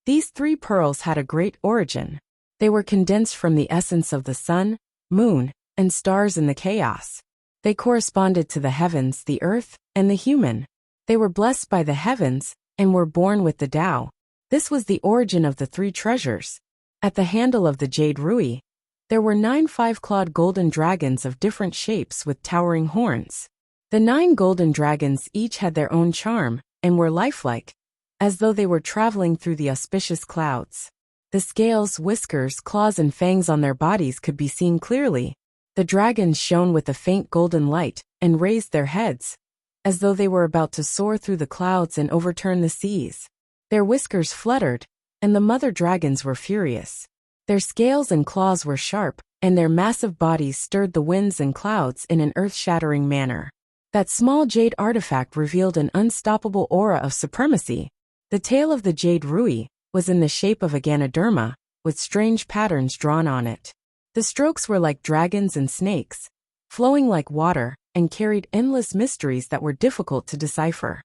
Speaker 1: these 3 pearls had a great origin. They were condensed from the essence of the sun, moon, and stars in the chaos. They corresponded to the heavens, the earth, and the human. They were blessed by the heavens and were born with the Tao. This was the origin of the 3 treasures. At the handle of the jade rui, there were 9 5-clawed golden dragons of different shapes with towering horns. The 9 golden dragons each had their own charm and were lifelike, as though they were traveling through the auspicious clouds. The scales, whiskers, claws, and fangs on their bodies could be seen clearly. The dragons shone with a faint golden light and raised their heads, as though they were about to soar through the clouds and overturn the seas. Their whiskers fluttered, and the mother dragons were furious. Their scales and claws were sharp, and their massive bodies stirred the winds and clouds in an earth-shattering manner. That small jade artifact revealed an unstoppable aura of supremacy. The tail of the jade rui was in the shape of a ganoderma, with strange patterns drawn on it. The strokes were like dragons and snakes, flowing like water, and carried endless mysteries that were difficult to decipher.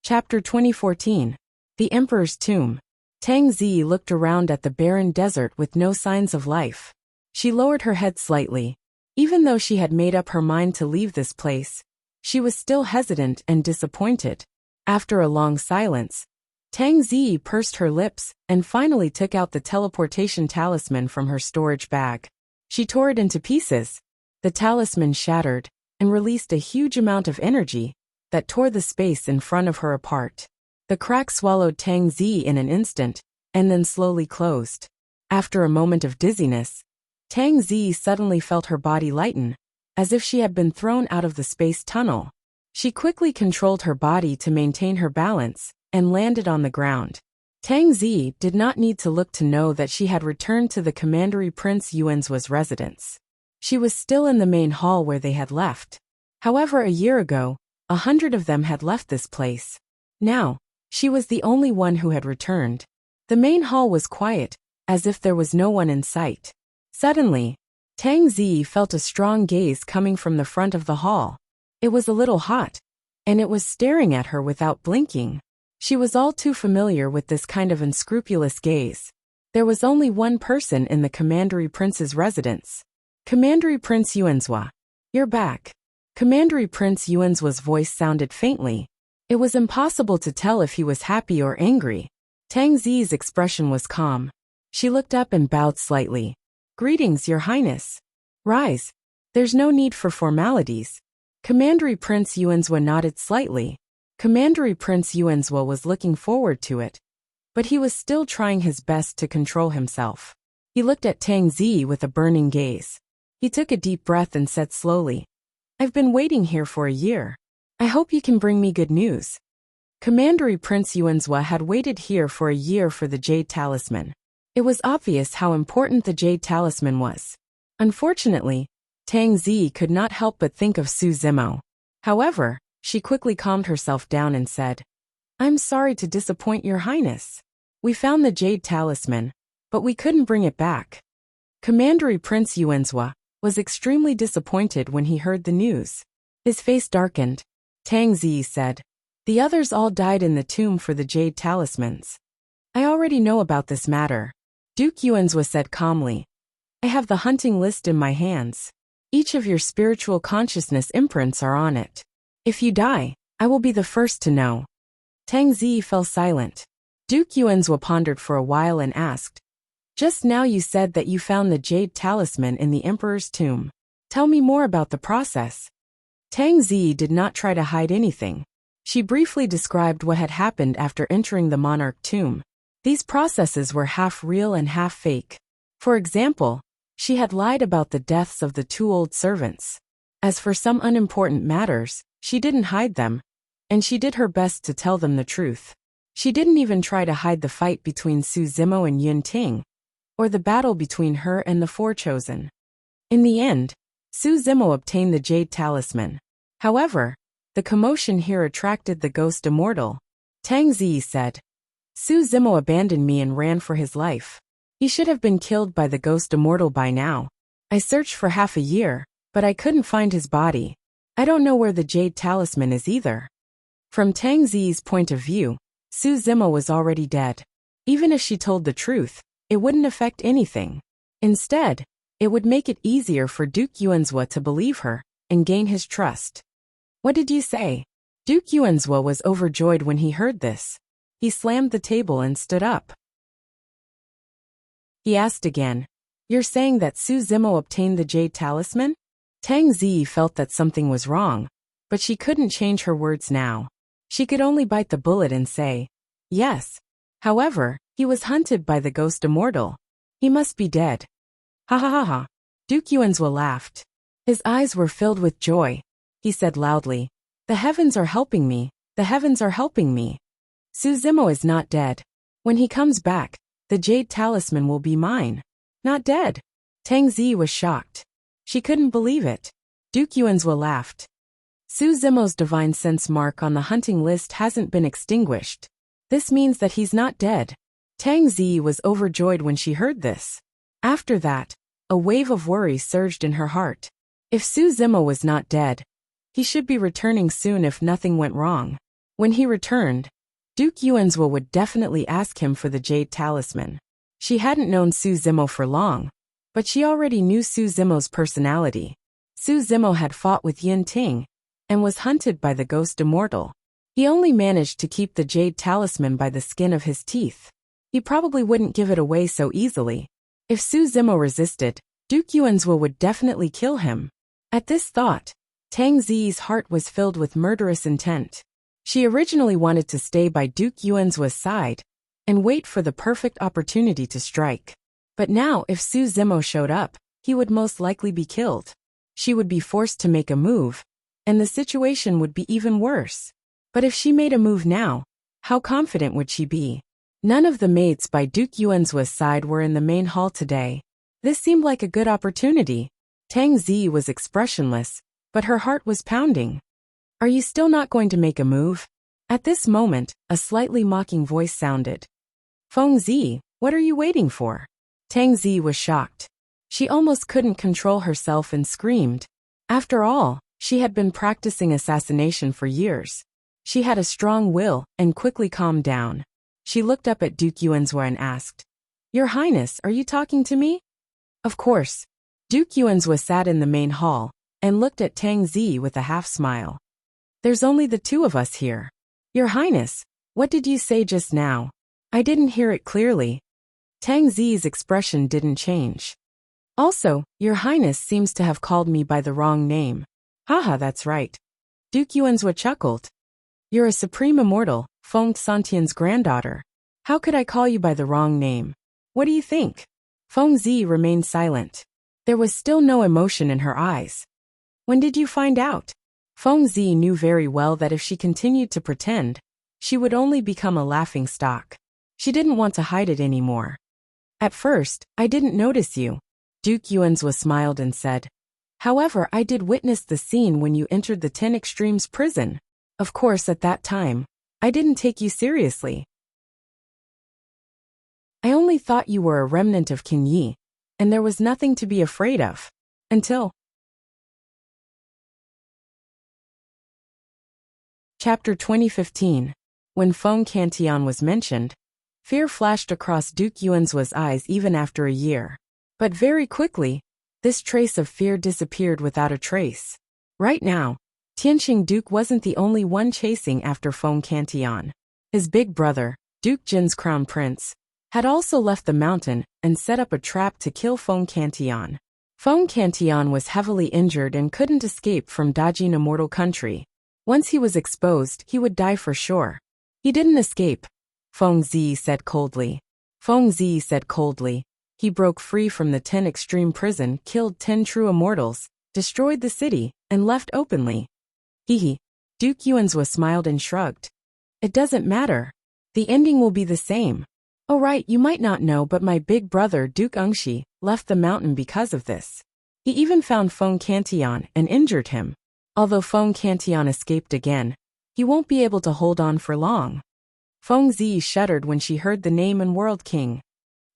Speaker 1: Chapter 2014. The Emperor's Tomb. Tang Zi looked around at the barren desert with no signs of life. She lowered her head slightly. Even though she had made up her mind to leave this place, she was still hesitant and disappointed. After a long silence, Tang Zi pursed her lips and finally took out the teleportation talisman from her storage bag. She tore it into pieces. The talisman shattered and released a huge amount of energy that tore the space in front of her apart. The crack swallowed Tang Zi in an instant, and then slowly closed. After a moment of dizziness, Tang Zi suddenly felt her body lighten, as if she had been thrown out of the space tunnel. She quickly controlled her body to maintain her balance, and landed on the ground. Tang Zi did not need to look to know that she had returned to the Commandery Prince Yuanzuo's residence. She was still in the main hall where they had left. However, a year ago, 100 of them had left this place. Now, she was the only one who had returned. The main hall was quiet, as if there was no one in sight. Suddenly, Tang Zi felt a strong gaze coming from the front of the hall. It was a little hot, and it was staring at her without blinking. She was all too familiar with this kind of unscrupulous gaze. There was only one person in the Commandery Prince's residence. Commandery Prince Yuanzuo. You're back. Commandery Prince Yuanzuo's voice sounded faintly. It was impossible to tell if he was happy or angry. Tang Zi's expression was calm. She looked up and bowed slightly. Greetings, Your Highness. Rise. There's no need for formalities. Commandery Prince Yuanzuo nodded slightly. Commandery Prince Yuanzuo was looking forward to it, but he was still trying his best to control himself. He looked at Tang Zi with a burning gaze. He took a deep breath and said slowly, I've been waiting here for a year. I hope you can bring me good news. Commandery Prince Yuanzuo had waited here for a year for the Jade Talisman. It was obvious how important the Jade Talisman was. Unfortunately, Tang Zi could not help but think of Su Zimo. However, she quickly calmed herself down and said, I'm sorry to disappoint Your Highness. We found the Jade Talisman, but we couldn't bring it back. Commandery Prince Yuanzuo was extremely disappointed when he heard the news. His face darkened. Tang Zi said, The others all died in the tomb for the Jade Talismans. I already know about this matter. Duke Yuanzuo said calmly. I have the hunting list in my hands. Each of your spiritual consciousness imprints are on it. If you die, I will be the first to know. Tang Zi fell silent. Duke Yuanzuo pondered for a while and asked, Just now you said that you found the Jade Talisman in the Emperor's tomb. Tell me more about the process. Tang Zi did not try to hide anything. She briefly described what had happened after entering the monarch tomb. These processes were half real and half fake. For example, she had lied about the deaths of the 2 old servants. As for some unimportant matters, she didn't hide them, and she did her best to tell them the truth. She didn't even try to hide the fight between Su Zimo and Yun Ting, or the battle between her and the Four Chosen. In the end, Su Zimo obtained the Jade Talisman. However, the commotion here attracted the Ghost Immortal. Tang Zi said, Su Zimo abandoned me and ran for his life. He should have been killed by the Ghost Immortal by now. I searched for half a year, but I couldn't find his body. I don't know where the Jade Talisman is either. From Tang Zi's point of view, Su Zimo was already dead. Even if she told the truth, it wouldn't affect anything. Instead, it would make it easier for Duke Yuanzuo to believe her and gain his trust. What did you say? Duke Yuanzuo was overjoyed when he heard this. He slammed the table and stood up. He asked again, You're saying that Su Zimo obtained the Jade Talisman? Tang Zi felt that something was wrong, but she couldn't change her words now. She could only bite the bullet and say, Yes. However, he was hunted by the Ghost Immortal. He must be dead. Ha ha ha ha. Duke Yuanzuo laughed. His eyes were filled with joy. He said loudly, "The heavens are helping me, the heavens are helping me. Su Zimo is not dead. When he comes back, the jade talisman will be mine." Not dead? Tang Zi was shocked. She couldn't believe it. Duke Yuanzhua laughed. Su Zimo's divine sense mark on the hunting list hasn't been extinguished. This means that he's not dead. Tang Zi was overjoyed when she heard this. After that, a wave of worry surged in her heart. If Su Zimo was not dead, he should be returning soon if nothing went wrong. When he returned, Duke Yuanzhua would definitely ask him for the jade talisman. She hadn't known Su Zimo for long, but she already knew Su Zimo's personality. Su Zimo had fought with Yin Ting and was hunted by the ghost immortal. He only managed to keep the jade talisman by the skin of his teeth. He probably wouldn't give it away so easily. If Su Zimo resisted, Duke Yuanzhua would definitely kill him. At this thought, Tang Zi's heart was filled with murderous intent. She originally wanted to stay by Duke Yuanzhua's side and wait for the perfect opportunity to strike. But now if Su Zimo showed up, he would most likely be killed. She would be forced to make a move, and the situation would be even worse. But if she made a move now, how confident would she be? None of the mates by Duke Yuanzhua's side were in the main hall today. This seemed like a good opportunity. Tang Zi was expressionless, but her heart was pounding. "Are you still not going to make a move?" At this moment, a slightly mocking voice sounded. "Feng Zi, what are you waiting for?" Tang Zi was shocked. She almost couldn't control herself and screamed. After all, she had been practicing assassination for years. She had a strong will and quickly calmed down. She looked up at Duke Yuanzhua and asked, "Your Highness, are you talking to me?" Of course. Duke Yuanzhua sat in the main hall and looked at Tang Zi with a half-smile. "There's only the two of us here." "Your Highness, what did you say just now? I didn't hear it clearly." Tang Zi's expression didn't change. "Also, Your Highness seems to have called me by the wrong name." "Haha, that's right." Duke Yuanzhua chuckled. "You're a supreme immortal, Feng Santian's granddaughter. How could I call you by the wrong name? What do you think?" Feng Zi remained silent. There was still no emotion in her eyes. "When did you find out?" Feng Zi knew very well that if she continued to pretend, she would only become a laughing stock. She didn't want to hide it anymore. "At first, I didn't notice you." Duke Yuanzhua smiled and said, "However, I did witness the scene when you entered the 10 Extremes prison. Of course, at that time, I didn't take you seriously. I only thought you were a remnant of King Yi, and there was nothing to be afraid of. Until..." Chapter 2015. When Feng Cantian was mentioned, fear flashed across Duke Yuanzhua's eyes even after a year. But very quickly, this trace of fear disappeared without a trace. Right now, Tianqing Duke wasn't the only one chasing after Feng Cantian. His big brother, Duke Jin's crown prince, had also left the mountain and set up a trap to kill Feng Cantian. Feng Cantian was heavily injured and couldn't escape from Dajin Immortal Country. Once he was exposed, he would die for sure. "He didn't escape," Feng Zi said coldly. Feng Zi said coldly. "He broke free from the 10 Extreme prison, killed 10 true immortals, destroyed the city, and left openly." Hee. Duke Yuanzhua smiled and shrugged. "It doesn't matter. The ending will be the same. Oh right, you might not know, but my big brother Duke Engshi left the mountain because of this. He even found Feng Cantian and injured him. Although Feng Cantian escaped again, he won't be able to hold on for long." Feng Zi shuddered when she heard the name and World King.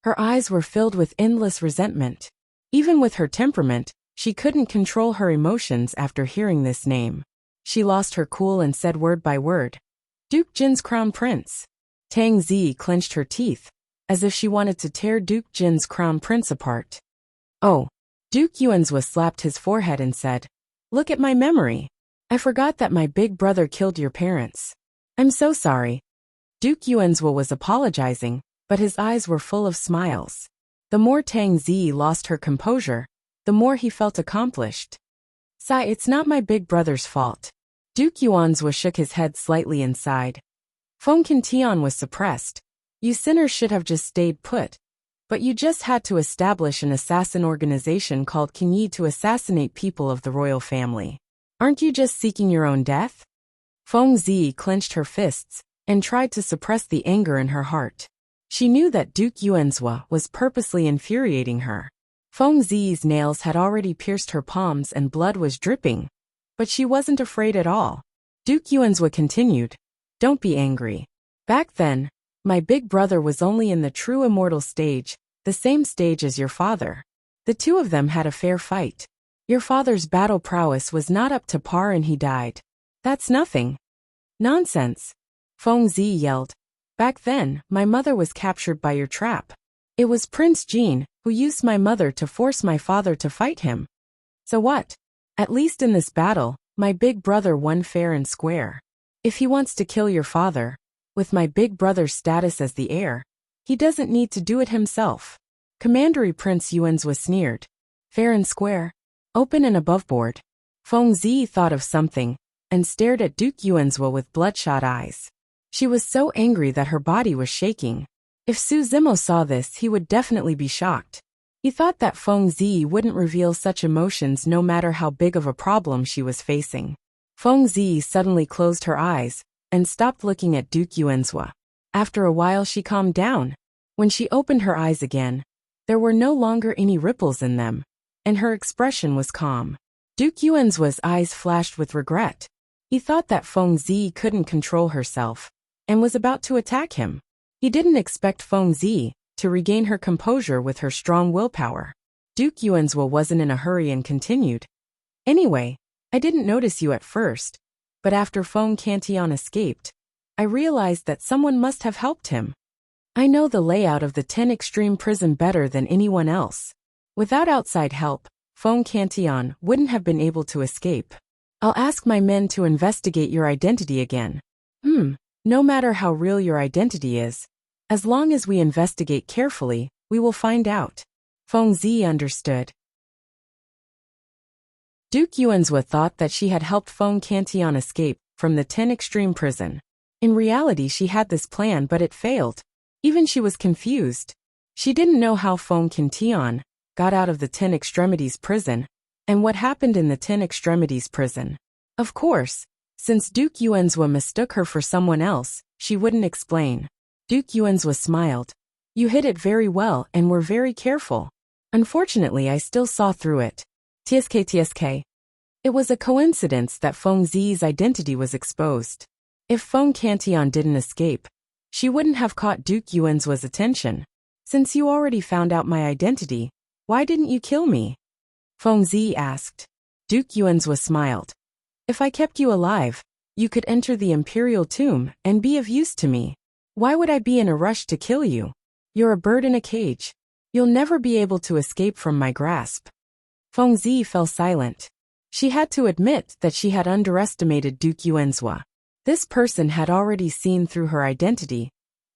Speaker 1: Her eyes were filled with endless resentment. Even with her temperament, she couldn't control her emotions after hearing this name. She lost her cool and said word by word, "Duke Jin's crown prince." Tang Zi clenched her teeth, as if she wanted to tear Duke Jin's crown prince apart. "Oh." Duke Yuanzhua slapped his forehead and said, "Look at my memory. I forgot that my big brother killed your parents. I'm so sorry." Duke Yuanzhua was apologizing, but his eyes were full of smiles. The more Tang Zi lost her composure, the more he felt accomplished. "Sai, it's not my big brother's fault." Duke Yuanzhua shook his head slightly and sighed. Feng Cantian was suppressed. "You sinners should have just stayed put." But you just had to establish an assassin organization called King Yi to assassinate people of the royal family. Aren't you just seeking your own death? Feng Zi clenched her fists and tried to suppress the anger in her heart. She knew that Duke Yuanzhua was purposely infuriating her. Feng Zi's nails had already pierced her palms and blood was dripping, but she wasn't afraid at all. Duke Yuanzhua continued, "Don't be angry. Back then, my big brother was only in the true immortal stage, the same stage as your father. The two of them had a fair fight. Your father's battle prowess was not up to par and he died. That's nothing." "Nonsense!" Feng Zi yelled. "Back then, my mother was captured by your trap. It was Prince Jin who used my mother to force my father to fight him. So what? At least in this battle, my big brother won fair and square. If he wants to kill your father, with my big brother's status as the heir, he doesn't need to do it himself." Commandery Prince Yuanzhua sneered. "Fair and square? Open and aboveboard." Feng Zi thought of something and stared at Duke Yuanzhua with bloodshot eyes. She was so angry that her body was shaking. If Su Zimo saw this, he would definitely be shocked. He thought that Feng Zi wouldn't reveal such emotions no matter how big of a problem she was facing. Feng Zi suddenly closed her eyes and stopped looking at Duke Yuanzhua. After a while she calmed down. When she opened her eyes again, there were no longer any ripples in them, and her expression was calm. Duke Yuanzhua's eyes flashed with regret. He thought that Feng Zi couldn't control herself and was about to attack him. He didn't expect Feng Zi to regain her composure with her strong willpower. Duke Yuanzhua wasn't in a hurry and continued, "Anyway, I didn't notice you at first, but after Feng Cantillon escaped, I realized that someone must have helped him. I know the layout of the 10 Extreme prison better than anyone else. Without outside help, Feng Cantillon wouldn't have been able to escape. I'll ask my men to investigate your identity again." No matter how real your identity is, as long as we investigate carefully, we will find out." Feng Zi understood. Duke Yuanzhua thought that she had helped Feng Cantillon escape from the 10 Extreme prison. In reality, she had this plan, but it failed. Even she was confused. She didn't know how Feng Cantillon got out of the 10 Extremities prison and what happened in the 10 Extremities prison. Of course, since Duke Yuanzhua mistook her for someone else, she wouldn't explain. Duke Yuanzhua smiled. "You hid it very well and were very careful. Unfortunately, I still saw through it. TSK. It was a coincidence that Feng Zi's identity was exposed. If Feng Cantillon didn't escape, she wouldn't have caught Duke Yuanzhua's attention. Since you already found out my identity, why didn't you kill me?" Feng Zi asked. Duke Yuanzhua smiled. "If I kept you alive, you could enter the imperial tomb and be of use to me. Why would I be in a rush to kill you? You're a bird in a cage. You'll never be able to escape from my grasp." Feng Zi fell silent. She had to admit that she had underestimated Duke Yuanzhua. This person had already seen through her identity,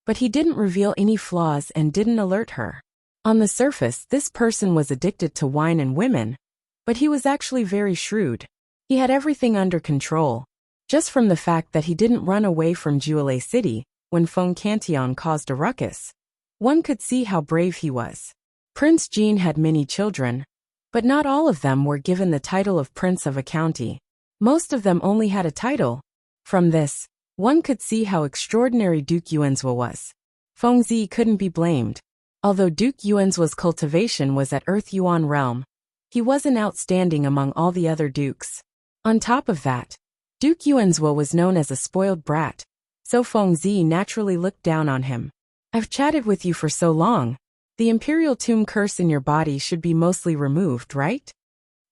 Speaker 1: but he didn't reveal any flaws and didn't alert her. On the surface, this person was addicted to wine and women, but he was actually very shrewd. He had everything under control. Just from the fact that he didn't run away from Juilei City when Feng Cantillon caused a ruckus, one could see how brave he was. Prince Jin had many children, but not all of them were given the title of Prince of a county. Most of them only had a title. From this, one could see how extraordinary Duke Yuanzhua was. Feng Zi couldn't be blamed. Although Duke Yuanzhua's cultivation was at Earth Yuan realm, he wasn't outstanding among all the other dukes. On top of that, Duke Yuanzhua was known as a spoiled brat, so Feng Zi naturally looked down on him. "I've chatted with you for so long. The Imperial Tomb curse in your body should be mostly removed, right?"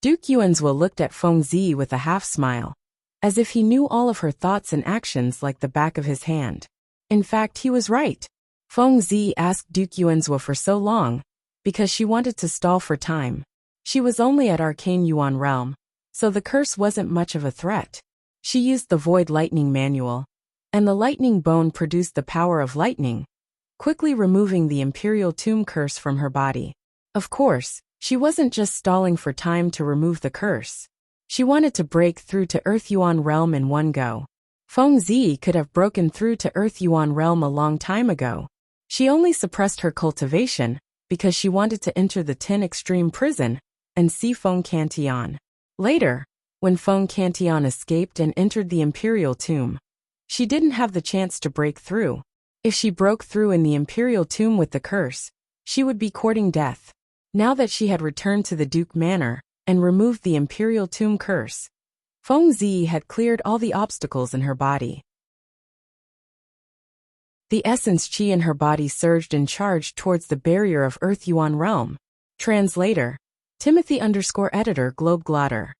Speaker 1: Duke Yuanzhua looked at Feng Zi with a half-smile, as if he knew all of her thoughts and actions like the back of his hand. In fact, he was right. Feng Zi asked Duke Yuanzhua for so long because she wanted to stall for time. She was only at Arcane Yuan realm, so the curse wasn't much of a threat. She used the Void Lightning manual, and the lightning bone produced the power of lightning, quickly removing the Imperial Tomb curse from her body. Of course, she wasn't just stalling for time to remove the curse. She wanted to break through to Earth Yuan realm in one go. Feng Zi could have broken through to Earth Yuan realm a long time ago. She only suppressed her cultivation because she wanted to enter the 10 Extreme prison and see Feng Cantion. Later, when Feng Cantion escaped and entered the Imperial tomb, she didn't have the chance to break through. If she broke through in the Imperial tomb with the curse, she would be courting death. Now that she had returned to the Duke Manor and removed the Imperial tomb curse, Feng Zi had cleared all the obstacles in her body. The essence chi in her body surged and charged towards the barrier of Earth Yuan realm. Translator, Timothy_editor Globeglotter.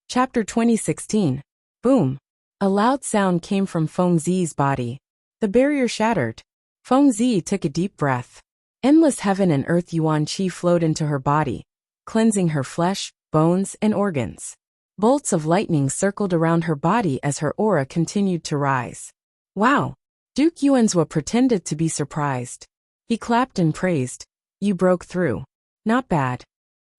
Speaker 1: Chapter 2016. Boom. A loud sound came from Feng Zi's body. The barrier shattered. Feng Zi took a deep breath. Endless heaven and earth yuan qi flowed into her body, cleansing her flesh, bones, and organs. Bolts of lightning circled around her body as her aura continued to rise. Wow! Duke Yuanzhua pretended to be surprised. He clapped and praised. You broke through. Not bad.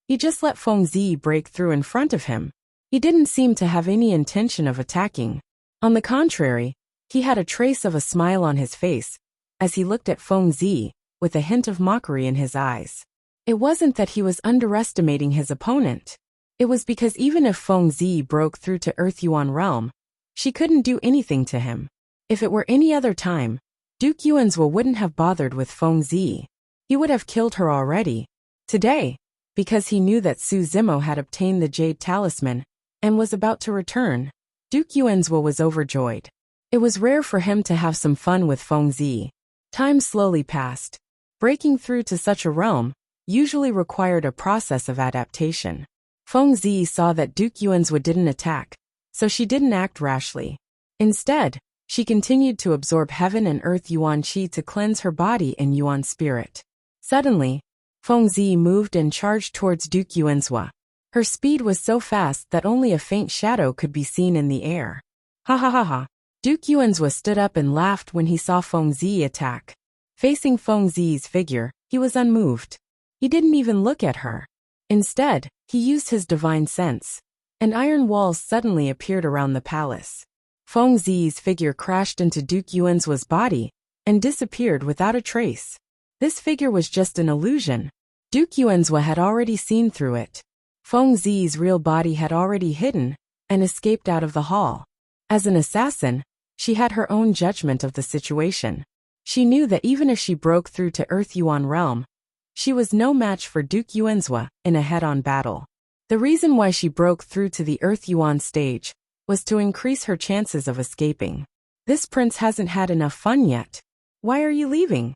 Speaker 1: He just let Feng Zi break through in front of him. He didn't seem to have any intention of attacking. On the contrary, he had a trace of a smile on his face as he looked at Feng Zi, with a hint of mockery in his eyes. It wasn't that he was underestimating his opponent. It was because even if Feng Zi broke through to Earth Yuan realm, she couldn't do anything to him. If it were any other time, Duke Yuanzhua wouldn't have bothered with Feng Zi. He would have killed her already. Today, because he knew that Su Zimo had obtained the Jade Talisman and was about to return, Duke Yuanzhua was overjoyed. It was rare for him to have some fun with Feng Zi. Time slowly passed. Breaking through to such a realm usually required a process of adaptation. Feng Zi saw that Duke Yuanzhua didn't attack, so she didn't act rashly. Instead, she continued to absorb heaven and earth yuan qi to cleanse her body and yuan spirit. Suddenly, Feng Zi moved and charged towards Duke Yuanzhua. Her speed was so fast that only a faint shadow could be seen in the air. Ha ha ha ha. Duke Yuanzhua stood up and laughed when he saw Feng Zi attack. Facing Feng Zi's figure, he was unmoved. He didn't even look at her. Instead, he used his divine sense, and iron walls suddenly appeared around the palace. Feng Zi's figure crashed into Duke Yuanzhua's body and disappeared without a trace. This figure was just an illusion. Duke Yuanzhua had already seen through it. Feng Zi's real body had already hidden and escaped out of the hall. As an assassin, she had her own judgment of the situation. She knew that even if she broke through to Earth Yuan realm, she was no match for Duke Yuanzhua in a head-on battle. The reason why she broke through to the Earth Yuan stage was to increase her chances of escaping. This prince hasn't had enough fun yet. Why are you leaving?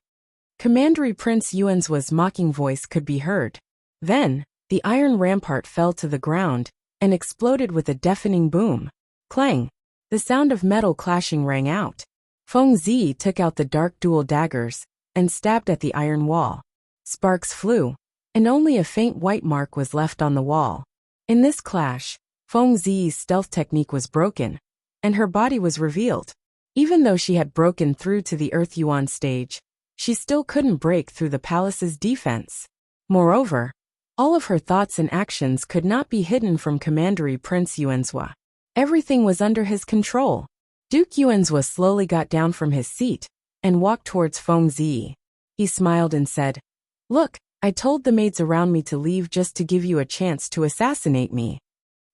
Speaker 1: Commandery Prince Yuanzhua's mocking voice could be heard. Then, the iron rampart fell to the ground and exploded with a deafening boom. Clang! The sound of metal clashing rang out. Feng Zi took out the dark dual daggers and stabbed at the iron wall. Sparks flew, and only a faint white mark was left on the wall. In this clash, Feng Zi's stealth technique was broken, and her body was revealed. Even though she had broken through to the Earth Yuan stage, she still couldn't break through the palace's defense. Moreover, all of her thoughts and actions could not be hidden from Commandery Prince Yuanzhua. Everything was under his control. Duke Yuanzhua slowly got down from his seat and walked towards Feng Zi. He smiled and said, "Look, I told the maids around me to leave just to give you a chance to assassinate me.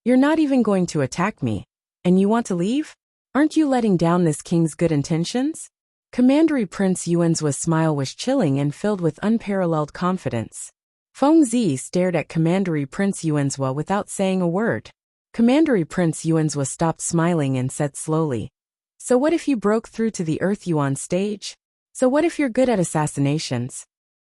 Speaker 1: You're not even going to attack me, and you want to leave? Aren't you letting down this king's good intentions?" Commandery Prince Yuanzhua's smile was chilling and filled with unparalleled confidence. Feng Zi stared at Commandery Prince Yuanzhua without saying a word. Commandery Prince Yuanzhua stopped smiling and said slowly, "So what if you broke through to the Earth Yuan stage? So what if you're good at assassinations?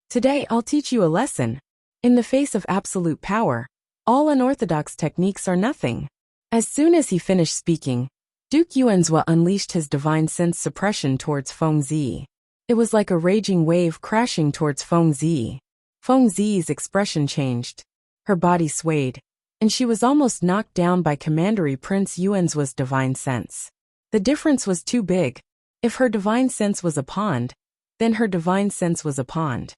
Speaker 1: Today I'll teach you a lesson. In the face of absolute power, all unorthodox techniques are nothing." As soon as he finished speaking, Duke Yuanzhua unleashed his divine sense suppression towards Feng Zi. It was like a raging wave crashing towards Feng Zi. Feng Zi's expression changed. Her body swayed, and she was almost knocked down by Commandery Prince Yuanzhua's divine sense. The difference was too big. If her divine sense was a pond, then her divine sense was a pond.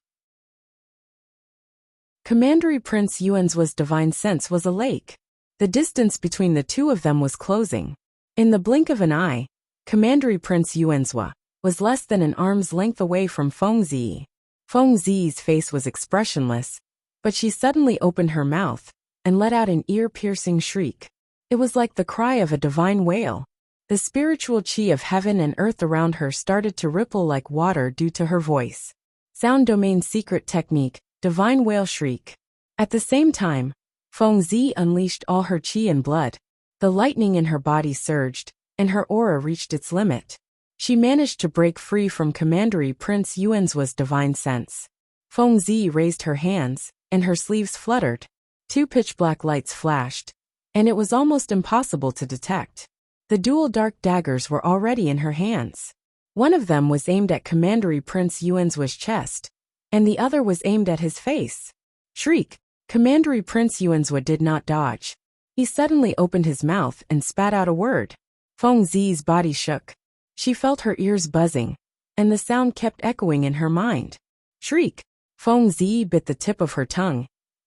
Speaker 1: Commandery Prince Yuanzhua's divine sense was a lake. The distance between the two of them was closing. In the blink of an eye, Commandery Prince Yuanzhua, was less than an arm's length away from Feng Zi. Feng Zi's face was expressionless, but she suddenly opened her mouth and let out an ear-piercing shriek. It was like the cry of a divine whale. The spiritual chi of heaven and earth around her started to ripple like water due to her voice. Sound domain secret technique, divine whale shriek. At the same time, Feng Zi unleashed all her chi and blood. The lightning in her body surged, and her aura reached its limit. She managed to break free from Commandery Prince Yuanzua's divine sense. Feng Zi raised her hands, and her sleeves fluttered. Two pitch-black lights flashed, and it was almost impossible to detect. The dual dark daggers were already in her hands. One of them was aimed at Commandery Prince Yuanzua's chest, and the other was aimed at his face. Shriek! Commandery Prince Yuanzua did not dodge. He suddenly opened his mouth and spat out a word. Feng Zi's body shook. She felt her ears buzzing, and the sound kept echoing in her mind. Shriek! Feng Zi bit the tip of her tongue,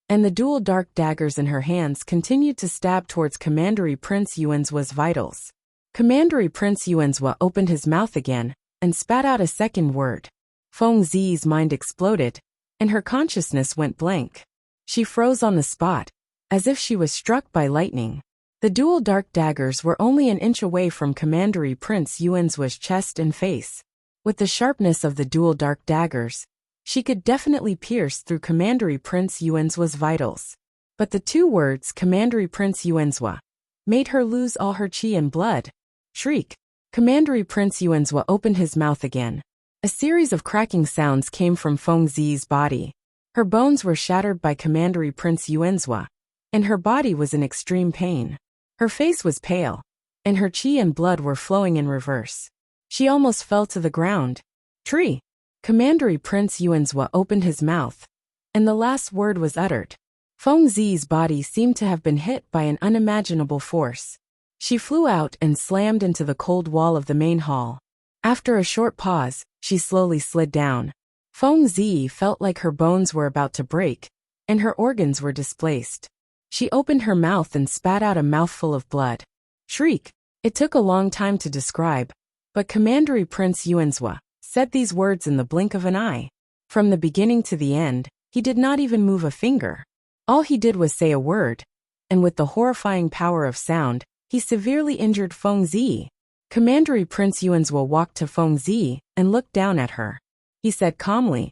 Speaker 1: and the dual dark daggers in her hands continued to stab towards Commandery Prince Yuanzua's vitals. Commandery Prince Yuanzua opened his mouth again and spat out a second word. Feng Zi's mind exploded, and her consciousness went blank. She froze on the spot, as if she was struck by lightning. The dual dark daggers were only an inch away from Commandery Prince Yuanzua's chest and face. With the sharpness of the dual dark daggers, she could definitely pierce through Commandery Prince Yuanzua's vitals. But the two words Commandery Prince Yuanzua made her lose all her chi and blood. Shriek! Commandery Prince Yuanzua opened his mouth again. A series of cracking sounds came from Feng Zi's body. Her bones were shattered by Commandery Prince Yuanzua, and her body was in extreme pain. Her face was pale, and her chi and blood were flowing in reverse. She almost fell to the ground. Tree! Commandery Prince Yuanzua opened his mouth, and the last word was uttered. Feng Zi's body seemed to have been hit by an unimaginable force. She flew out and slammed into the cold wall of the main hall. After a short pause, she slowly slid down. Feng Zi felt like her bones were about to break, and her organs were displaced. She opened her mouth and spat out a mouthful of blood. Shriek! It took a long time to describe, but Commandery Prince Yuanzua said these words in the blink of an eye. From the beginning to the end, he did not even move a finger. All he did was say a word, and with the horrifying power of sound, he severely injured Feng Zi. Commandery Prince Yuanzua walked to Feng Zi and looked down at her. He said calmly,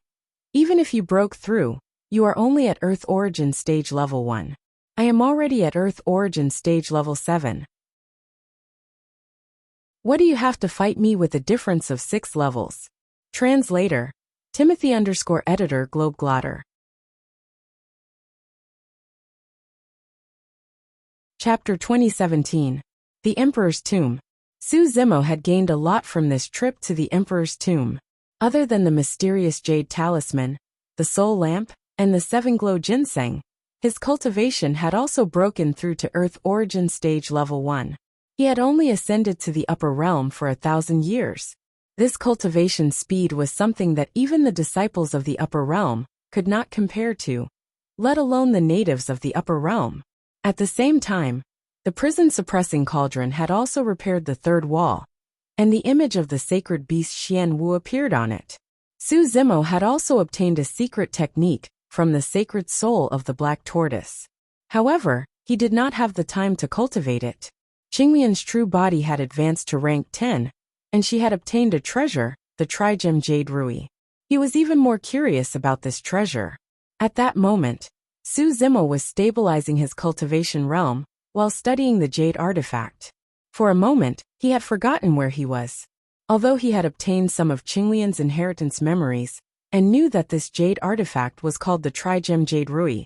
Speaker 1: "Even if you broke through, you are only at Earth Origin Stage Level 1. I am already at Earth Origin Stage Level 7. What do you have to fight me with a difference of 6 levels?" Translator, Timothy_editor Globeglotter. Chapter 2017. The Emperor's Tomb. Su Zimo had gained a lot from this trip to the Emperor's Tomb. Other than the mysterious jade talisman, the soul lamp, and the 7-glow ginseng, his cultivation had also broken through to Earth Origin Stage Level 1. He had only ascended to the upper realm for 1,000 years. This cultivation speed was something that even the disciples of the upper realm could not compare to, let alone the natives of the upper realm. At the same time, the prison-suppressing cauldron had also repaired the third wall, and the image of the sacred beast Xian Wu appeared on it. Su Zimo had also obtained a secret technique from the sacred soul of the black tortoise. However, he did not have the time to cultivate it. Qingmian's true body had advanced to rank 10, and she had obtained a treasure, the Trigem Jade Rui. He was even more curious about this treasure. At that moment, Su Zimo was stabilizing his cultivation realm while studying the jade artifact. For a moment, he had forgotten where he was. Although he had obtained some of Qinglian's inheritance memories and knew that this jade artifact was called the Trigem Jade Rui,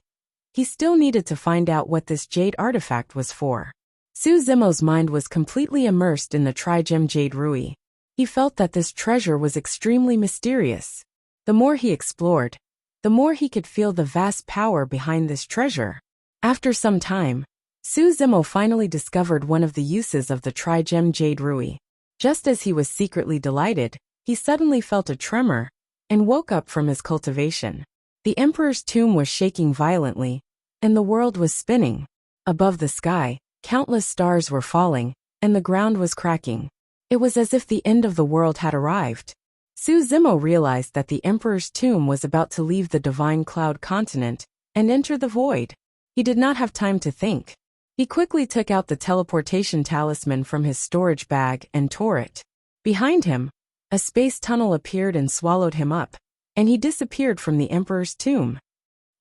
Speaker 1: he still needed to find out what this jade artifact was for. Su Zimo's mind was completely immersed in the Trigem Jade Rui. He felt that this treasure was extremely mysterious. The more he explored, the more he could feel the vast power behind this treasure. After some time, Su Zimo finally discovered one of the uses of the Trigem Jade Rui. Just as he was secretly delighted, he suddenly felt a tremor and woke up from his cultivation. The Emperor's tomb was shaking violently, and the world was spinning. Above the sky, countless stars were falling, and the ground was cracking. It was as if the end of the world had arrived. Su Zimo realized that the emperor's tomb was about to leave the divine cloud continent and enter the void. He did not have time to think. He quickly took out the teleportation talisman from his storage bag and tore it. Behind him, a space tunnel appeared and swallowed him up, and he disappeared from the emperor's tomb.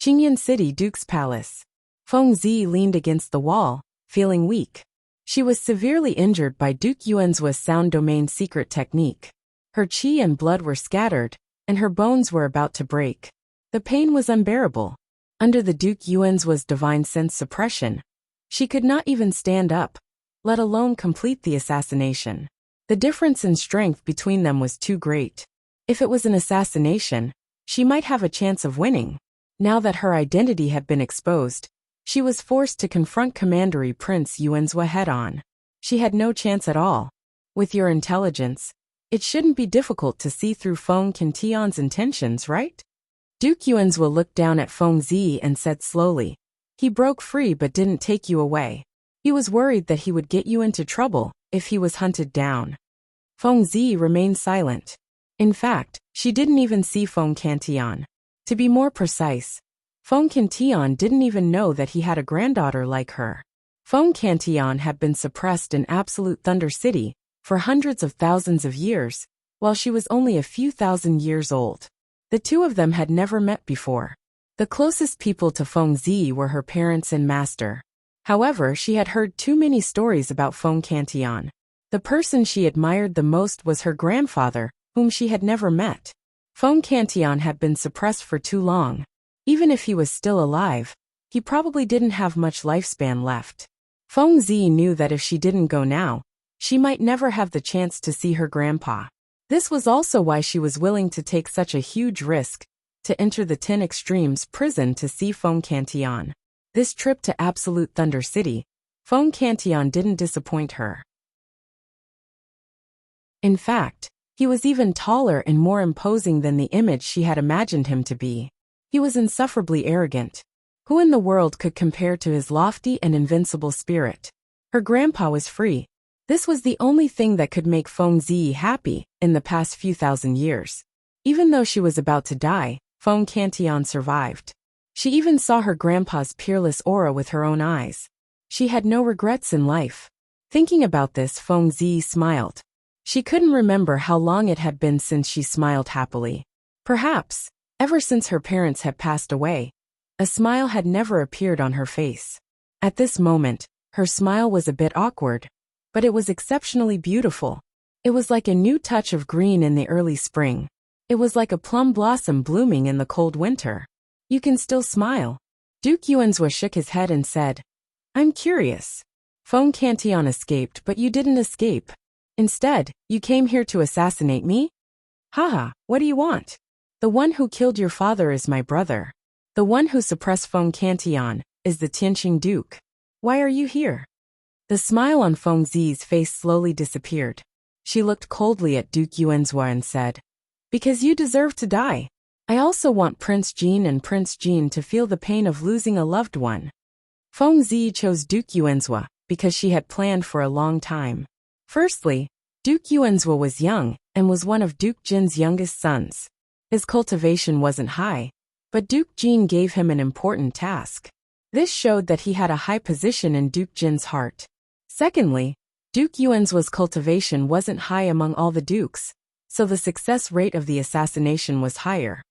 Speaker 1: Qingyan City Duke's Palace. Feng Zi leaned against the wall, feeling weak. She was severely injured by Duke Yuanzuo's sound domain secret technique. Her qi and blood were scattered, and her bones were about to break. The pain was unbearable. Under the Duke Yuanzuo's divine sense suppression, she could not even stand up, let alone complete the assassination. The difference in strength between them was too great. If it was an assassination, she might have a chance of winning. Now that her identity had been exposed, she was forced to confront Commandery Prince Yuanzuo head-on. She had no chance at all. With your intelligence, it shouldn't be difficult to see through Feng Qintian's intentions, right? Duke Yuanzuo looked down at Feng Zi and said slowly, "He broke free but didn't take you away. He was worried that he would get you into trouble if he was hunted down." Feng Zi remained silent. In fact, she didn't even see Feng Qintian. To be more precise, Feng Qintian didn't even know that he had a granddaughter like her. Feng Qintian had been suppressed in Absolute Thunder City for hundreds of thousands of years, while she was only a few thousand years old. The two of them had never met before. The closest people to Feng Zi were her parents and master. However, she had heard too many stories about Feng Qintian. The person she admired the most was her grandfather, whom she had never met. Feng Qintian had been suppressed for too long. Even if he was still alive, he probably didn't have much lifespan left. Feng Zi knew that if she didn't go now, she might never have the chance to see her grandpa. This was also why she was willing to take such a huge risk to enter the 10 Extremes prison to see Feng Qintian. This trip to Absolute Thunder City, Feng Qintian didn't disappoint her. In fact, he was even taller and more imposing than the image she had imagined him to be. He was insufferably arrogant. Who in the world could compare to his lofty and invincible spirit? Her grandpa was free. This was the only thing that could make Feng Zi happy in the past few thousand years. Even though she was about to die, Feng Qintian survived. She even saw her grandpa's peerless aura with her own eyes. She had no regrets in life. Thinking about this, Feng Zi smiled. She couldn't remember how long it had been since she smiled happily. Perhaps, ever since her parents had passed away, a smile had never appeared on her face. At this moment, her smile was a bit awkward, but it was exceptionally beautiful. It was like a new touch of green in the early spring. It was like a plum blossom blooming in the cold winter. "You can still smile." Duke Yuanzuo shook his head and said, "I'm curious. Feng Qintian escaped, but you didn't escape. Instead, you came here to assassinate me? Haha, what do you want? The one who killed your father is my brother. The one who suppressed Feng Qintian is the Tianqing Duke. Why are you here?" The smile on Feng Zi's face slowly disappeared. She looked coldly at Duke Yuanzuo and said, "Because you deserve to die. I also want Prince Jin and Prince Jin to feel the pain of losing a loved one." Feng Zi chose Duke Yuanzuo because she had planned for a long time. Firstly, Duke Yuanzuo was young and was one of Duke Jin's youngest sons. His cultivation wasn't high, but Duke Jin gave him an important task. This showed that he had a high position in Duke Jin's heart. Secondly, Duke Yuanzuo's cultivation wasn't high among all the dukes, so the success rate of the assassination was higher.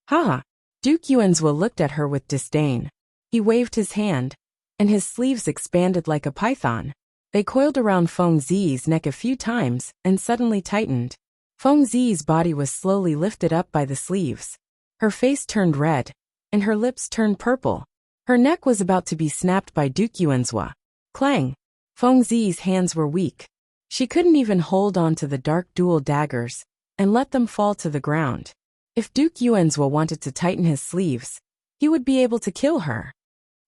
Speaker 1: Haha! Duke Yuanzuo looked at her with disdain. He waved his hand, and his sleeves expanded like a python. They coiled around Feng Zi's neck a few times and suddenly tightened. Feng Zi's body was slowly lifted up by the sleeves. Her face turned red, and her lips turned purple. Her neck was about to be snapped by Duke Yuanzuo. Clang! Feng Zi's hands were weak. She couldn't even hold on to the dark dual daggers and let them fall to the ground. If Duke Yuanzuo wanted to tighten his sleeves, he would be able to kill her.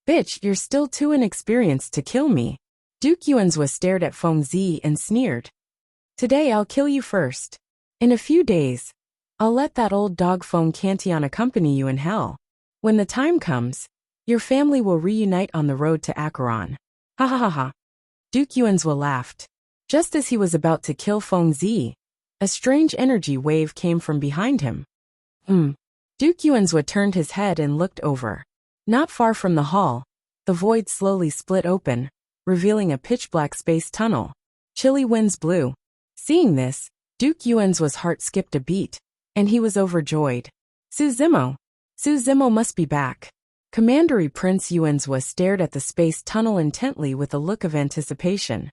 Speaker 1: "Bitch, you're still too inexperienced to kill me." Duke Yuanzuo stared at Feng Zi and sneered. "Today I'll kill you first. In a few days, I'll let that old dog Feng Qintian accompany you in hell. When the time comes, your family will reunite on the road to Acheron." Ha ha ha ha. Duke Yuanzuo laughed. Just as he was about to kill Feng Zi, a strange energy wave came from behind him. Duke Yuanzhua turned his head and looked over. Not far from the hall, the void slowly split open, revealing a pitch-black space tunnel. Chilly winds blew. Seeing this, Duke Yuanzhua's heart skipped a beat, and he was overjoyed. Su Zimo must be back. Commandery Prince Yuanzhua stared at the space tunnel intently with a look of anticipation.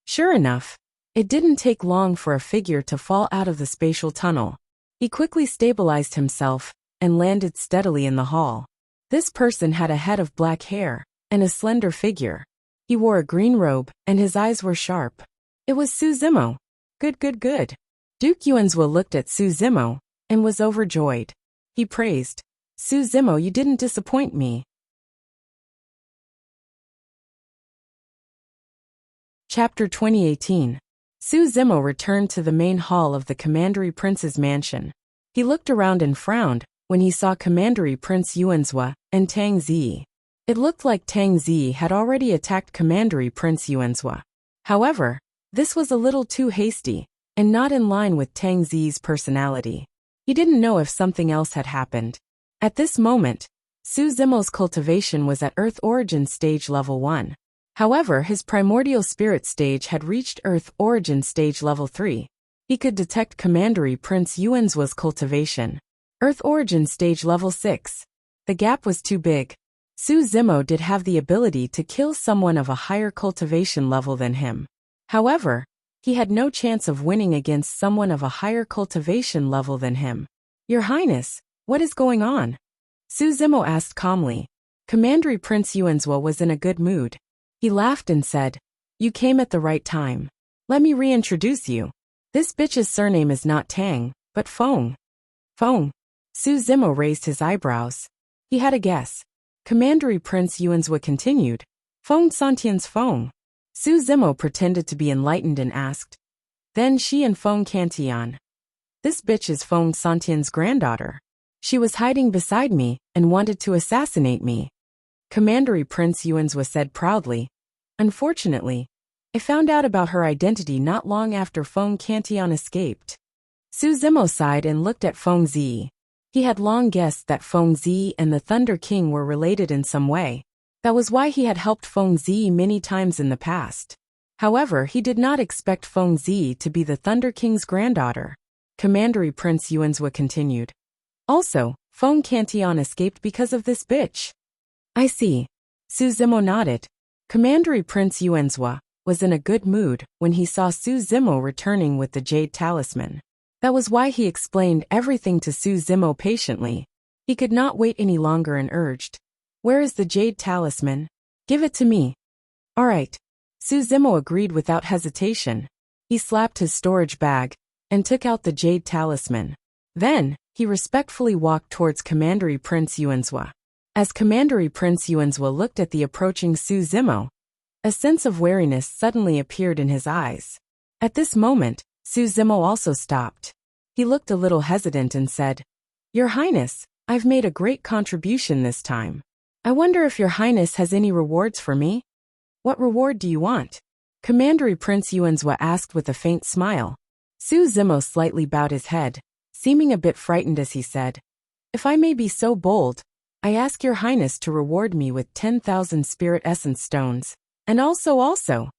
Speaker 1: Sure enough, it didn't take long for a figure to fall out of the spatial tunnel. He quickly stabilized himself and landed steadily in the hall. This person had a head of black hair and a slender figure. He wore a green robe and his eyes were sharp. It was Su Zimo. Good. Duke Yuanzhua looked at Su Zimo and was overjoyed. He praised, Su Zimo, you didn't disappoint me. Chapter 2018. Su Zimo returned to the main hall of the Commandery Prince's mansion. He looked around and frowned when he saw Commandery Prince Yuanzhua and Tang Zi. It looked like Tang Zi had already attacked Commandery Prince Yuanzhua. However, this was a little too hasty and not in line with Tang Zi's personality. He didn't know if something else had happened. At this moment, Su Zimo's cultivation was at Earth Origin Stage Level 1. However, his primordial spirit stage had reached Earth Origin Stage Level 3. He could detect Commandery Prince Yuanzhua's cultivation. Earth Origin Stage Level 6. The gap was too big. Su Zimo did have the ability to kill someone of a higher cultivation level than him. However, he had no chance of winning against someone of a higher cultivation level than him. Your Highness, what is going on? Su Zimo asked calmly. Commandery Prince Yuanzhua was in a good mood. He laughed and said, You came at the right time. Let me reintroduce you. This bitch's surname is not Tang, but Feng. Feng. Su Zimo raised his eyebrows. He had a guess. Commandery Prince Yuanzhua continued, Feng Santian's Feng. Su Zimo pretended to be enlightened and asked, Then she and Feng Cantian. This bitch is Feng Santian's granddaughter. She was hiding beside me and wanted to assassinate me. Commandery Prince Yuanzhua said proudly. Unfortunately, I found out about her identity not long after Feng Cantian escaped. Su Zimo sighed and looked at Feng Zi. He had long guessed that Feng Zi and the Thunder King were related in some way. That was why he had helped Feng Zi many times in the past. However, he did not expect Feng Zi to be the Thunder King's granddaughter. Commandery Prince Yuanzhua continued. Also, Feng Cantian escaped because of this bitch. I see. Su Zimo nodded. Commandery Prince Yuanzhua was in a good mood when he saw Su Zimo returning with the Jade Talisman. That was why he explained everything to Su Zimo patiently. He could not wait any longer and urged, Where is the Jade Talisman? Give it to me. All right. Su Zimo agreed without hesitation. He slapped his storage bag and took out the Jade Talisman. Then, he respectfully walked towards Commandery Prince Yuanzhua. As Commandery Prince Yuanzhua looked at the approaching Su Zimo, a sense of wariness suddenly appeared in his eyes. At this moment, Su Zimo also stopped. He looked a little hesitant and said, Your Highness, I've made a great contribution this time. I wonder if Your Highness has any rewards for me? What reward do you want? Commandery Prince Yuanzhua asked with a faint smile. Su Zimo slightly bowed his head, seeming a bit frightened as he said, If I may be so bold, I ask Your Highness to reward me with 10,000 Spirit Essence Stones. And also.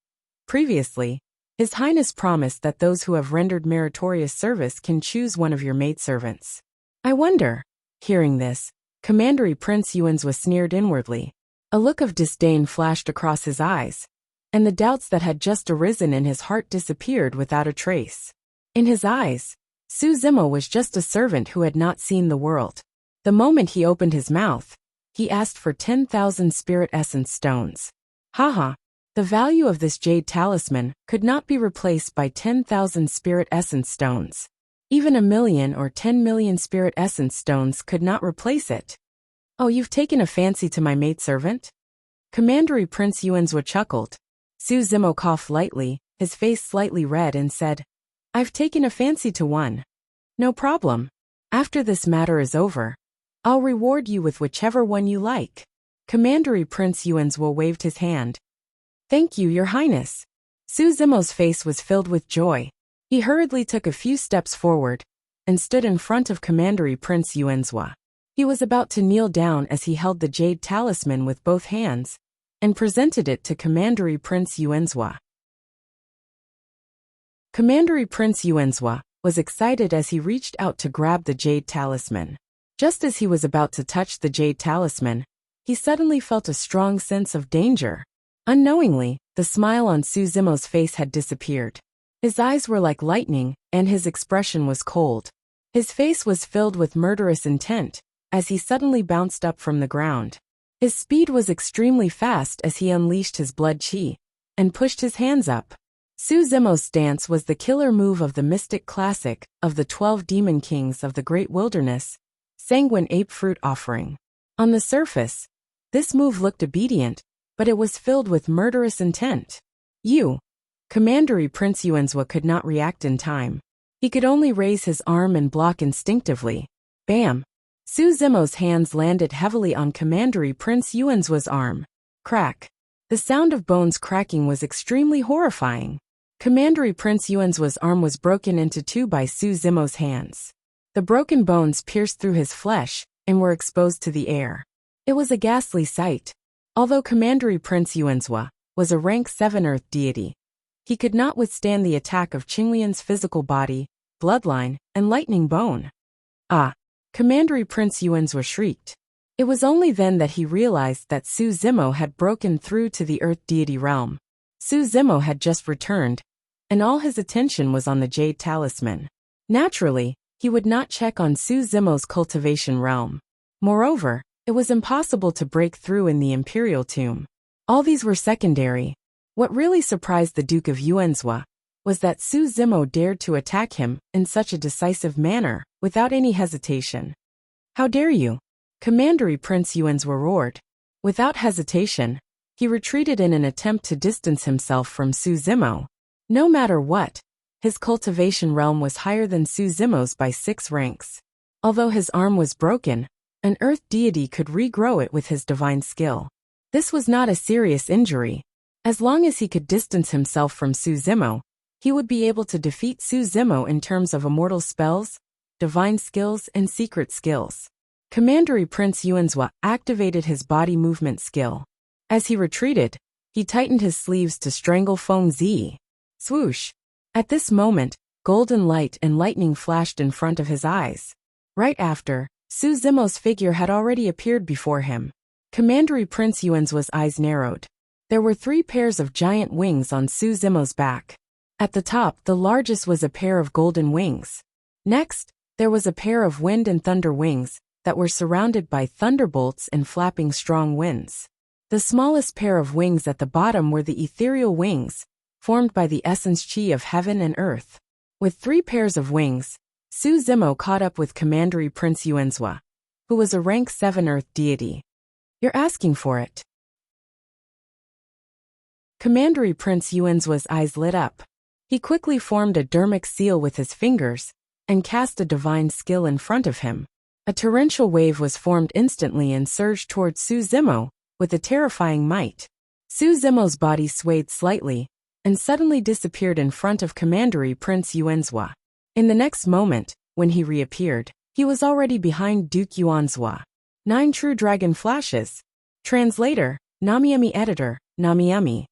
Speaker 1: Previously, His Highness promised that those who have rendered meritorious service can choose one of your maidservants. I wonder. Hearing this, Commandery Prince Yuanzhua sneered inwardly. A look of disdain flashed across his eyes, and the doubts that had just arisen in his heart disappeared without a trace. In his eyes, Su Zimo was just a servant who had not seen the world. The moment he opened his mouth, he asked for 10,000 Spirit Essence Stones. Haha, the value of this Jade Talisman could not be replaced by 10,000 Spirit Essence Stones. Even 1,000,000 or 10,000,000 Spirit Essence Stones could not replace it. Oh, you've taken a fancy to my maidservant? Commandery Prince Yuanzhua chuckled. Su Zimo coughed lightly, his face slightly red and said, I've taken a fancy to one. No problem. After this matter is over, I'll reward you with whichever one you like. Commandery Prince Yuanzhua waved his hand. Thank you, Your Highness. Su Zimo's face was filled with joy. He hurriedly took a few steps forward and stood in front of Commandery Prince Yuanzhua. He was about to kneel down as he held the jade talisman with both hands and presented it to Commandery Prince Yuanzhua. Commandery Prince Yuanzhua was excited as he reached out to grab the jade talisman. Just as he was about to touch the jade talisman, he suddenly felt a strong sense of danger. Unknowingly, the smile on Su Zimo's face had disappeared. His eyes were like lightning, and his expression was cold. His face was filled with murderous intent as he suddenly bounced up from the ground. His speed was extremely fast as he unleashed his blood chi and pushed his hands up. Su Zimo's stance was the killer move of the mystic classic of the 12 demon kings of the great wilderness, Sanguine Ape Fruit Offering. On the surface, this move looked obedient, but it was filled with murderous intent. Commandery Prince Yuanzhua could not react in time. He could only raise his arm and block instinctively. Bam! Su Zimo's hands landed heavily on Commandery Prince Yuanzhua's arm. Crack! The sound of bones cracking was extremely horrifying. Commandery Prince Yuanzhua's arm was broken into two by Su Zimo's hands. The broken bones pierced through his flesh and were exposed to the air. It was a ghastly sight. Although Commandery Prince Yuanzhua was a rank 7 earth deity, he could not withstand the attack of Qinglian's physical body, bloodline, and lightning bone. Ah! Commandery Prince Yuanzhua shrieked. It was only then that he realized that Su Zimo had broken through to the earth deity realm. Su Zimo had just returned, and all his attention was on the jade talisman. Naturally, he would not check on Su Zimo's cultivation realm. Moreover, it was impossible to break through in the imperial tomb. All these were secondary. What really surprised the Duke of Yuanzhua was that Su Zimo dared to attack him in such a decisive manner, without any hesitation. How dare you? Commandery Prince Yuanzhua roared. Without hesitation, he retreated in an attempt to distance himself from Su Zimo. No matter what, his cultivation realm was higher than Su Zimo's by 6 ranks. Although his arm was broken, an earth deity could regrow it with his divine skill. This was not a serious injury. As long as he could distance himself from Su Zimo, he would be able to defeat Su Zimo in terms of immortal spells, divine skills, and secret skills. Commandery Prince Yuanzhua activated his body movement skill. As he retreated, he tightened his sleeves to strangle Feng Zi. Swoosh! At this moment, golden light and lightning flashed in front of his eyes. Right after, Su Zimo's figure had already appeared before him. Commandery Prince Yuanzhua's eyes narrowed. There were 3 pairs of giant wings on Su Zimo's back. At the top, the largest was a pair of golden wings. Next, there was a pair of wind and thunder wings that were surrounded by thunderbolts and flapping strong winds. The smallest pair of wings at the bottom were the ethereal wings, formed by the essence chi of heaven and earth. With 3 pairs of wings, Su Zimo caught up with Commandery Prince Yuanzhua, who was a rank 7 earth deity. You're asking for it. Commandery Prince Yuanzhua's eyes lit up. He quickly formed a dermic seal with his fingers and cast a divine skill in front of him. A torrential wave was formed instantly and surged towards Su Zimo with a terrifying might. Su Zimo's body swayed slightly and suddenly disappeared in front of Commandery Prince Yuanzhua. In the next moment, when he reappeared, he was already behind Duke Yuanzhua. 9 true dragon flashes. Translator, Namiami Editor, Namiami.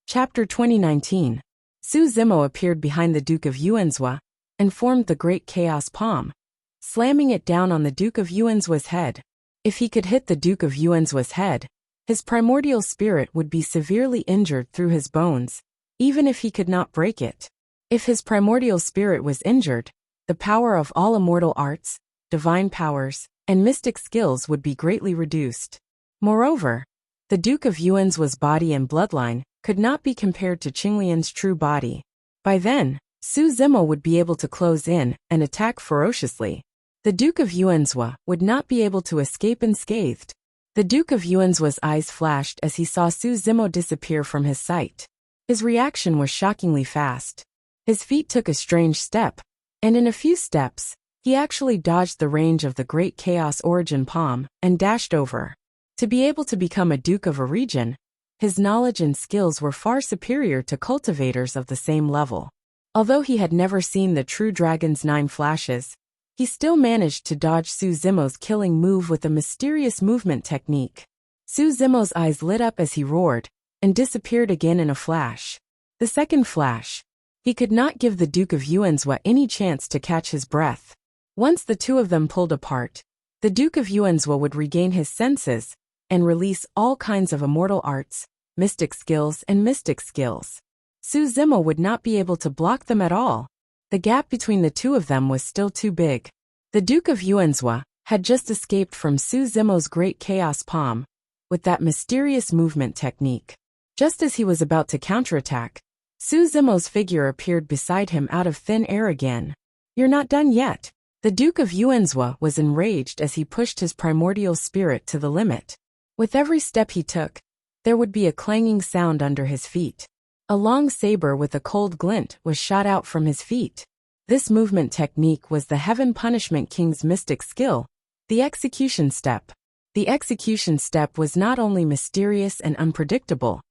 Speaker 1: Chapter 2019. Su Zimo appeared behind the Duke of Yuanzhua and formed the Great Chaos Palm, slamming it down on the Duke of Yuanzhua's head. If he could hit the Duke of Yuanzhua's head, his primordial spirit would be severely injured through his bones, even if he could not break it. If his primordial spirit was injured, the power of all immortal arts, divine powers, and mystic skills would be greatly reduced. Moreover, the Duke of Yuanzhua's body and bloodline could not be compared to Qinglian's true body. By then, Su Zimo would be able to close in and attack ferociously. The Duke of Yuanzhua would not be able to escape unscathed. The Duke of Yuanzhua's eyes flashed as he saw Su Zimo disappear from his sight. His reaction was shockingly fast. His feet took a strange step, and in a few steps, He actually dodged the range of the Great Chaos Origin palm and dashed over. To be able to become a duke of a region, his knowledge and skills were far superior to cultivators of the same level. Although he had never seen the true dragon's 9 flashes, he still managed to dodge Su Zimo's killing move with a mysterious movement technique. Su Zimo's eyes lit up as he roared, and disappeared again in a flash. The second flash. He could not give the Duke of Yuanzhou any chance to catch his breath. Once the two of them pulled apart, the Duke of Yuanzhou would regain his senses and release all kinds of immortal arts, mystic skills and mystic skills. Su Zimo would not be able to block them at all. The gap between the two of them was still too big. The Duke of Yuanzhou had just escaped from Su Zimo's Great Chaos Palm with that mysterious movement technique. Just as he was about to counterattack, Su Zimo's figure appeared beside him out of thin air again. "You're not done yet." The Duke of Yuanzhou was enraged as he pushed his primordial spirit to the limit. With every step he took, there would be a clanging sound under his feet. A long saber with a cold glint was shot out from his feet. This movement technique was the Heaven Punishment King's mystic skill, the execution step. The execution step was not only mysterious and unpredictable,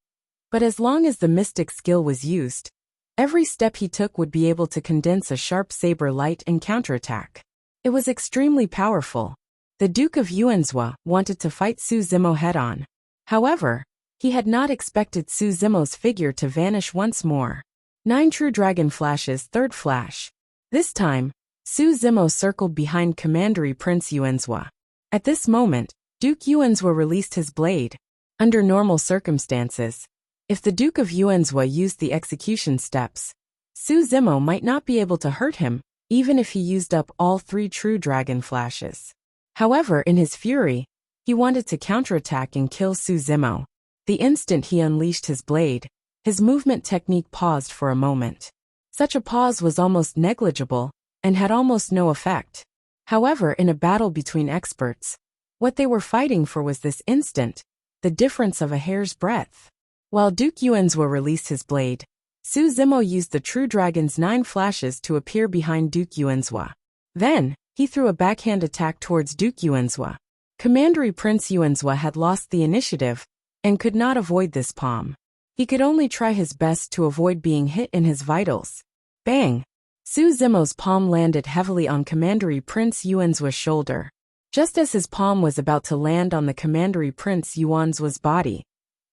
Speaker 1: but as long as the mystic skill was used, every step he took would be able to condense a sharp saber light and counterattack. It was extremely powerful. The Duke of Yuanzhou wanted to fight Su Zimo head-on. However, he had not expected Su Zimo's figure to vanish once more. 9 True Dragon Flashes, third flash. This time, Su Zimo circled behind Commandery Prince Yuanzhou. At this moment, Duke Yuanzhou released his blade. Under normal circumstances, if the Duke of Yuanzhou used the execution steps, Su Zimo might not be able to hurt him, even if he used up all 3 True Dragon Flashes. However, in his fury, he wanted to counterattack and kill Su Zimo. The instant he unleashed his blade, his movement technique paused for a moment. Such a pause was almost negligible and had almost no effect. However, in a battle between experts, what they were fighting for was this instant, the difference of a hair's breadth. While Duke Yuanzhou released his blade, Su Zimo used the True Dragon's 9 flashes to appear behind Duke Yuanzhou. Then, he threw a backhand attack towards Duke Yuanzhou. Commandery Prince Yuanzhou had lost the initiative and could not avoid this palm. He could only try his best to avoid being hit in his vitals. Bang! Su Zimo's palm landed heavily on Commandery Prince Yuanzhou's shoulder. Just as his palm was about to land on the Commandery Prince Yuanzhou's body,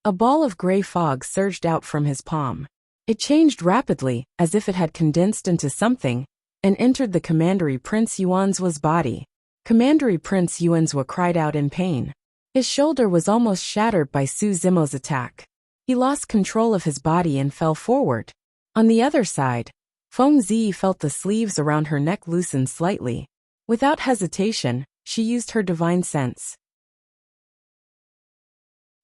Speaker 1: a ball of gray fog surged out from his palm. It changed rapidly, as if it had condensed into something, and entered the Commandery Prince Yuanzhou's body. Commandery Prince Yuanzhou cried out in pain. His shoulder was almost shattered by Su Zimo's attack. He lost control of his body and fell forward. On the other side, Feng Zi felt the sleeves around her neck loosen slightly. Without hesitation, she used her divine sense.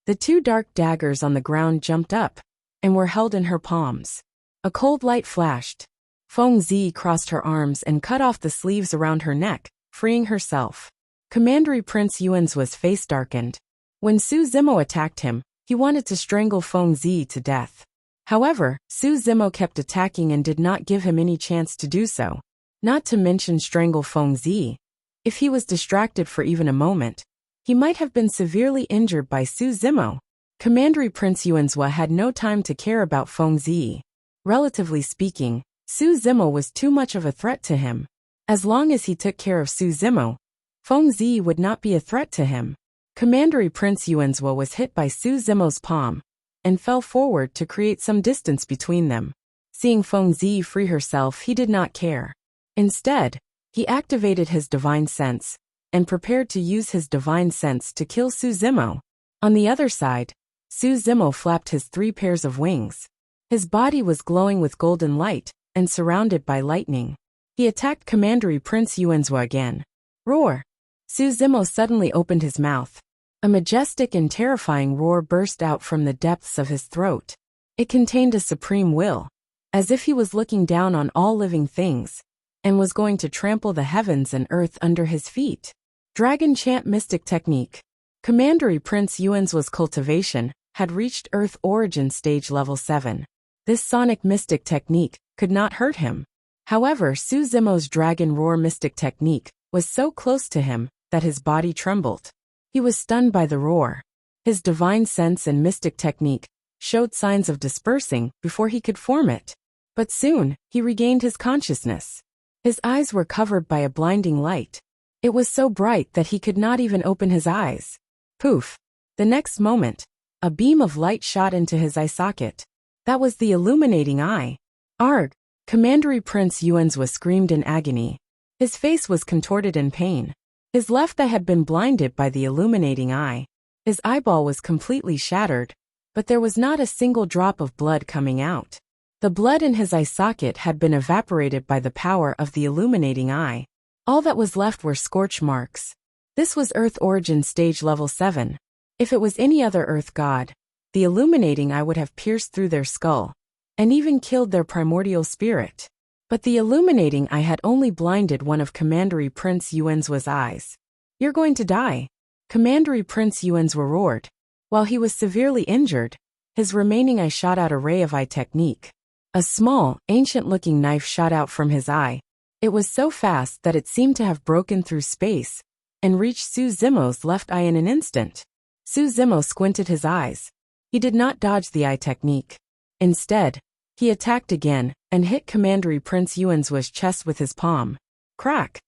Speaker 1: The 2 dark daggers on the ground jumped up and were held in her palms. A cold light flashed. Feng Zi crossed her arms and cut off the sleeves around her neck, freeing herself. Commandery Prince Yuanzhou's face darkened. When Su Zimo attacked him, he wanted to strangle Feng Zi to death. However, Su Zimo kept attacking and did not give him any chance to do so. Not to mention strangle Feng Zi. If he was distracted for even a moment, he might have been severely injured by Su Zimo. Commandery Prince Yuanzhou had no time to care about Feng Zi. Relatively speaking, Su Zimo was too much of a threat to him. As long as he took care of Su Zimo, Feng Zi would not be a threat to him. Commandery Prince Yuanzhou was hit by Su Zimo's palm and fell forward to create some distance between them. Seeing Feng Zi free herself, he did not care. Instead, he activated his divine sense and prepared to use his divine sense to kill Su Zimo. On the other side, Su Zimo flapped his 3 pairs of wings. His body was glowing with golden light and surrounded by lightning. He attacked Commandery Prince Yuanzhou again. Roar! Su Zimo suddenly opened his mouth. A majestic and terrifying roar burst out from the depths of his throat. It contained a supreme will, as if he was looking down on all living things, and was going to trample the heavens and earth under his feet. Dragon Chant Mystic Technique. Commandery Prince Yuanzhou's cultivation had reached Earth Origin Stage Level 7. This sonic mystic technique could not hurt him. However, Su Zimo's dragon roar mystic technique was so close to him that his body trembled. He was stunned by the roar. His divine sense and mystic technique showed signs of dispersing before he could form it. But soon, he regained his consciousness. His eyes were covered by a blinding light. It was so bright that he could not even open his eyes. Poof! The next moment, a beam of light shot into his eye socket. That was the illuminating eye. Arg! Commandery Prince Yuanzhua screamed in agony. His face was contorted in pain. His left eye had been blinded by the illuminating eye. His eyeball was completely shattered, but there was not a single drop of blood coming out. The blood in his eye socket had been evaporated by the power of the illuminating eye. All that was left were scorch marks. This was Earth Origin Stage Level 7. If it was any other Earth god, the illuminating eye would have pierced through their skull and even killed their primordial spirit. But the illuminating eye had only blinded one of Commandery Prince Yuanzhua's eyes. "You're going to die," Commandery Prince Yuanzhua roared. While he was severely injured, his remaining eye shot out a ray of eye technique. A small, ancient-looking knife shot out from his eye. It was so fast that it seemed to have broken through space and reached Su Zimo's left eye in an instant. Su Zimo squinted his eyes. He did not dodge the eye technique. Instead, he attacked again and hit Commandery Prince Yuanzhua's chest with his palm. Crack!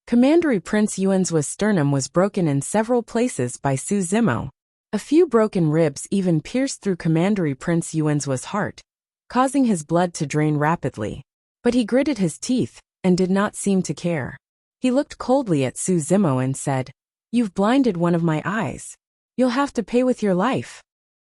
Speaker 1: Commandery Prince Yuanzhua's sternum was broken in several places by Su Zimo. A few broken ribs even pierced through Commandery Prince Yuanzhua's heart, causing his blood to drain rapidly. But he gritted his teeth and did not seem to care. He looked coldly at Su Zimo and said, "You've blinded one of my eyes. You'll have to pay with your life."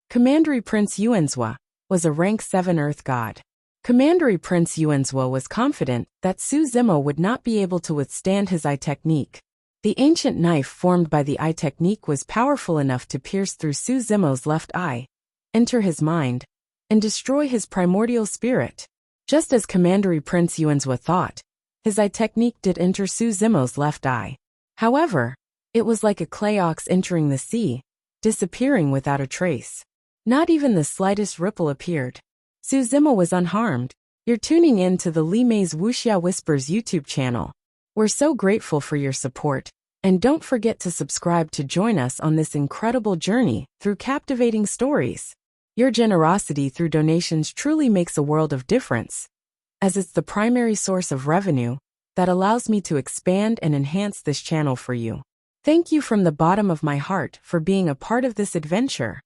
Speaker 1: Commandery Prince Yuanzhua was a rank 7 Earth god. Commandery Prince Yuanzhua was confident that Su Zimo would not be able to withstand his eye technique. The ancient knife formed by the eye technique was powerful enough to pierce through Su Zimo's left eye, enter his mind, and destroy his primordial spirit. Just as Commandery Prince Yuanzhua thought, his eye technique did enter Su Zimo's left eye. However, it was like a clay ox entering the sea, disappearing without a trace. Not even the slightest ripple appeared. Su Zimo was unharmed. You're tuning in to the Li Mei's Wuxia Whispers YouTube channel. We're so grateful for your support, and don't forget to subscribe to join us on this incredible journey through captivating stories. Your generosity through donations truly makes a world of difference, as it's the primary source of revenue that allows me to expand and enhance this channel for you. Thank you from the bottom of my heart for being a part of this adventure.